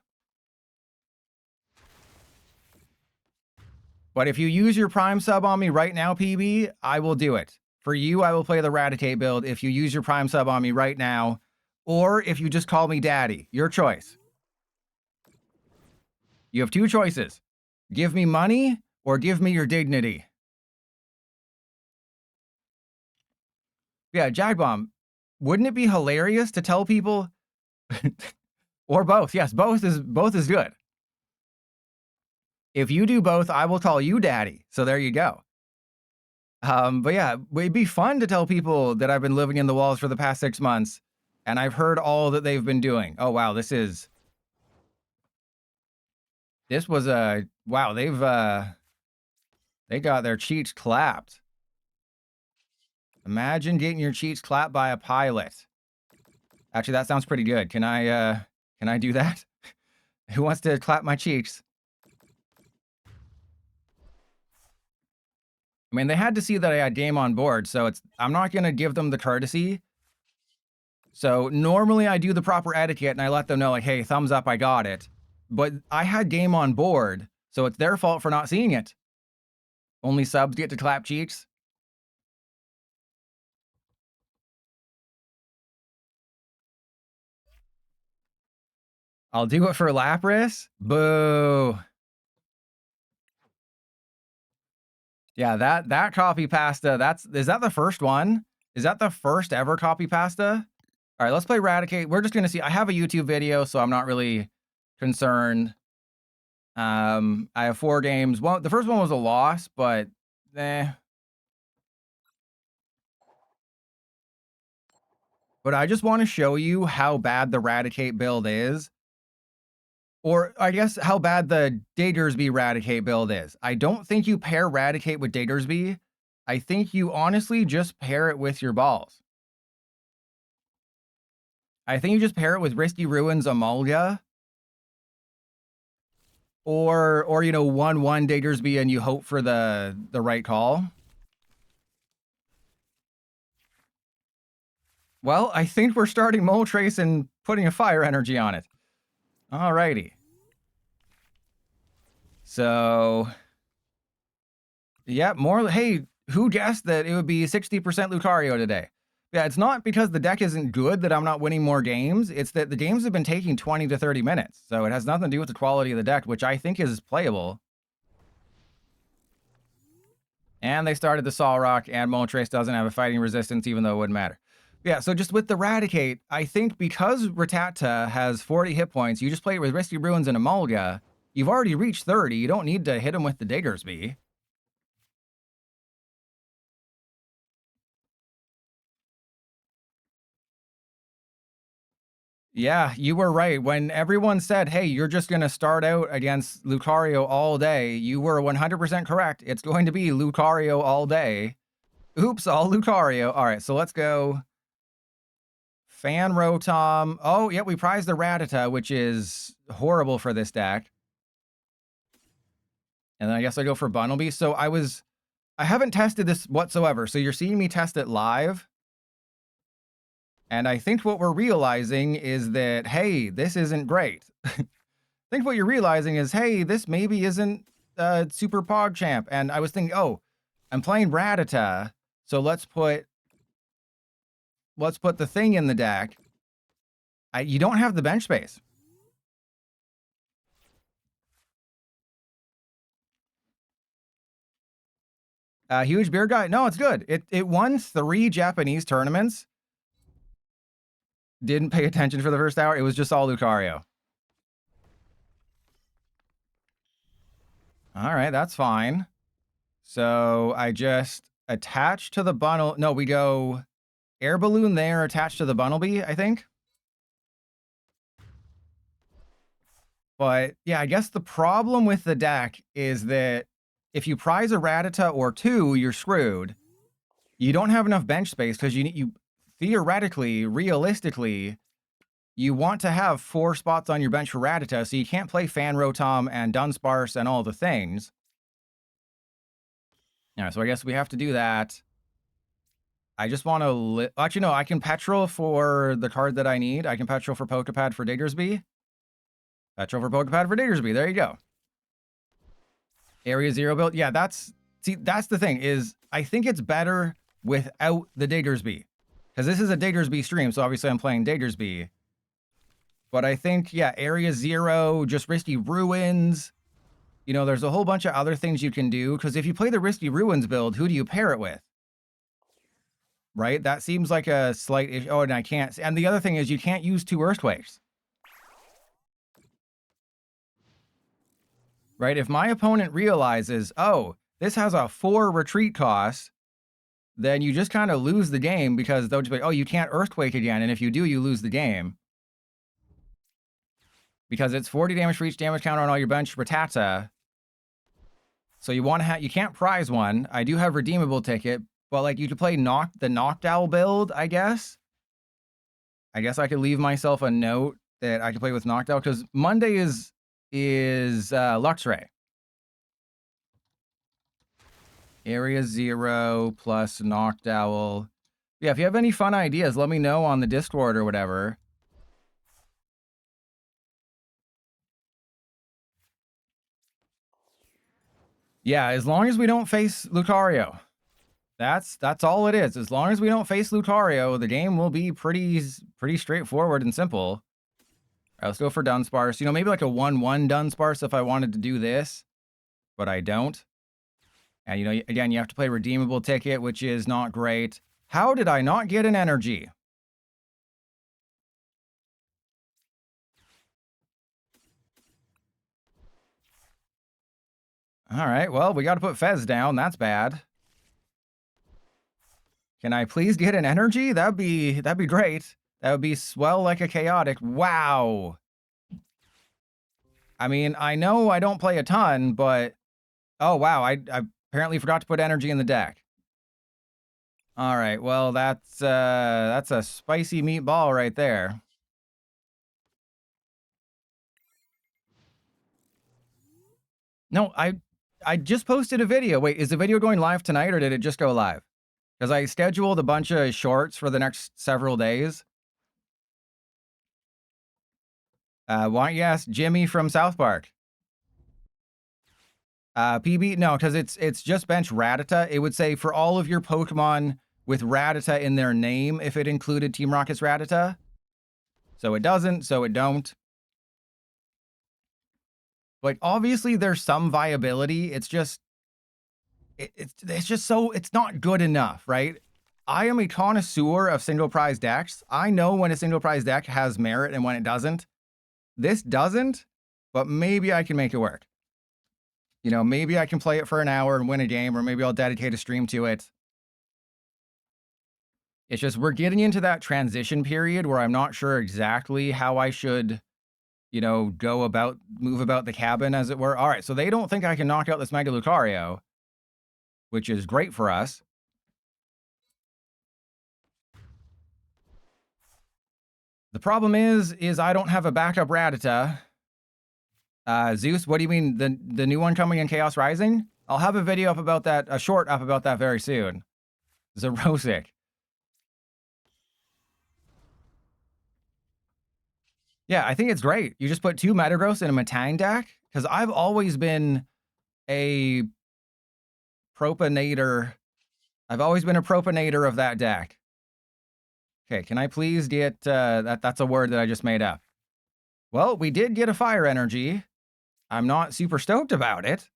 But if you use your Prime sub on me right now, PB, I will do it. For you, I will play the Eradicate build if you use your Prime sub on me right now, or if you just call me Daddy. Your choice. You have 2 choices. Give me money or give me your dignity. Yeah, Jagbomb, wouldn't it be hilarious to tell people... or both. Yes, both is good. If you do both, I will call you Daddy. So there you go. But yeah, it'd be fun to tell people that I've been living in the walls for the past 6 months, and I've heard all that they've been doing. Oh wow, this was a... Wow, they got their cheeks clapped. Imagine getting your cheeks clapped by a pilot. Actually, that sounds pretty good. Can I do that? Who wants to clap my cheeks? I mean, they had to see that I had game on board, so I'm not going to give them the courtesy. So normally I do the proper etiquette and I let them know, like, hey, thumbs up, I got it. But I had game on board, so it's their fault for not seeing it. Only subs get to clap cheeks. I'll do it for Lapras. Boo. Yeah, that copy pasta, is that the first one? Is that the first ever copy pasta? All right, let's play Eradicate. We're just gonna see. I have a YouTube video, so I'm not really concerned. I have 4 games. Well, the first one was a loss, but eh. But I just want to show you how bad the Eradicate build is. Or I guess how bad the Diggersby Eradicate build is. I don't think you pair Eradicate with Diggersby. I think you honestly just pair it with your balls. I think you just pair it with Risky Ruins Amalia. Or you know, 1-1 Diggersby and you hope for the right call. Well, I think we're starting Mole Trace and putting a fire energy on it. Alrighty. So, yeah, more. Hey, who guessed that it would be 60% Lucario today? Yeah, it's not because the deck isn't good that I'm not winning more games. It's that the games have been taking 20 to 30 minutes. So it has nothing to do with the quality of the deck, which I think is playable. And they started the Solrock, and Moltres doesn't have a fighting resistance, even though it wouldn't matter. Yeah, so just with the Eradicate, I think because Rattata has 40 hit points, you just play it with Risky Ruins and Emolga. You've already reached 30. You don't need to hit him with the Diggersby. Yeah, you were right. When everyone said, hey, you're just going to start out against Lucario all day, you were 100% correct. It's going to be Lucario all day. Oops, all Lucario. All right, so let's go. Fan Rotom. Oh, yeah, we prized the Rattata, which is horrible for this deck. And then I guess I go for Bunnelby. So I haven't tested this whatsoever. So you're seeing me test it live. And I think what we're realizing is that, hey, this isn't great. I think what you're realizing is, hey, this maybe isn't Super PogChamp. And I was thinking, oh, I'm playing Rattata, so let's put the thing in the deck. You don't have the bench space. Huge beer guy. No, it's good. It won 3 Japanese tournaments. Didn't pay attention for the first hour. It was just all Lucario. All right, that's fine. So I just attach to the bundle. No, we go air balloon there attached to the Bunnelby, I think. But yeah, I guess the problem with the deck is that if you prize a Rattata or 2, you're screwed. You don't have enough bench space because you theoretically, realistically, you want to have 4 spots on your bench for Rattata, so you can't play Fan Rotom and Dunsparce and all the things. Yeah, so I guess we have to do that. I just want to... Actually, no, I can Petrol for the card that I need. I can Petrol for Pokepad for Diggersby. Petrol for Pokepad for Diggersby. There you go. Area 0 build. Yeah, that's the thing, is I think it's better without the Diggersby. Because this is a Diggersby stream, so obviously I'm playing Diggersby. But I think, yeah, Area 0, just Risky Ruins. You know, there's a whole bunch of other things you can do. Because if you play the Risky Ruins build, who do you pair it with? Right? That seems like a slight issue. Oh, and I can't. And the other thing is you can't use 2 Earthquakes. Right? If my opponent realizes, oh, this has a 4 retreat cost, then you just kind of lose the game because they'll just be like, oh, you can't Earthquake again. And if you do, you lose the game. Because it's 40 damage for each damage counter on all your bench Rattata. So you want to you can't prize one. I do have redeemable ticket, but like you could play the Noctowl build, I guess. I guess I could leave myself a note that I could play with Noctowl because Monday is Luxray. Area 0 plus Noctowl. Yeah, if you have any fun ideas, let me know on the Discord or whatever. Yeah, as long as we don't face Lucario. That's all it is. As long as we don't face Lucario, the game will be pretty straightforward and simple. All right, let's go for Dunsparce. You know, maybe like a 1-1 Dunsparce if I wanted to do this, but I don't. And, you know, again, you have to play redeemable ticket, which is not great. How did I not get an energy? All right, well, we got to put Fez down. That's bad. Can I please get an energy? That'd be great. That would be swell like a chaotic. Wow. I mean, I know I don't play a ton, but oh wow, I apparently forgot to put energy in the deck. All right, well that's a spicy meatball right there. No, I just posted a video. Wait, is the video going live tonight or did it just go live? Because I scheduled a bunch of shorts for the next several days. Why don't you ask Jimmy from South Park? PB, no, because it's just bench Rattata. It would say for all of your Pokemon with Rattata in their name if it included Team Rocket's Rattata. So it doesn't, so it don't. Like, obviously there's some viability. It's just, it's just so, it's not good enough, right? I am a connoisseur of single prize decks. I know when a single prize deck has merit and when it doesn't. This doesn't, but maybe I can make it work. You know, maybe I can play it for an hour and win a game, or maybe I'll dedicate a stream to it. It's just we're getting into that transition period where I'm not sure exactly how I should, you know, move about the cabin, as it were. All right, so they don't think I can knock out this Mega Lucario, which is great for us. The problem is I don't have a backup Rattata. Zeus, what do you mean? The new one coming in Chaos Rising? I'll have a video up about that, a short up about that very soon. Zerosic. Yeah, I think it's great. You just put 2 Metagross in a Metang deck, because I've always been a propanator. I've always been a propanator of that deck. Okay, can I please get, that's a word that I just made up. Well, we did get a fire energy. I'm not super stoked about it.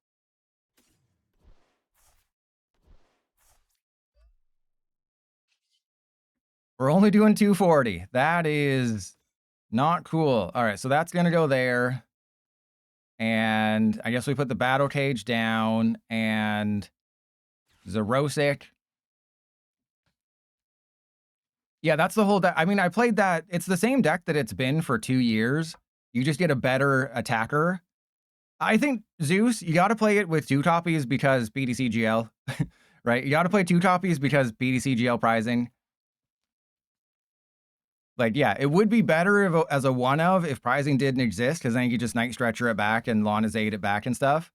We're only doing 240. That is not cool. All right, so that's going to go there. And I guess we put the battle cage down and Zerosic. Yeah, that's the whole deck. I mean, I played that. It's the same deck that it's been for 2 years. You just get a better attacker. I think Zeus, you got to play it with 2 copies because BDCGL, right? You got to play 2 copies because BDCGL prizing. Like, yeah, it would be better if, as a one of if prizing didn't exist, because then you could just Night Stretcher it back and Lana's Aid it back and stuff.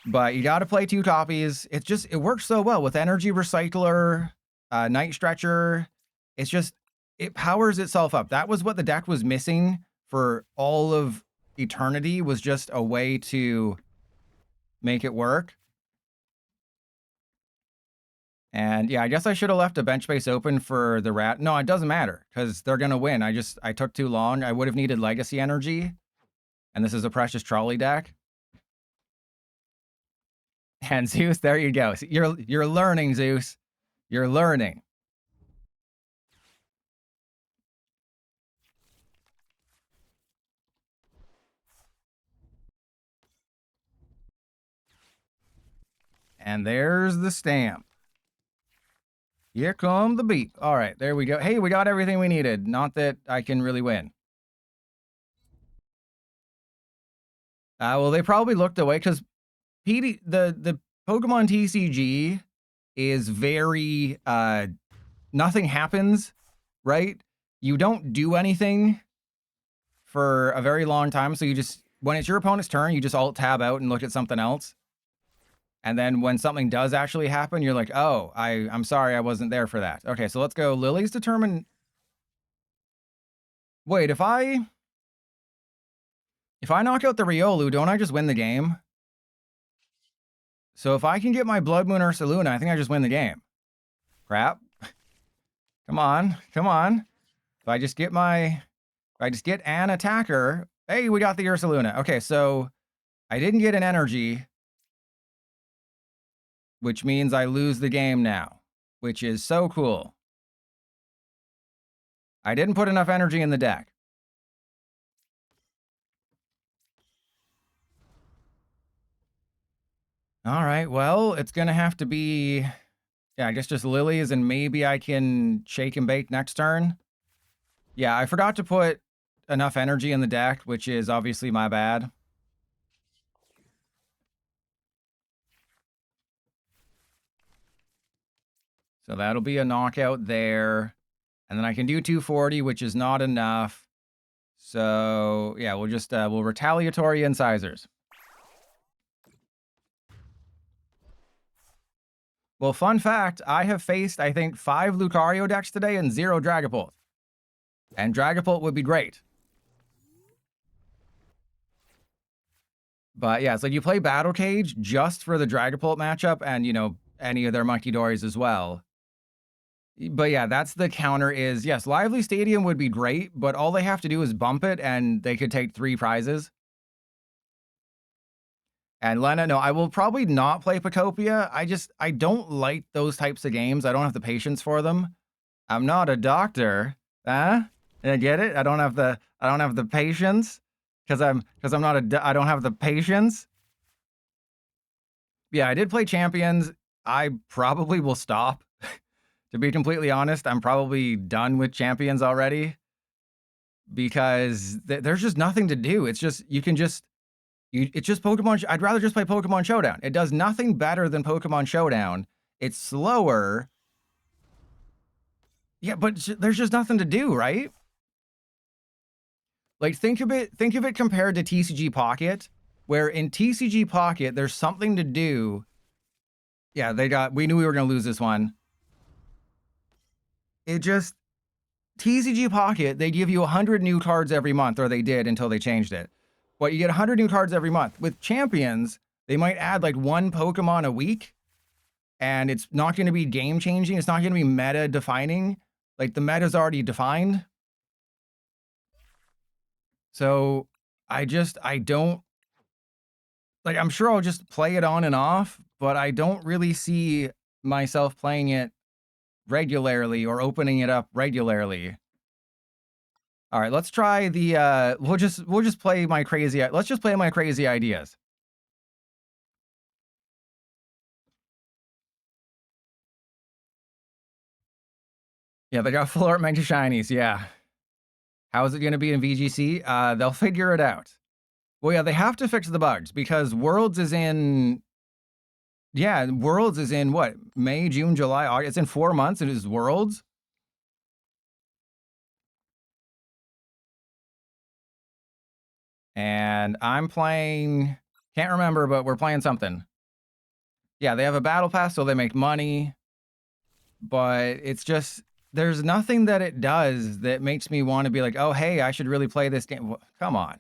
But you got to play 2 copies. It's just, it works so well with Energy Recycler, Night Stretcher. It's just, it powers itself up. That was what the deck was missing for all of eternity, was just a way to make it work. And yeah, I guess I should have left a bench space open for the rat. No, it doesn't matter because they're going to win. I took too long. I would have needed legacy energy. And this is a precious trolley deck. And Zeus, there you go. You're learning, Zeus. You're learning. And there's the stamp. Here come the beep. All right, there we go. Hey, we got everything we needed. Not that I can really win. Well, they probably looked away because the Pokemon TCG is very nothing happens, right? You don't do anything for a very long time, so you just, when it's your opponent's turn, you just alt tab out and look at something else. And then when something does actually happen, you're like, oh, I'm sorry, I wasn't there for that. Okay, so let's go. Lily's determined. Wait, if I knock out the Riolu, don't I just win the game? So if I can get my Blood Moon Ursaluna, I think I just win the game. Crap. Come on, come on. If I just get an attacker, hey, we got the Ursaluna. Okay, so I didn't get an energy, which means I lose the game now, which is so cool. I didn't put enough energy in the deck. All right, well, it's going to have to be, yeah, I guess just lilies, and maybe I can shake and bake next turn. Yeah, I forgot to put enough energy in the deck, which is obviously my bad. So that'll be a knockout there. And then I can do 240, which is not enough. So yeah, we'll just, we'll retaliatory incisors. Well, fun fact, I have faced, I think, 5 Lucario decks today and 0 Dragapult. And Dragapult would be great. But yeah, it's like you play Battle Cage just for the Dragapult matchup and, you know, any of their Monkey Dories as well. But yeah, that's the counter is, yes, Lively Stadium would be great, but all they have to do is bump it and they could take 3 prizes. And Lena, no, I will probably not play Pacopia. I don't like those types of games. I don't have the patience for them. I'm not a doctor. Huh? I get it? I don't have the patience because I don't have the patience. Yeah, I did play Champions. I probably will stop. To be completely honest, I'm probably done with Champions already because there's just nothing to do. It's just it's just Pokemon. I'd rather just play Pokemon Showdown. It does nothing better than Pokemon Showdown. It's slower. Yeah, but there's just nothing to do, right? Like think of it compared to TCG Pocket, where in TCG Pocket there's something to do. Yeah, we knew we were gonna lose this one. It just TCG Pocket, they give you 100 new cards every month, or they did until they changed it. But you get 100 new cards every month. With Champions, they might add like 1 Pokemon a week, and it's not going to be game changing. It's not going to be meta defining. Like the meta's already defined. So I don't, like, I'm sure I'll just play it on and off, but I don't really see myself playing it regularly or opening it up regularly. All right, let's try the we'll just play my crazy, let's just play my crazy ideas. Yeah, they got full art Mega Shinies, yeah. How is it gonna be in VGC? They'll figure it out. Well, yeah, they have to fix the bugs because Worlds is in, yeah, Worlds is in what? May, June, July, August. It's in 4 months. It is Worlds. And I'm playing, can't remember, but we're playing something. Yeah, they have a battle pass, so they make money. But it's just, there's nothing that it does that makes me want to be like, oh, hey, I should really play this game. Come on.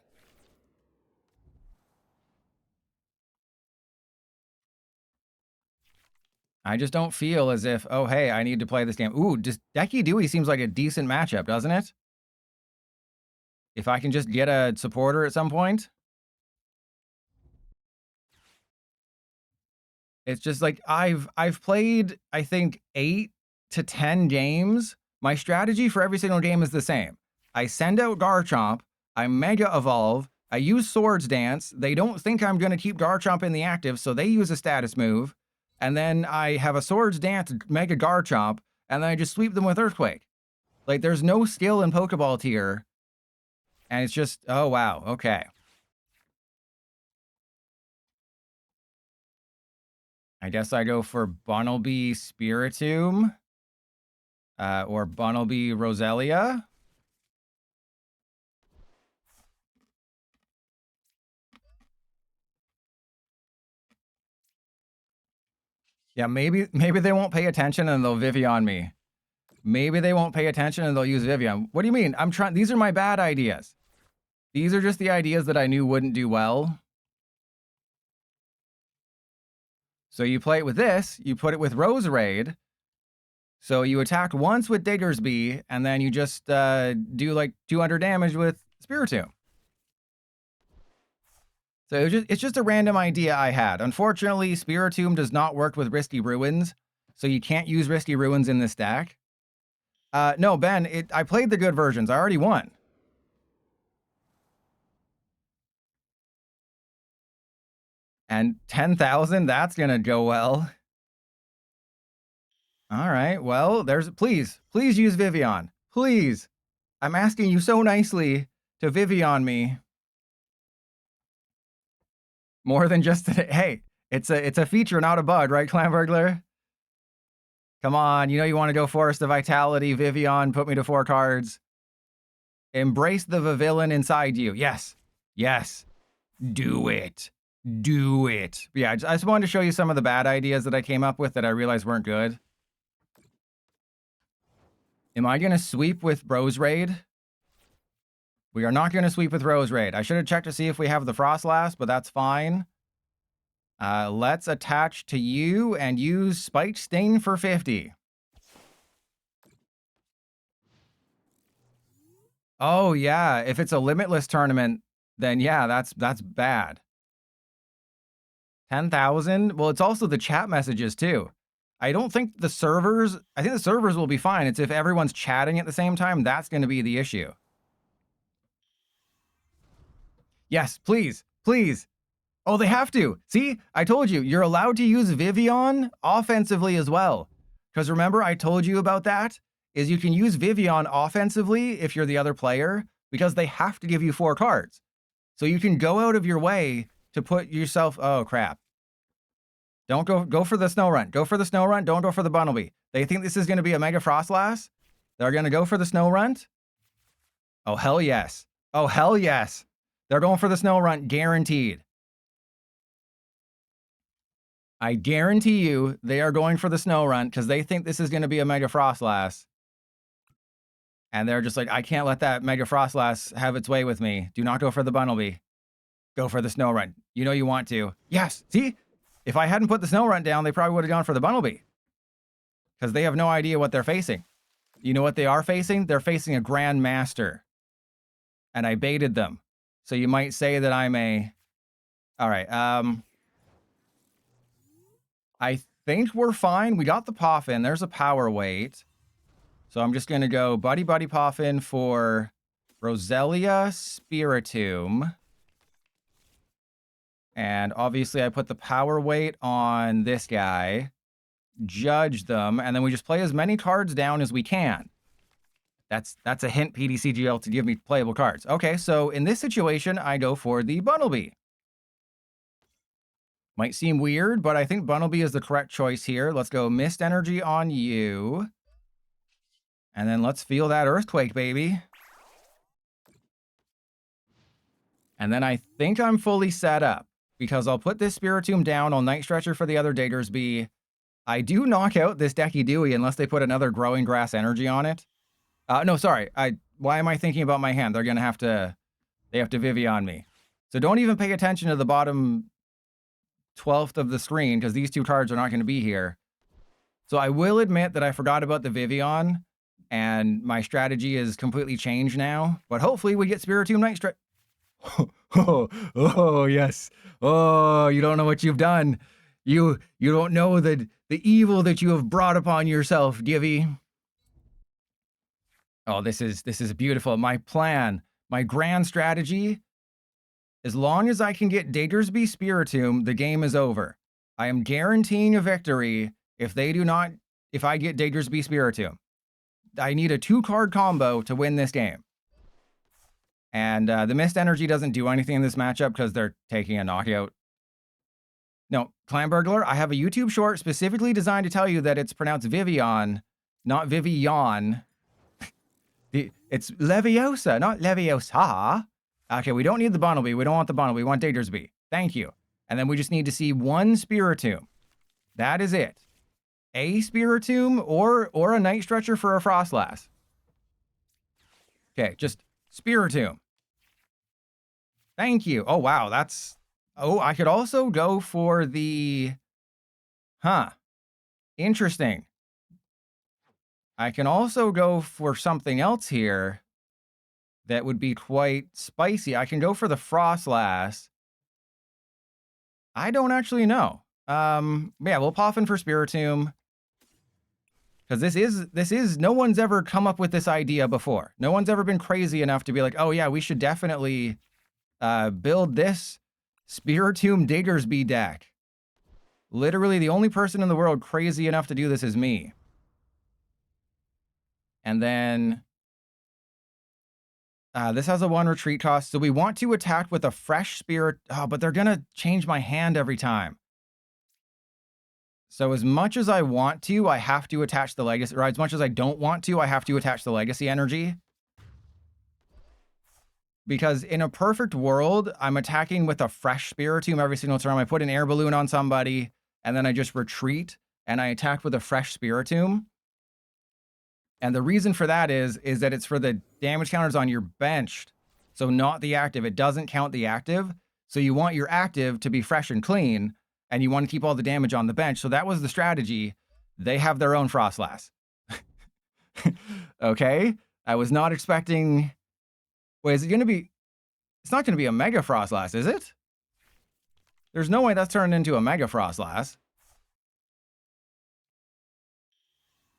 I just don't feel as if, oh, hey, I need to play this game. Ooh, just Decky Dewey seems like a decent matchup, doesn't it? If I can just get a supporter at some point. It's just like I've played, I think, 8 to 10 games. My strategy for every single game is the same. I send out Garchomp, I Mega Evolve, I use Swords Dance. They don't think I'm going to keep Garchomp in the active, so they use a status move. And then I have a Swords Dance Mega Garchomp, and then I just sweep them with Earthquake. Like, there's no skill in Pokeball tier. And it's just, oh, wow, okay. I guess I go for Bunnelby Spiritomb. Or Bunnelby Roselia. Yeah, maybe they won't pay attention and they'll Vivian me. Maybe they won't pay attention and they'll use Vivian. What do you mean? These are my bad ideas. These are just the ideas that I knew wouldn't do well. So you play it with this, you put it with Roserade. So you attack once with Diggersby, and then you just do like 200 damage with Spiritomb. So it's just a random idea I had. Unfortunately, Spiritomb does not work with Risky Ruins, so you can't use Risky Ruins in this deck. No, Ben, I played the good versions. I already won. And 10,000, that's gonna go well. All right, well, please use Vivian. Please. I'm asking you so nicely to Vivian me. More than just hey, it's a feature, not a bug, right, Clan Burglar? Come on, you know you want to go Forest of Vitality, Vivian, put me to 4 cards. Embrace the villain inside you. Yes. Yes. Do it. Do it. Yeah, I just wanted to show you some of the bad ideas that I came up with that I realized weren't good. Am I going to sweep with Rose Raid? We are not going to sweep with Rose Raid. I should have checked to see if we have the Frost Last, but that's fine. Let's attach to you and use Spike Stain for 50. Oh, yeah. If it's a limitless tournament, then yeah, that's bad. 10,000? Well, it's also the chat messages, too. I think the servers will be fine. It's if everyone's chatting at the same time, that's going to be the issue. Yes, please. Please. Oh, they have to. See, I told you, you're allowed to use Vivian offensively as well. Because remember, I told you about that? Is you can use Vivian offensively if you're the other player, because they have to give you 4 cards. So you can go out of your way to put yourself, oh crap. Don't go for the snow run. Go for the snow run. Don't go for the Bunnelby. They think this is going to be a Mega Frostlass. They're going to go for the snow run. Oh, hell yes. Oh, hell yes. They're going for the snow run, guaranteed. I guarantee you they are going for the snow run because they think this is going to be a Mega Frostlass. And they're just like, I can't let that Mega Frostlass have its way with me. Do not go for the Bunnelby. Go for the snow run. You know you want to. Yes. See? If I hadn't put the snow run down, they probably would have gone for the Bunnelby. Because they have no idea what they're facing. You know what they are facing? They're facing a Grandmaster. And I baited them. So you might say that I'm a... All right. I think we're fine. We got the Poffin. There's a power weight. So I'm just going to go Buddy Poffin for Roselia Spiritomb. And obviously I put the power weight on this guy. Judge them. And then we just play as many cards down as we can. That's a hint, PDCGL, to give me playable cards. Okay, so in this situation, I go for the Bunnelby. Might seem weird, but I think Bunnelby is the correct choice here. Let's go Mist Energy on you. And then let's feel that Earthquake, baby. And then I think I'm fully set up, because I'll put this Spiritomb down. I'll Night Stretcher for the other Diggersby. I do knock out this Decky Dewey unless they put another Growing Grass Energy on it. No, sorry. Why am I thinking about my hand? They're going to have to... They have to Vivian me. So don't even pay attention to the bottom 12th of the screen, because these 2 cards are not going to be here. So I will admit that I forgot about the Vivian, and my strategy is completely changed now. But hopefully we get Spiritomb Night Stretch. Oh, yes. Oh, you don't know what you've done. You don't know the evil that you have brought upon yourself, Givy. Oh, this is beautiful. My plan, my grand strategy, as long as I can get Diggersby Spiritomb, the game is over. I am guaranteeing a victory if I get Diggersby Spiritomb. I need a 2-card combo to win this game. And the Mist Energy doesn't do anything in this matchup because they're taking a knockout. No, Clan Burglar, I have a YouTube short specifically designed to tell you that it's pronounced Vivian, not Vivian. It's Leviosa, not Leviosa. Okay, we don't need the Bunnelby. We don't want the Bunnelby. We want Diggersby. Thank you. And then we just need to see 1 Spiritomb. That is it. A Spiritomb or a Night Stretcher for a Frostlass. Okay, just Spiritomb. Thank you. Oh, wow, that's... Oh, I could also go for the... Huh. Interesting. I can also go for something else here that would be quite spicy. I can go for the Frostlass I don't actually know. Yeah, we'll pop in for Spiritomb. Because this is no one's ever come up with this idea before. No one's ever been crazy enough to be like, oh yeah, we should definitely build this Spiritomb Diggersby deck. Literally, the only person in the world crazy enough to do this is me. And then this has a 1 retreat cost, so we want to attack with a fresh spirit. Oh, but they're gonna change my hand every time. So as much as I want to, I have to attach the legacy, or as much as I don't want to, I have to attach the legacy energy. Because in a perfect world, I'm attacking with a fresh Spiritomb every single turn. I put an air balloon on somebody, and then I just retreat, and I attack with a fresh Spiritomb. And the reason for that is that it's for the damage counters on your bench, so not the active. It doesn't count the active, so you want your active to be fresh and clean, and you want to keep all the damage on the bench. So that was the strategy. They have their own Frostlass. Okay? I was not expecting... Wait, is it going to be... It's not going to be a Mega Frostlass, is it? There's no way that's turned into a Mega Frostlass.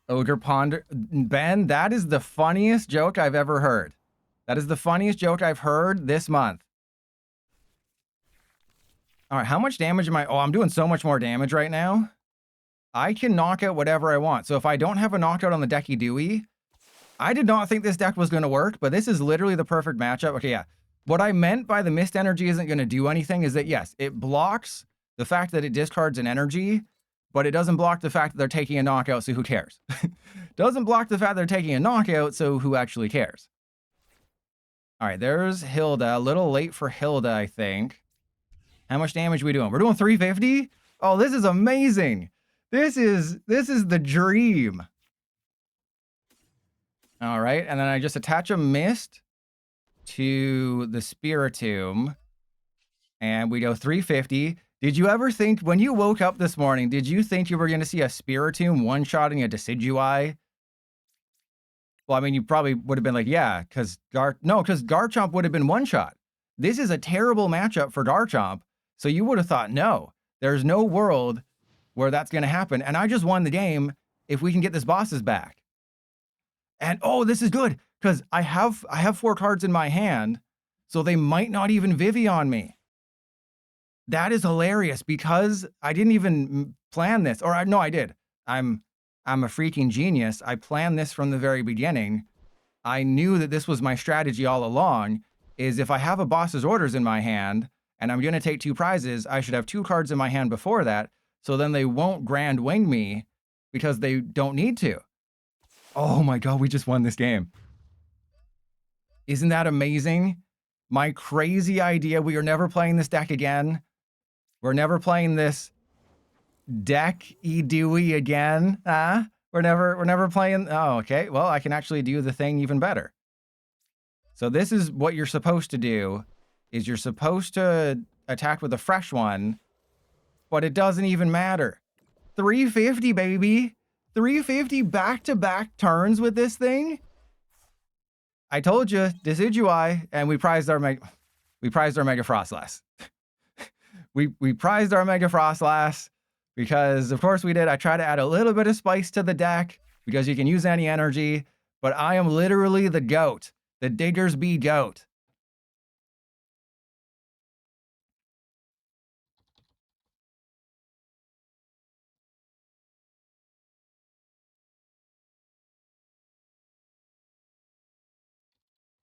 Ogre Ponder... Ben, that is the funniest joke I've ever heard. That is the funniest joke I've heard this month. All right, how much damage am I... Oh, I'm doing so much more damage right now. I can knock out whatever I want. So if I don't have a knockout on the Decky Dewey... I did not think this deck was going to work, but this is literally the perfect matchup. Okay, yeah. What I meant by the mist energy isn't going to do anything is that, yes, it blocks the fact that it discards an energy, but it doesn't block the fact that they're taking a knockout, so who cares? Doesn't block the fact they're taking a knockout, so who actually cares? All right, there's Hilda. A little late for Hilda, I think. How much damage are we doing? We're doing 350? Oh, this is amazing. This is the dream. All right, and then I just attach a mist to the Spiritomb, and we go 350. Did you ever think, when you woke up this morning, did you think you were going to see a Spiritomb one-shotting a Decidueye? Well, I mean, you probably would have been like, yeah, because Garchomp would have been one-shot. This is a terrible matchup for Garchomp, so you would have thought, no, there's no world where that's going to happen, and I just won the game if we can get this bosses back. And oh, this is good because I have 4 cards in my hand, so they might not even Vivi on me. That is hilarious because I didn't even plan this, or no, I did. I'm a freaking genius. I planned this from the very beginning. I knew that this was my strategy all along. Is if I have a boss's orders in my hand and I'm going to take 2 prizes, I should have 2 cards in my hand before that, so then they won't grand wing me because they don't need to. Oh my god, we just won this game. Isn't that amazing? My crazy idea. We are never playing this deck again. We're never playing this deck Dewey again. We're never playing. Oh, okay. Well, I can actually do the thing even better. So this is what you're supposed to do, is you're supposed to attack with a fresh one, but it doesn't even matter. 350, baby. 350 back-to-back turns with this thing? I told you, Decidueye, and we prized our Mega Frostlass. we prized our Mega Frostlass because, of course, we did. I try to add a little bit of spice to the deck because you can use any energy, but I am literally the GOAT, the Diggersby GOAT.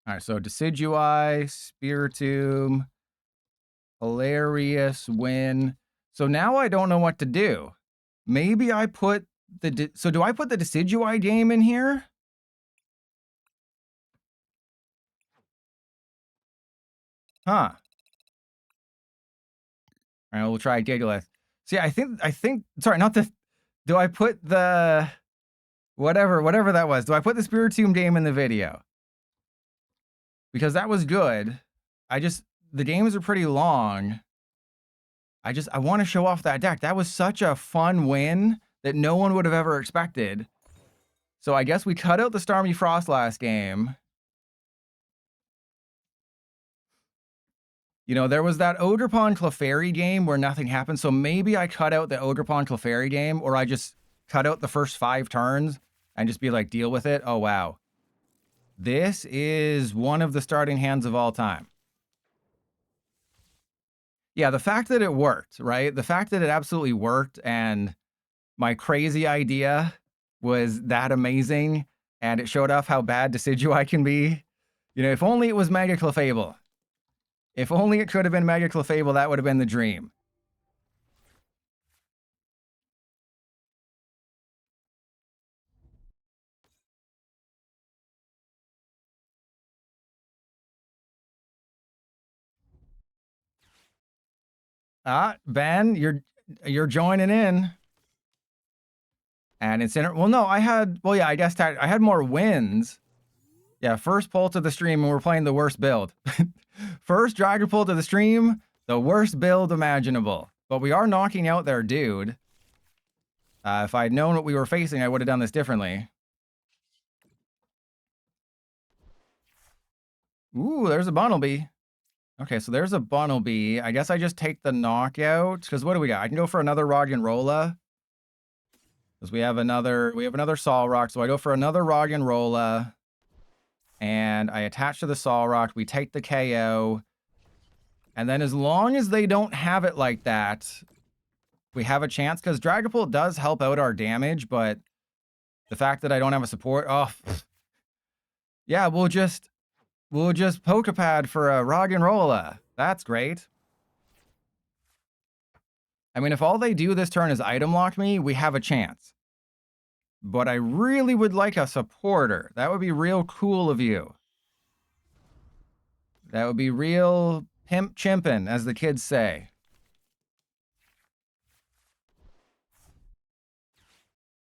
All right, so Decidueye, Spiritomb, hilarious win. So now I don't know what to do. Maybe I put the... So do I put the Decidueye game in here? Huh. All right, we'll try Gigalith. See, I think... Sorry, not the... Do I put the... Whatever that was. Do I put the Spiritomb game in the video? Because that was good. The games are pretty long. I want to show off that deck. That was such a fun win that no one would have ever expected. So I guess we cut out the Starmie Frost last game. You know, there was that Ogerpon Clefairy game where nothing happened, so maybe I cut out the Ogerpon Clefairy game, or I just cut out the first 5 turns and just be like, deal with it. Oh, wow. This is one of the starting hands of all time. Yeah, the fact that it worked, right? The fact that it absolutely worked and my crazy idea was that amazing and it showed off how bad Decidueye can be. You know, if only it was Mega Clefable. If only it could have been Mega Clefable, that would have been the dream. Ben, you're joining in. And well, no, I guess I had more wins. Yeah, first pull to the stream, and we're playing the worst build. First Dragon pull to the stream, the worst build imaginable. But we are knocking out their dude. If I'd known what we were facing, I would have done this differently. Ooh, there's a Bunnelby. Okay, so there's a Bunnelby. I guess I just take the knockout. Because what do we got? I can go for another Roggenrola. Because we have another Solrock. So I go for another Roggenrola. And I attach to the Solrock. We take the KO. And then as long as they don't have it like that, we have a chance. Because Dragapult does help out our damage, but the fact that I don't have a support, oh, yeah, we'll just Pokepad for a Roggenrola. That's great. I mean, if all they do this turn is item lock me, we have a chance. But I really would like a supporter. That would be real cool of you. That would be real pimp chimpin', as the kids say.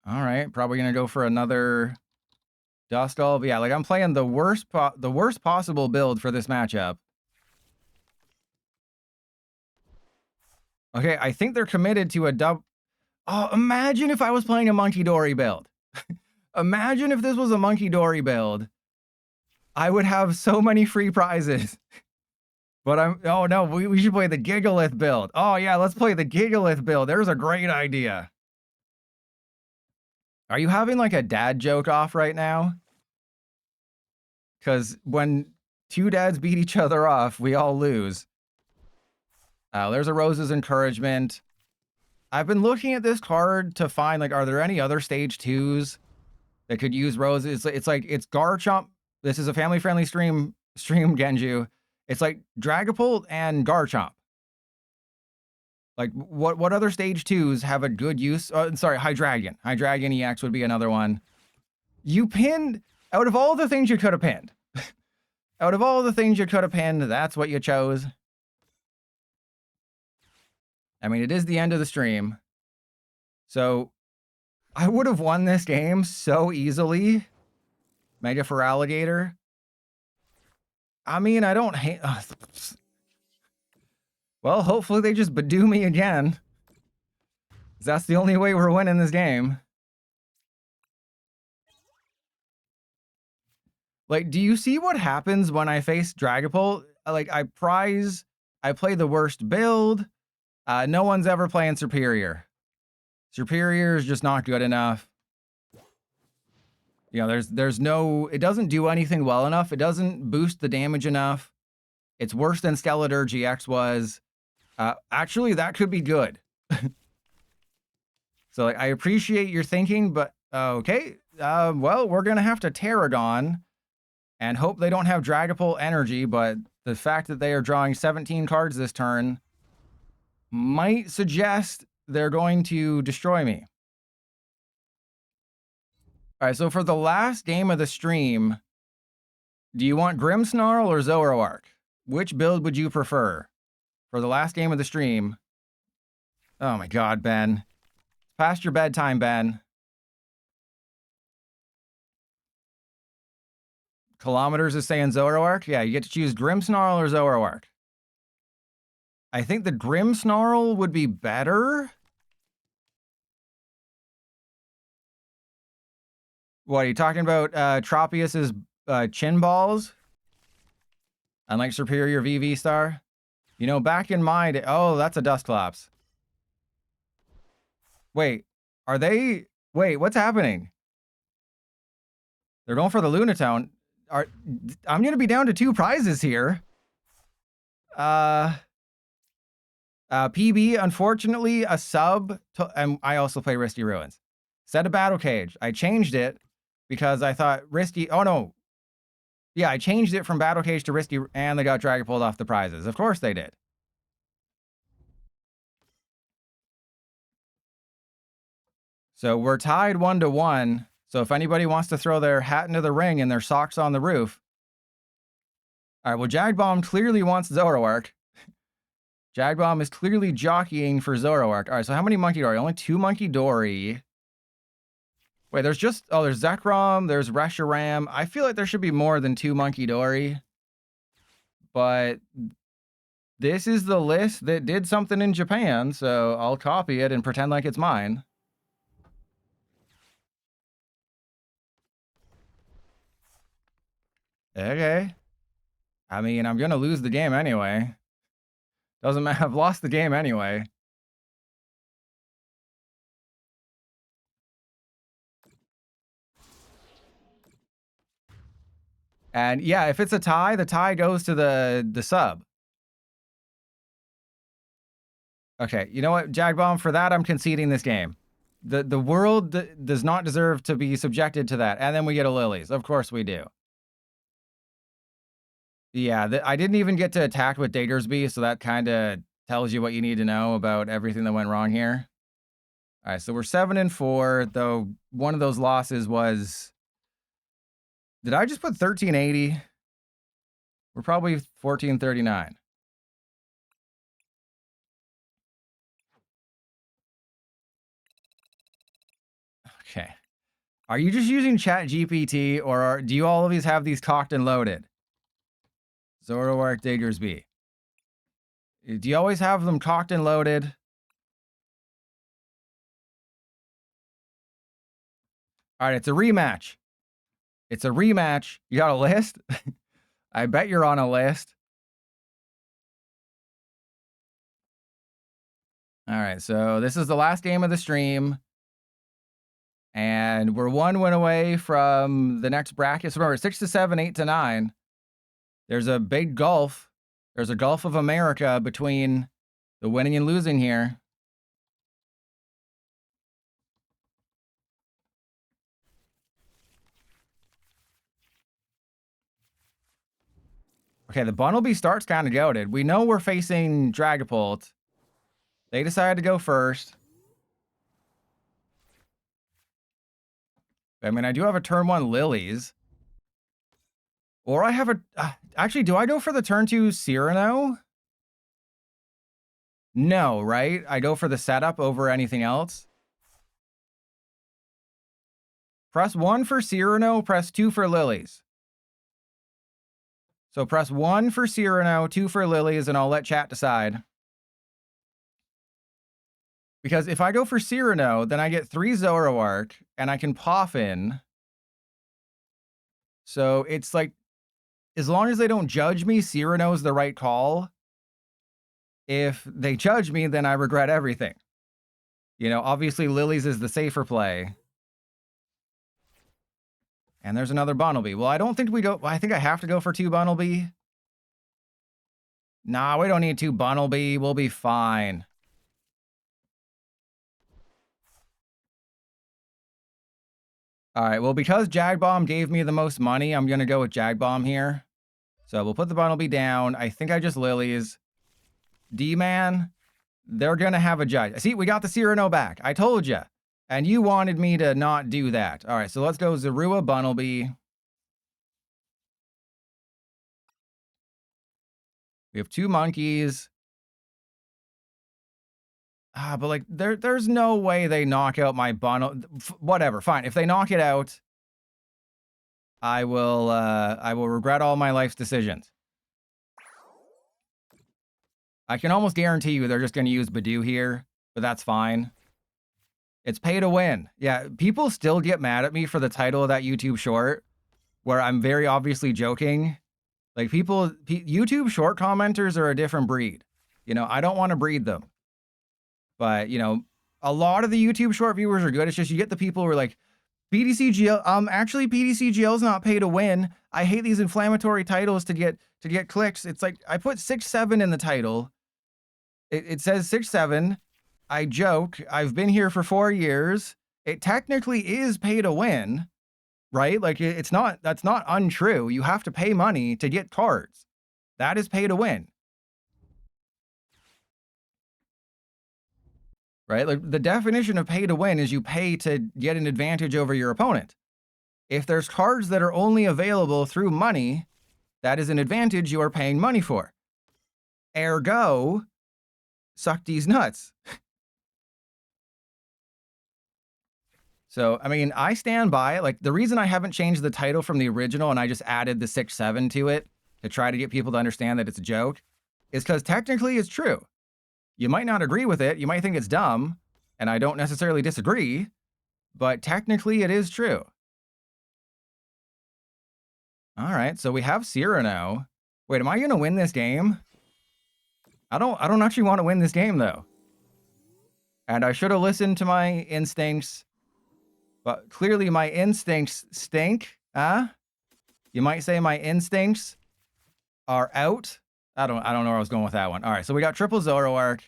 All right, probably gonna go for another Duskull. But yeah, like I'm playing the worst possible build for this matchup. Okay, I think they're committed to a dub. Oh, imagine if I was playing a Monkey Dory build. Imagine if this was a Monkey Dory build. I would have so many free prizes. But oh no, we should play the Gigalith build. Oh yeah, let's play the Gigalith build. There's a great idea. Are you having like a dad joke off right now? Because when 2 dads beat each other off, we all lose. There's a Rose's Encouragement. I've been looking at this card to find, like, are there any other stage 2s that could use Roses? It's Garchomp. This is a family-friendly stream, Genju. It's like Dragapult and Garchomp. Like, what other stage 2s have a good use? Sorry, Hydreigon. Hydreigon EX would be another one. You pinned, out of all the things you could have pinned, out of all the things you could have pinned, that's what you chose. I mean, it is the end of the stream. So, I would have won this game so easily. Mega for Alligator. I mean, I don't hate... Well, hopefully they just Badoo me again. That's the only way we're winning this game. Like, do you see what happens when I face Dragapult? Like, I play the worst build. No one's ever playing Superior. Superior is just not good enough. You know, there's no... It doesn't do anything well enough. It doesn't boost the damage enough. It's worse than Skeletor GX was. Actually, that could be good. So like, I appreciate your thinking, but okay. Well, we're going to have to Terragon and hope they don't have Dragapult energy, but the fact that they are drawing 17 cards this turn might suggest they're going to destroy me. All right, so for the last game of the stream, do you want Grimmsnarl or Zoroark? Which build would you prefer for the last game of the stream? Oh my God, Ben. Past your bedtime, Ben. Kilometers is saying Zoroark? Yeah, you get to choose Grimmsnarl or Zoroark. I think the Grimmsnarl would be better. What, are you talking about Tropius's chin balls? Unlike Superior VV Star? You know, back in my day, oh, that's a Dusclops. Wait, are they? Wait, what's happening? They're going for the Lunatone. I'm gonna be down to 2 prizes here. PB, unfortunately, a sub. And I also play Risty Ruins. Set a battle cage. I changed it because I thought Risty. Oh no. Yeah, I changed it from battle cage to Risty, and they got Dragon pulled off the prizes. Of course they did. So we're tied 1-1. So if anybody wants to throw their hat into the ring and their socks on the roof. All right, well, Jagbomb clearly wants Zoroark. Jagbomb is clearly jockeying for Zoroark. All right, so how many Monkey Dory? Only 2 Monkey Dory. Wait, there's just... Oh, there's Zekrom, there's Reshiram. I feel like there should be more than 2 Monkey Dory. But this is the list that did something in Japan, so I'll copy it and pretend like it's mine. Okay. I mean, I'm gonna lose the game anyway. Doesn't matter. I've lost the game anyway. And yeah, if it's a tie, the tie goes to the sub. Okay, you know what, Jagbomb, for that I'm conceding this game. The world does not deserve to be subjected to that. And then we get a Lilies. Of course we do. Yeah, I didn't even get to attack with Diggersby, so that kind of tells you what you need to know about everything that went wrong here. All right, so we're 7-4, though one of those losses was... Did I just put 1380? We're probably 1439. Okay. Are you just using ChatGPT, or do you always have these cocked and loaded? Zoroark, Diggersby. Do you always have them cocked and loaded? All right, it's a rematch. It's a rematch. You got a list? I bet you're on a list. All right, so this is the last game of the stream. And we're 1 win away from the next bracket. So remember, 6-7, 8-9. There's a big gulf. There's a Gulf of America between the winning and losing here. Okay, the Bunnelby start's kind of goated. We know we're facing Dragapult. They decided to go first. I mean, I do have a turn 1 Lilies. Or I have a... actually, do I go for the turn 2 Cyrano? No, right? I go for the setup over anything else. Press 1 for Cyrano, press 2 for Lilies. So press 1 for Cyrano, 2 for Lilies, and I'll let chat decide. Because if I go for Cyrano, then I get 3 Zoroark, and I can Poffin. So it's like, as long as they don't judge me, Cyrano's the right call. If they judge me, then I regret everything. You know, obviously Lilies is the safer play. And there's another Bunnelby. Well, I don't think we go... I think I have to go for 2 Bunnelby. Nah, we don't need 2 Bunnelby. We'll be fine. All right, well, because Jagbomb gave me the most money, I'm going to go with Jagbomb here. So we'll put the Bunnelby down. I think I just Lilies. D-Man, they're going to have a judge. See, we got the Cyrano back. I told you. And you wanted me to not do that. All right, so let's go Zorua, Bunnelby. We have 2 monkeys. But like, there's no way they knock out my Bunnel. Whatever, fine. If they knock it out, I will regret all my life's decisions. I can almost guarantee you they're just going to use Badoo here, but that's fine. It's pay to win. Yeah, people still get mad at me for the title of that YouTube short, where I'm very obviously joking. Like, YouTube short commenters are a different breed. You know, I don't want to breed them. But, you know, a lot of the YouTube short viewers are good. It's just you get the people who are like, BDCGL, actually BDCGL is not pay to win. I hate these inflammatory titles to get clicks. It's like I put 6-7 in the title. It says 6-7. I joke. I've been here for 4 years. It technically is pay to win, right? Like it's not, that's not untrue. You have to pay money to get cards. That is pay to win. Right? Like the definition of pay to win is you pay to get an advantage over your opponent. If there's cards that are only available through money, that is an advantage you are paying money for. Ergo, suck these nuts. So, I mean, I stand by it. Like, the reason I haven't changed the title from the original and I just added the 6-7 to it to try to get people to understand that it's a joke is because technically it's true. You might not agree with it. You might think it's dumb, and I don't necessarily disagree, but technically it is true. All right, so we have Cyrano. Wait, am I going to win this game? I don't actually want to win this game, though. And I should have listened to my instincts, but clearly my instincts stink, huh? You might say my instincts are out. I don't know where I was going with that one. All right, so we got triple Zoroark.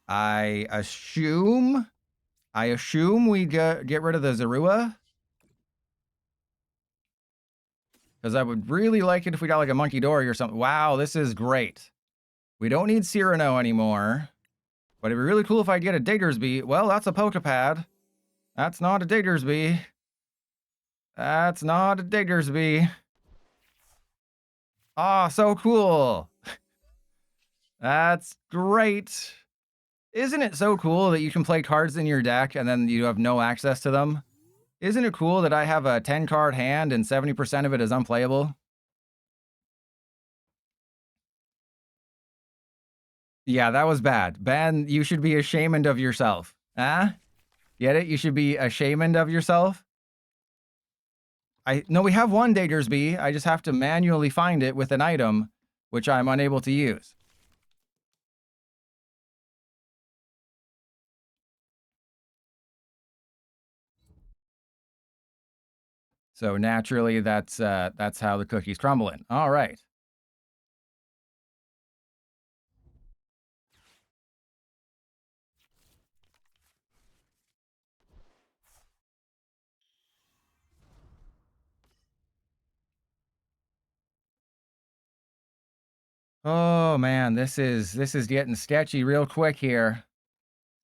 I assume we get rid of the Zorua. Because I would really like it if we got like a Monkey Dory or something. Wow, this is great. We don't need Cyrano anymore. But it'd be really cool if I get a Diggersby. Well, that's a Pokepad. That's not a Diggersby. That's not a Diggersby. Ah, so cool. That's great. Isn't it so cool that you can play cards in your deck and then you have no access to them? Isn't it cool that I have a 10-card hand and 70% of it is unplayable? Yeah, that was bad. Ben, you should be ashamed of yourself. Huh? Get it? You should be ashamed of yourself? No, we have one Diggersby. I just have to manually find it with an item, which I'm unable to use. So naturally, that's how the cookie's crumbling. All right. Oh man, this is getting sketchy real quick here.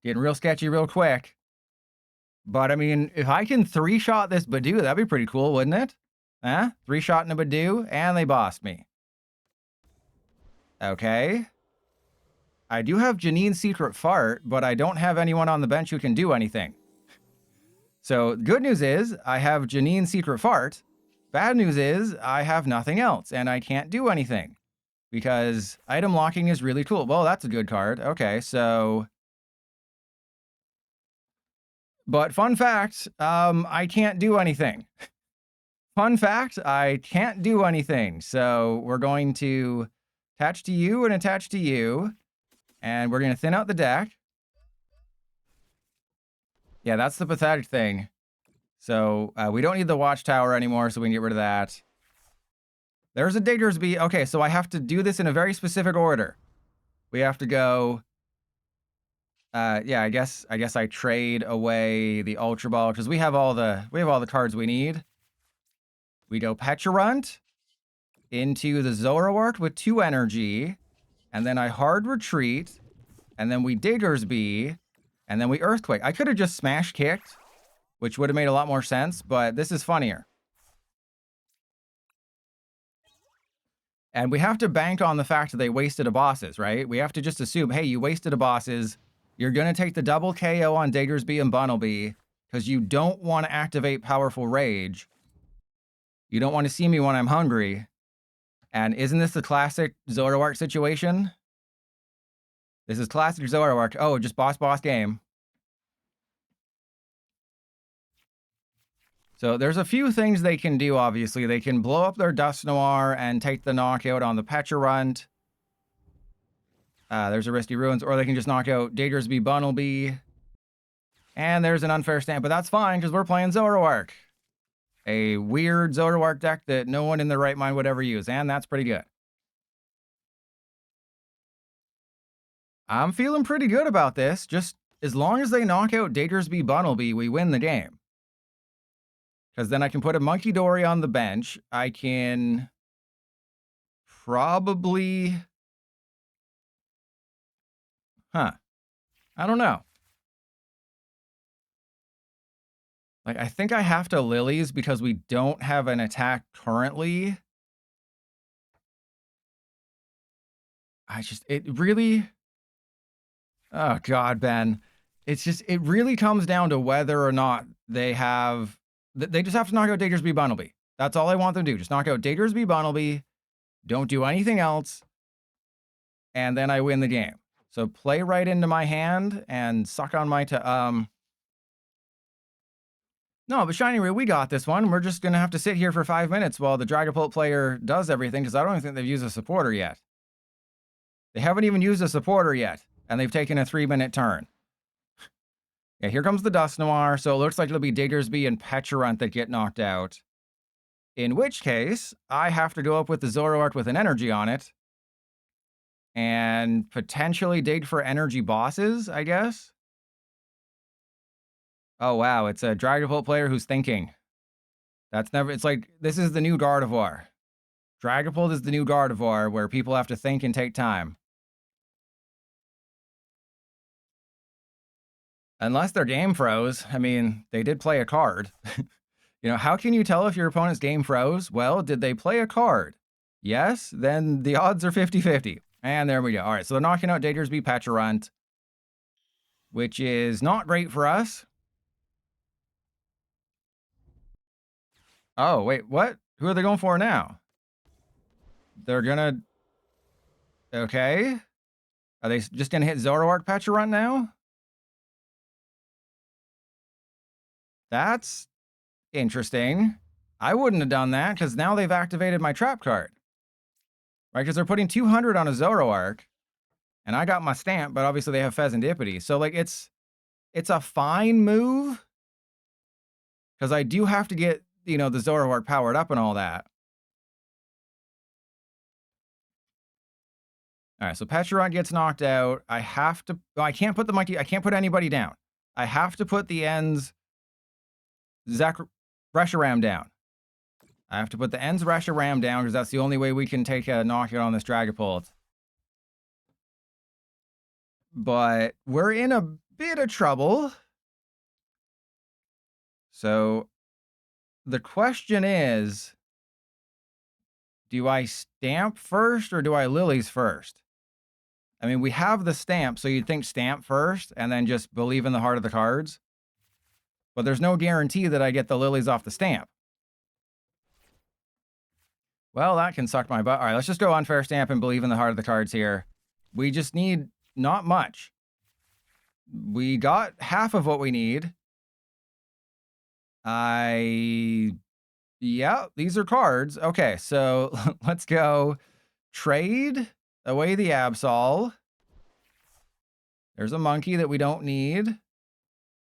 Getting real sketchy real quick. But I mean, if I can 3-shot this Badoo, that'd be pretty cool, wouldn't it? Huh? 3-shot in a Badoo, and they bossed me. Okay. I do have Janine's Secret Fart, but I don't have anyone on the bench who can do anything. So good news is I have Janine's Secret Fart. Bad news is I have nothing else, and I can't do anything. Because item locking is really cool. Well, that's a good card. Okay, so... But fun fact, I can't do anything. Fun fact, I can't do anything. So we're going to attach to you and attach to you. And we're going to thin out the deck. Yeah, that's the pathetic thing. So we don't need the watchtower anymore, so we can get rid of that. There's a Diggersby. Okay, so I have to do this in a very specific order. We have to go... yeah, I guess I trade away the Ultra Ball because we have all the cards we need. We go Petulant into the Zoroark with 2 energy, and then I hard retreat, and then we Diggersby, and then we Earthquake. I could have just smash kicked, which would have made a lot more sense, but this is funnier. And we have to bank on the fact that they wasted a bosses, right? We have to just assume, hey, you wasted a bosses. You're going to take the double KO on Diggersby and Bunnelby because you don't want to activate Powerful Rage. You don't want to see me when I'm hungry. And isn't this the classic Zoroark situation? This is classic Zoroark. Oh, just boss game. So there's a few things they can do, obviously. They can blow up their Dust Noir and take the knockout on the Petulant. There's a Risky Ruins, or they can just knock out Diggersby, Bunnelby. And there's an unfair stamp, but that's fine because we're playing Zoroark. A weird Zoroark deck that no one in their right mind would ever use, and that's pretty good. I'm feeling pretty good about this. Just as long as they knock out Diggersby, Bunnelby, we win the game. Because then I can put a Monkey Dory on the bench. I can probably... I don't know. Like, I think I have to Lilies because we don't have an attack currently. It really... Oh, God, Ben. It really comes down to whether or not they have... They just have to knock out Diggersby, Bunnelby. That's all I want them to do. Just knock out Diggersby, Bunnelby. Don't do anything else. And then I win the game. So play right into my hand and suck on my... No, but Shiny Roo, we got this one. We're just going to have to sit here for 5 minutes while the Dragapult player does everything, because I don't even think they've used a supporter yet. They haven't even used a supporter yet, and they've taken a 3-minute turn. Yeah, here comes the Dusknoir, so it looks like it'll be Diggersby and Pecharunt that get knocked out. In which case, I have to go up with the Zoroark with an energy on it, and potentially dig for energy bosses, I guess? Oh, wow, it's a Dragapult player who's thinking. It's like, this is the new Gardevoir. Dragapult is the new Gardevoir, where people have to think and take time. Unless their game froze. I mean, they did play a card. How can you tell if your opponent's game froze? Well, did they play a card? Yes, then the odds are 50-50. And there we go. All right, so they're knocking out Diggersby, Pecharunt, which is not great for us. Oh, wait, what? Who are they going for now? They're gonna... Okay. Are they just gonna hit Zoroark, Pecharunt now? That's interesting. I wouldn't have done that, because now they've activated my trap card. Right, because they're putting 200 on a Zoroark, and I got my stamp, but obviously they have Pheasantipity. So, like, it's a fine move, because I do have to get, the Zoroark powered up and all that. All right, so Pecharunt gets knocked out. I have to... Oh, I can't put the monkey... I can't put anybody down. I have to put the ends... Reshiram down. I have to put the ends Reshiram down, because that's the only way we can take a knockout on this Dragapult. But we're in a bit of trouble. So the question is, do I stamp first or do I Lilies first? I mean, we have the stamp, so you'd think stamp first and then just believe in the heart of the cards. But there's no guarantee that I get the Lilies off the stamp. Well, that can suck my butt. All right, let's just go unfair stamp and believe in the heart of the cards here. We just need not much. We got half of what we need. Yeah, these are cards. Okay, so let's go trade away the Absol. There's a monkey that we don't need.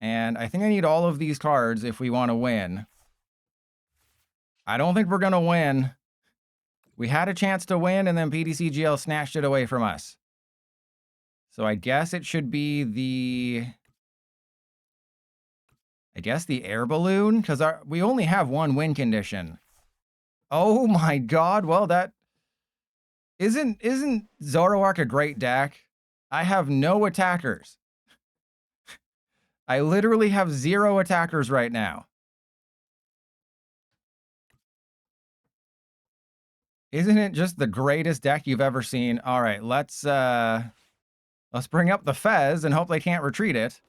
And I think I need all of these cards if we want to win. I don't think we're going to win. We had a chance to win, and then PTCGL snatched it away from us. So I guess it should be the... I guess the air balloon, because we only have one win condition. Oh my God! Well, that isn't Zoroark a great deck? I have no attackers. I literally have 0 attackers right now. Isn't it just the greatest deck you've ever seen? All right, let's bring up the Fez and hope they can't retreat it.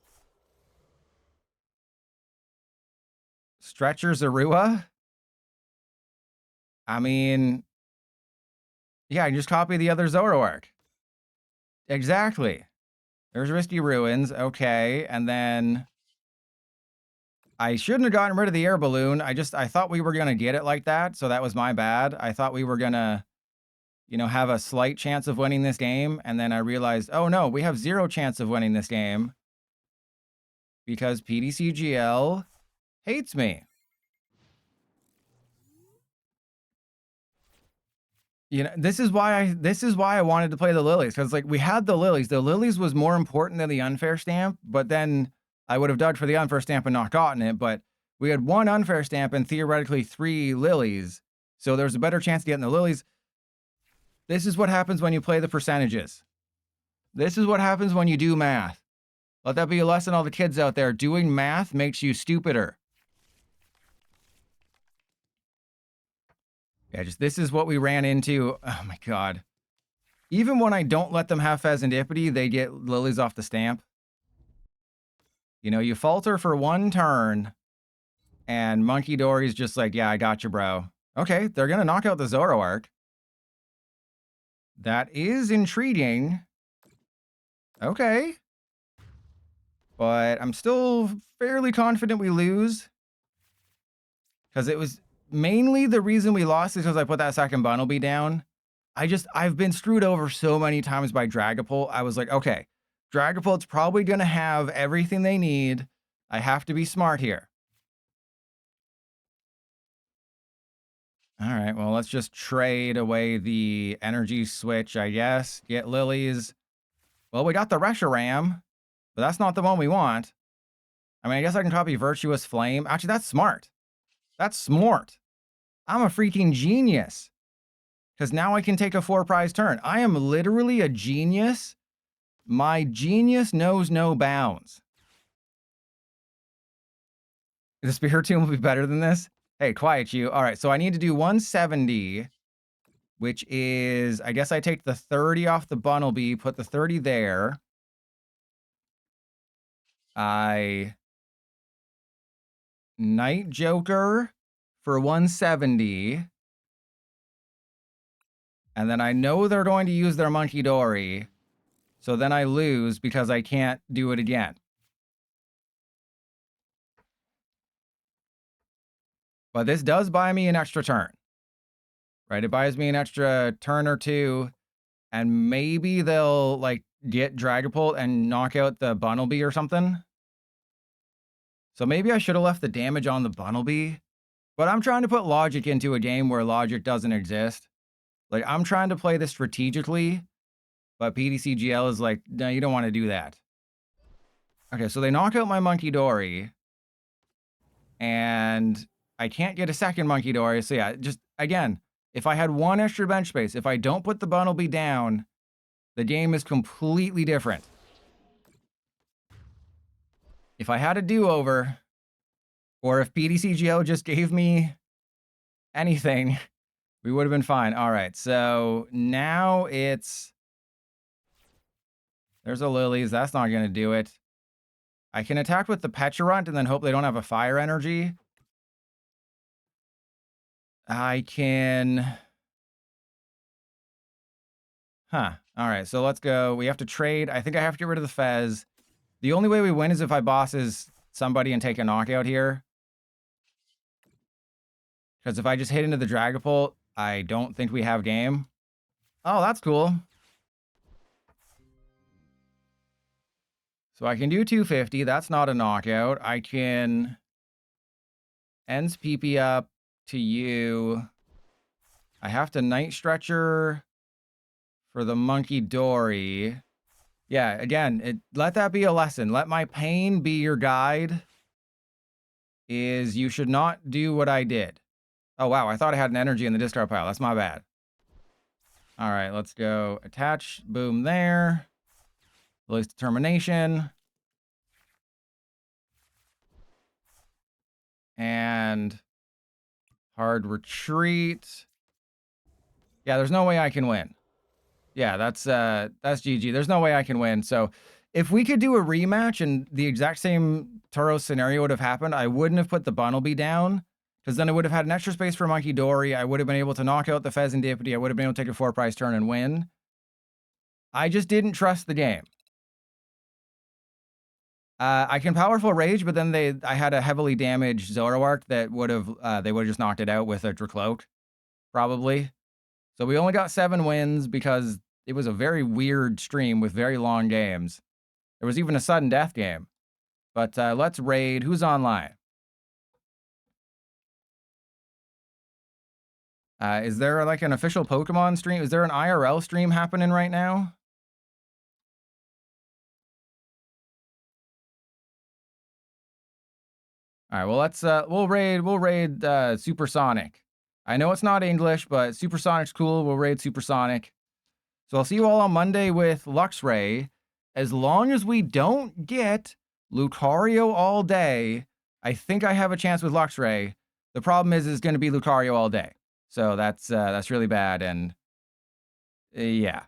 Stretcher Zorua? I mean, yeah, I just copy the other Zoroark. Exactly. There's Risky Ruins. Okay, and then I shouldn't have gotten rid of the air balloon. I thought we were going to get it like that, so that was my bad. I thought we were going to, have a slight chance of winning this game. And then I realized, oh no, we have 0 chance of winning this game because PDCGL hates me. This is why I wanted to play the lilies, because like we had the lilies. The lilies was more important than the unfair stamp, but then I would have dug for the unfair stamp and not gotten it. But we had 1 unfair stamp and theoretically 3 lilies, so there's a better chance of getting the lilies. This is what happens when you play the percentages. This is what happens when you do math. Let that be a lesson, all the kids out there. Doing math makes you stupider. Yeah, this is what we ran into. Oh my god. Even when I don't let them have Pheasantipity, they get lilies off the stamp. You falter for 1 turn, and Monkey Dory's just like, yeah, I got you, bro. Okay, they're going to knock out the Zoroark. That is intriguing. Okay. But I'm still fairly confident we lose. Because it was mainly the reason we lost is because I put that second Bunnelby down. I've been screwed over so many times by Dragapult. I was like, okay, Dragapult's probably going to have everything they need. I have to be smart here. All right, well, let's just trade away the energy switch, I guess. Get lilies. Well, we got the Reshiram, but that's not the one we want. I mean, I guess I can copy Virtuous Flame. Actually, that's smart. That's smart. I'm a freaking genius. Because now I can take a 4-prize turn. I am literally a genius. My genius knows no bounds. The Spiritomb will be better than this? Hey, quiet you. All right, so I need to do 170, which is, I guess I take the 30 off the Bunnelby, put the 30 there. I Night Joker for 170. And then I know they're going to use their Monkey Dory. So then I lose because I can't do it again. But this does buy me an extra turn. Right? It buys me an extra turn or 2. And maybe they'll, like, get Dragapult and knock out the Bunnelby or something. So maybe I should have left the damage on the Bunnelby. But I'm trying to put logic into a game where logic doesn't exist. Like, I'm trying to play this strategically. But PDCGL is like, no, you don't want to do that. Okay, so they knock out my Monkey Dory. And I can't get a second Monkey Dory. So yeah, just, again, if I had 1 extra bench space, if I don't put the Bunnelby down, the game is completely different. If I had a do-over, or if PDCGO just gave me anything, we would have been fine. All right, so now it's... There's a Lilies. That's not going to do it. I can attack with the Peturunt and then hope they don't have a Fire Energy. I can... Huh. All right, so let's go. We have to trade. I think I have to get rid of the Fez. The only way we win is if I bosses somebody and take a knockout here. Because if I just hit into the Dragapult, I don't think we have game. Oh, that's cool. So I can do 250. That's not a knockout. I can ends PP up to you. I have to Night Stretcher for the Monkey Dory. Yeah, again, let that be a lesson. Let my pain be your guide. Is you should not do what I did. Oh, wow. I thought I had an energy in the discard pile. That's my bad. All right, let's go. Attach. Boom there. Release Determination. And hard retreat. Yeah, there's no way I can win. Yeah, that's GG. There's no way I can win. So if we could do a rematch and the exact same Tauros scenario would have happened, I wouldn't have put the Bunnelby down, because then I would have had an extra space for Monkey Dory. I would have been able to knock out the Pheasantipity. I would have been able to take a 4-prize turn and win. I just didn't trust the game. I can Powerful Rage, but then I had a heavily damaged Zoroark that would have they would have just knocked it out with a Dracloak, probably. So we only got 7 wins because it was a very weird stream with very long games. There was even a sudden death game. But let's raid. Who's online? Is there like an official Pokemon stream? Is there an IRL stream happening right now? All right, well we'll raid Supersonic. I know it's not English, but Supersonic's cool. We'll raid Supersonic. So I'll see you all on Monday with Luxray. As long as we don't get Lucario all day, I think I have a chance with Luxray. The problem is it's going to be Lucario all day. So that's really bad, and yeah.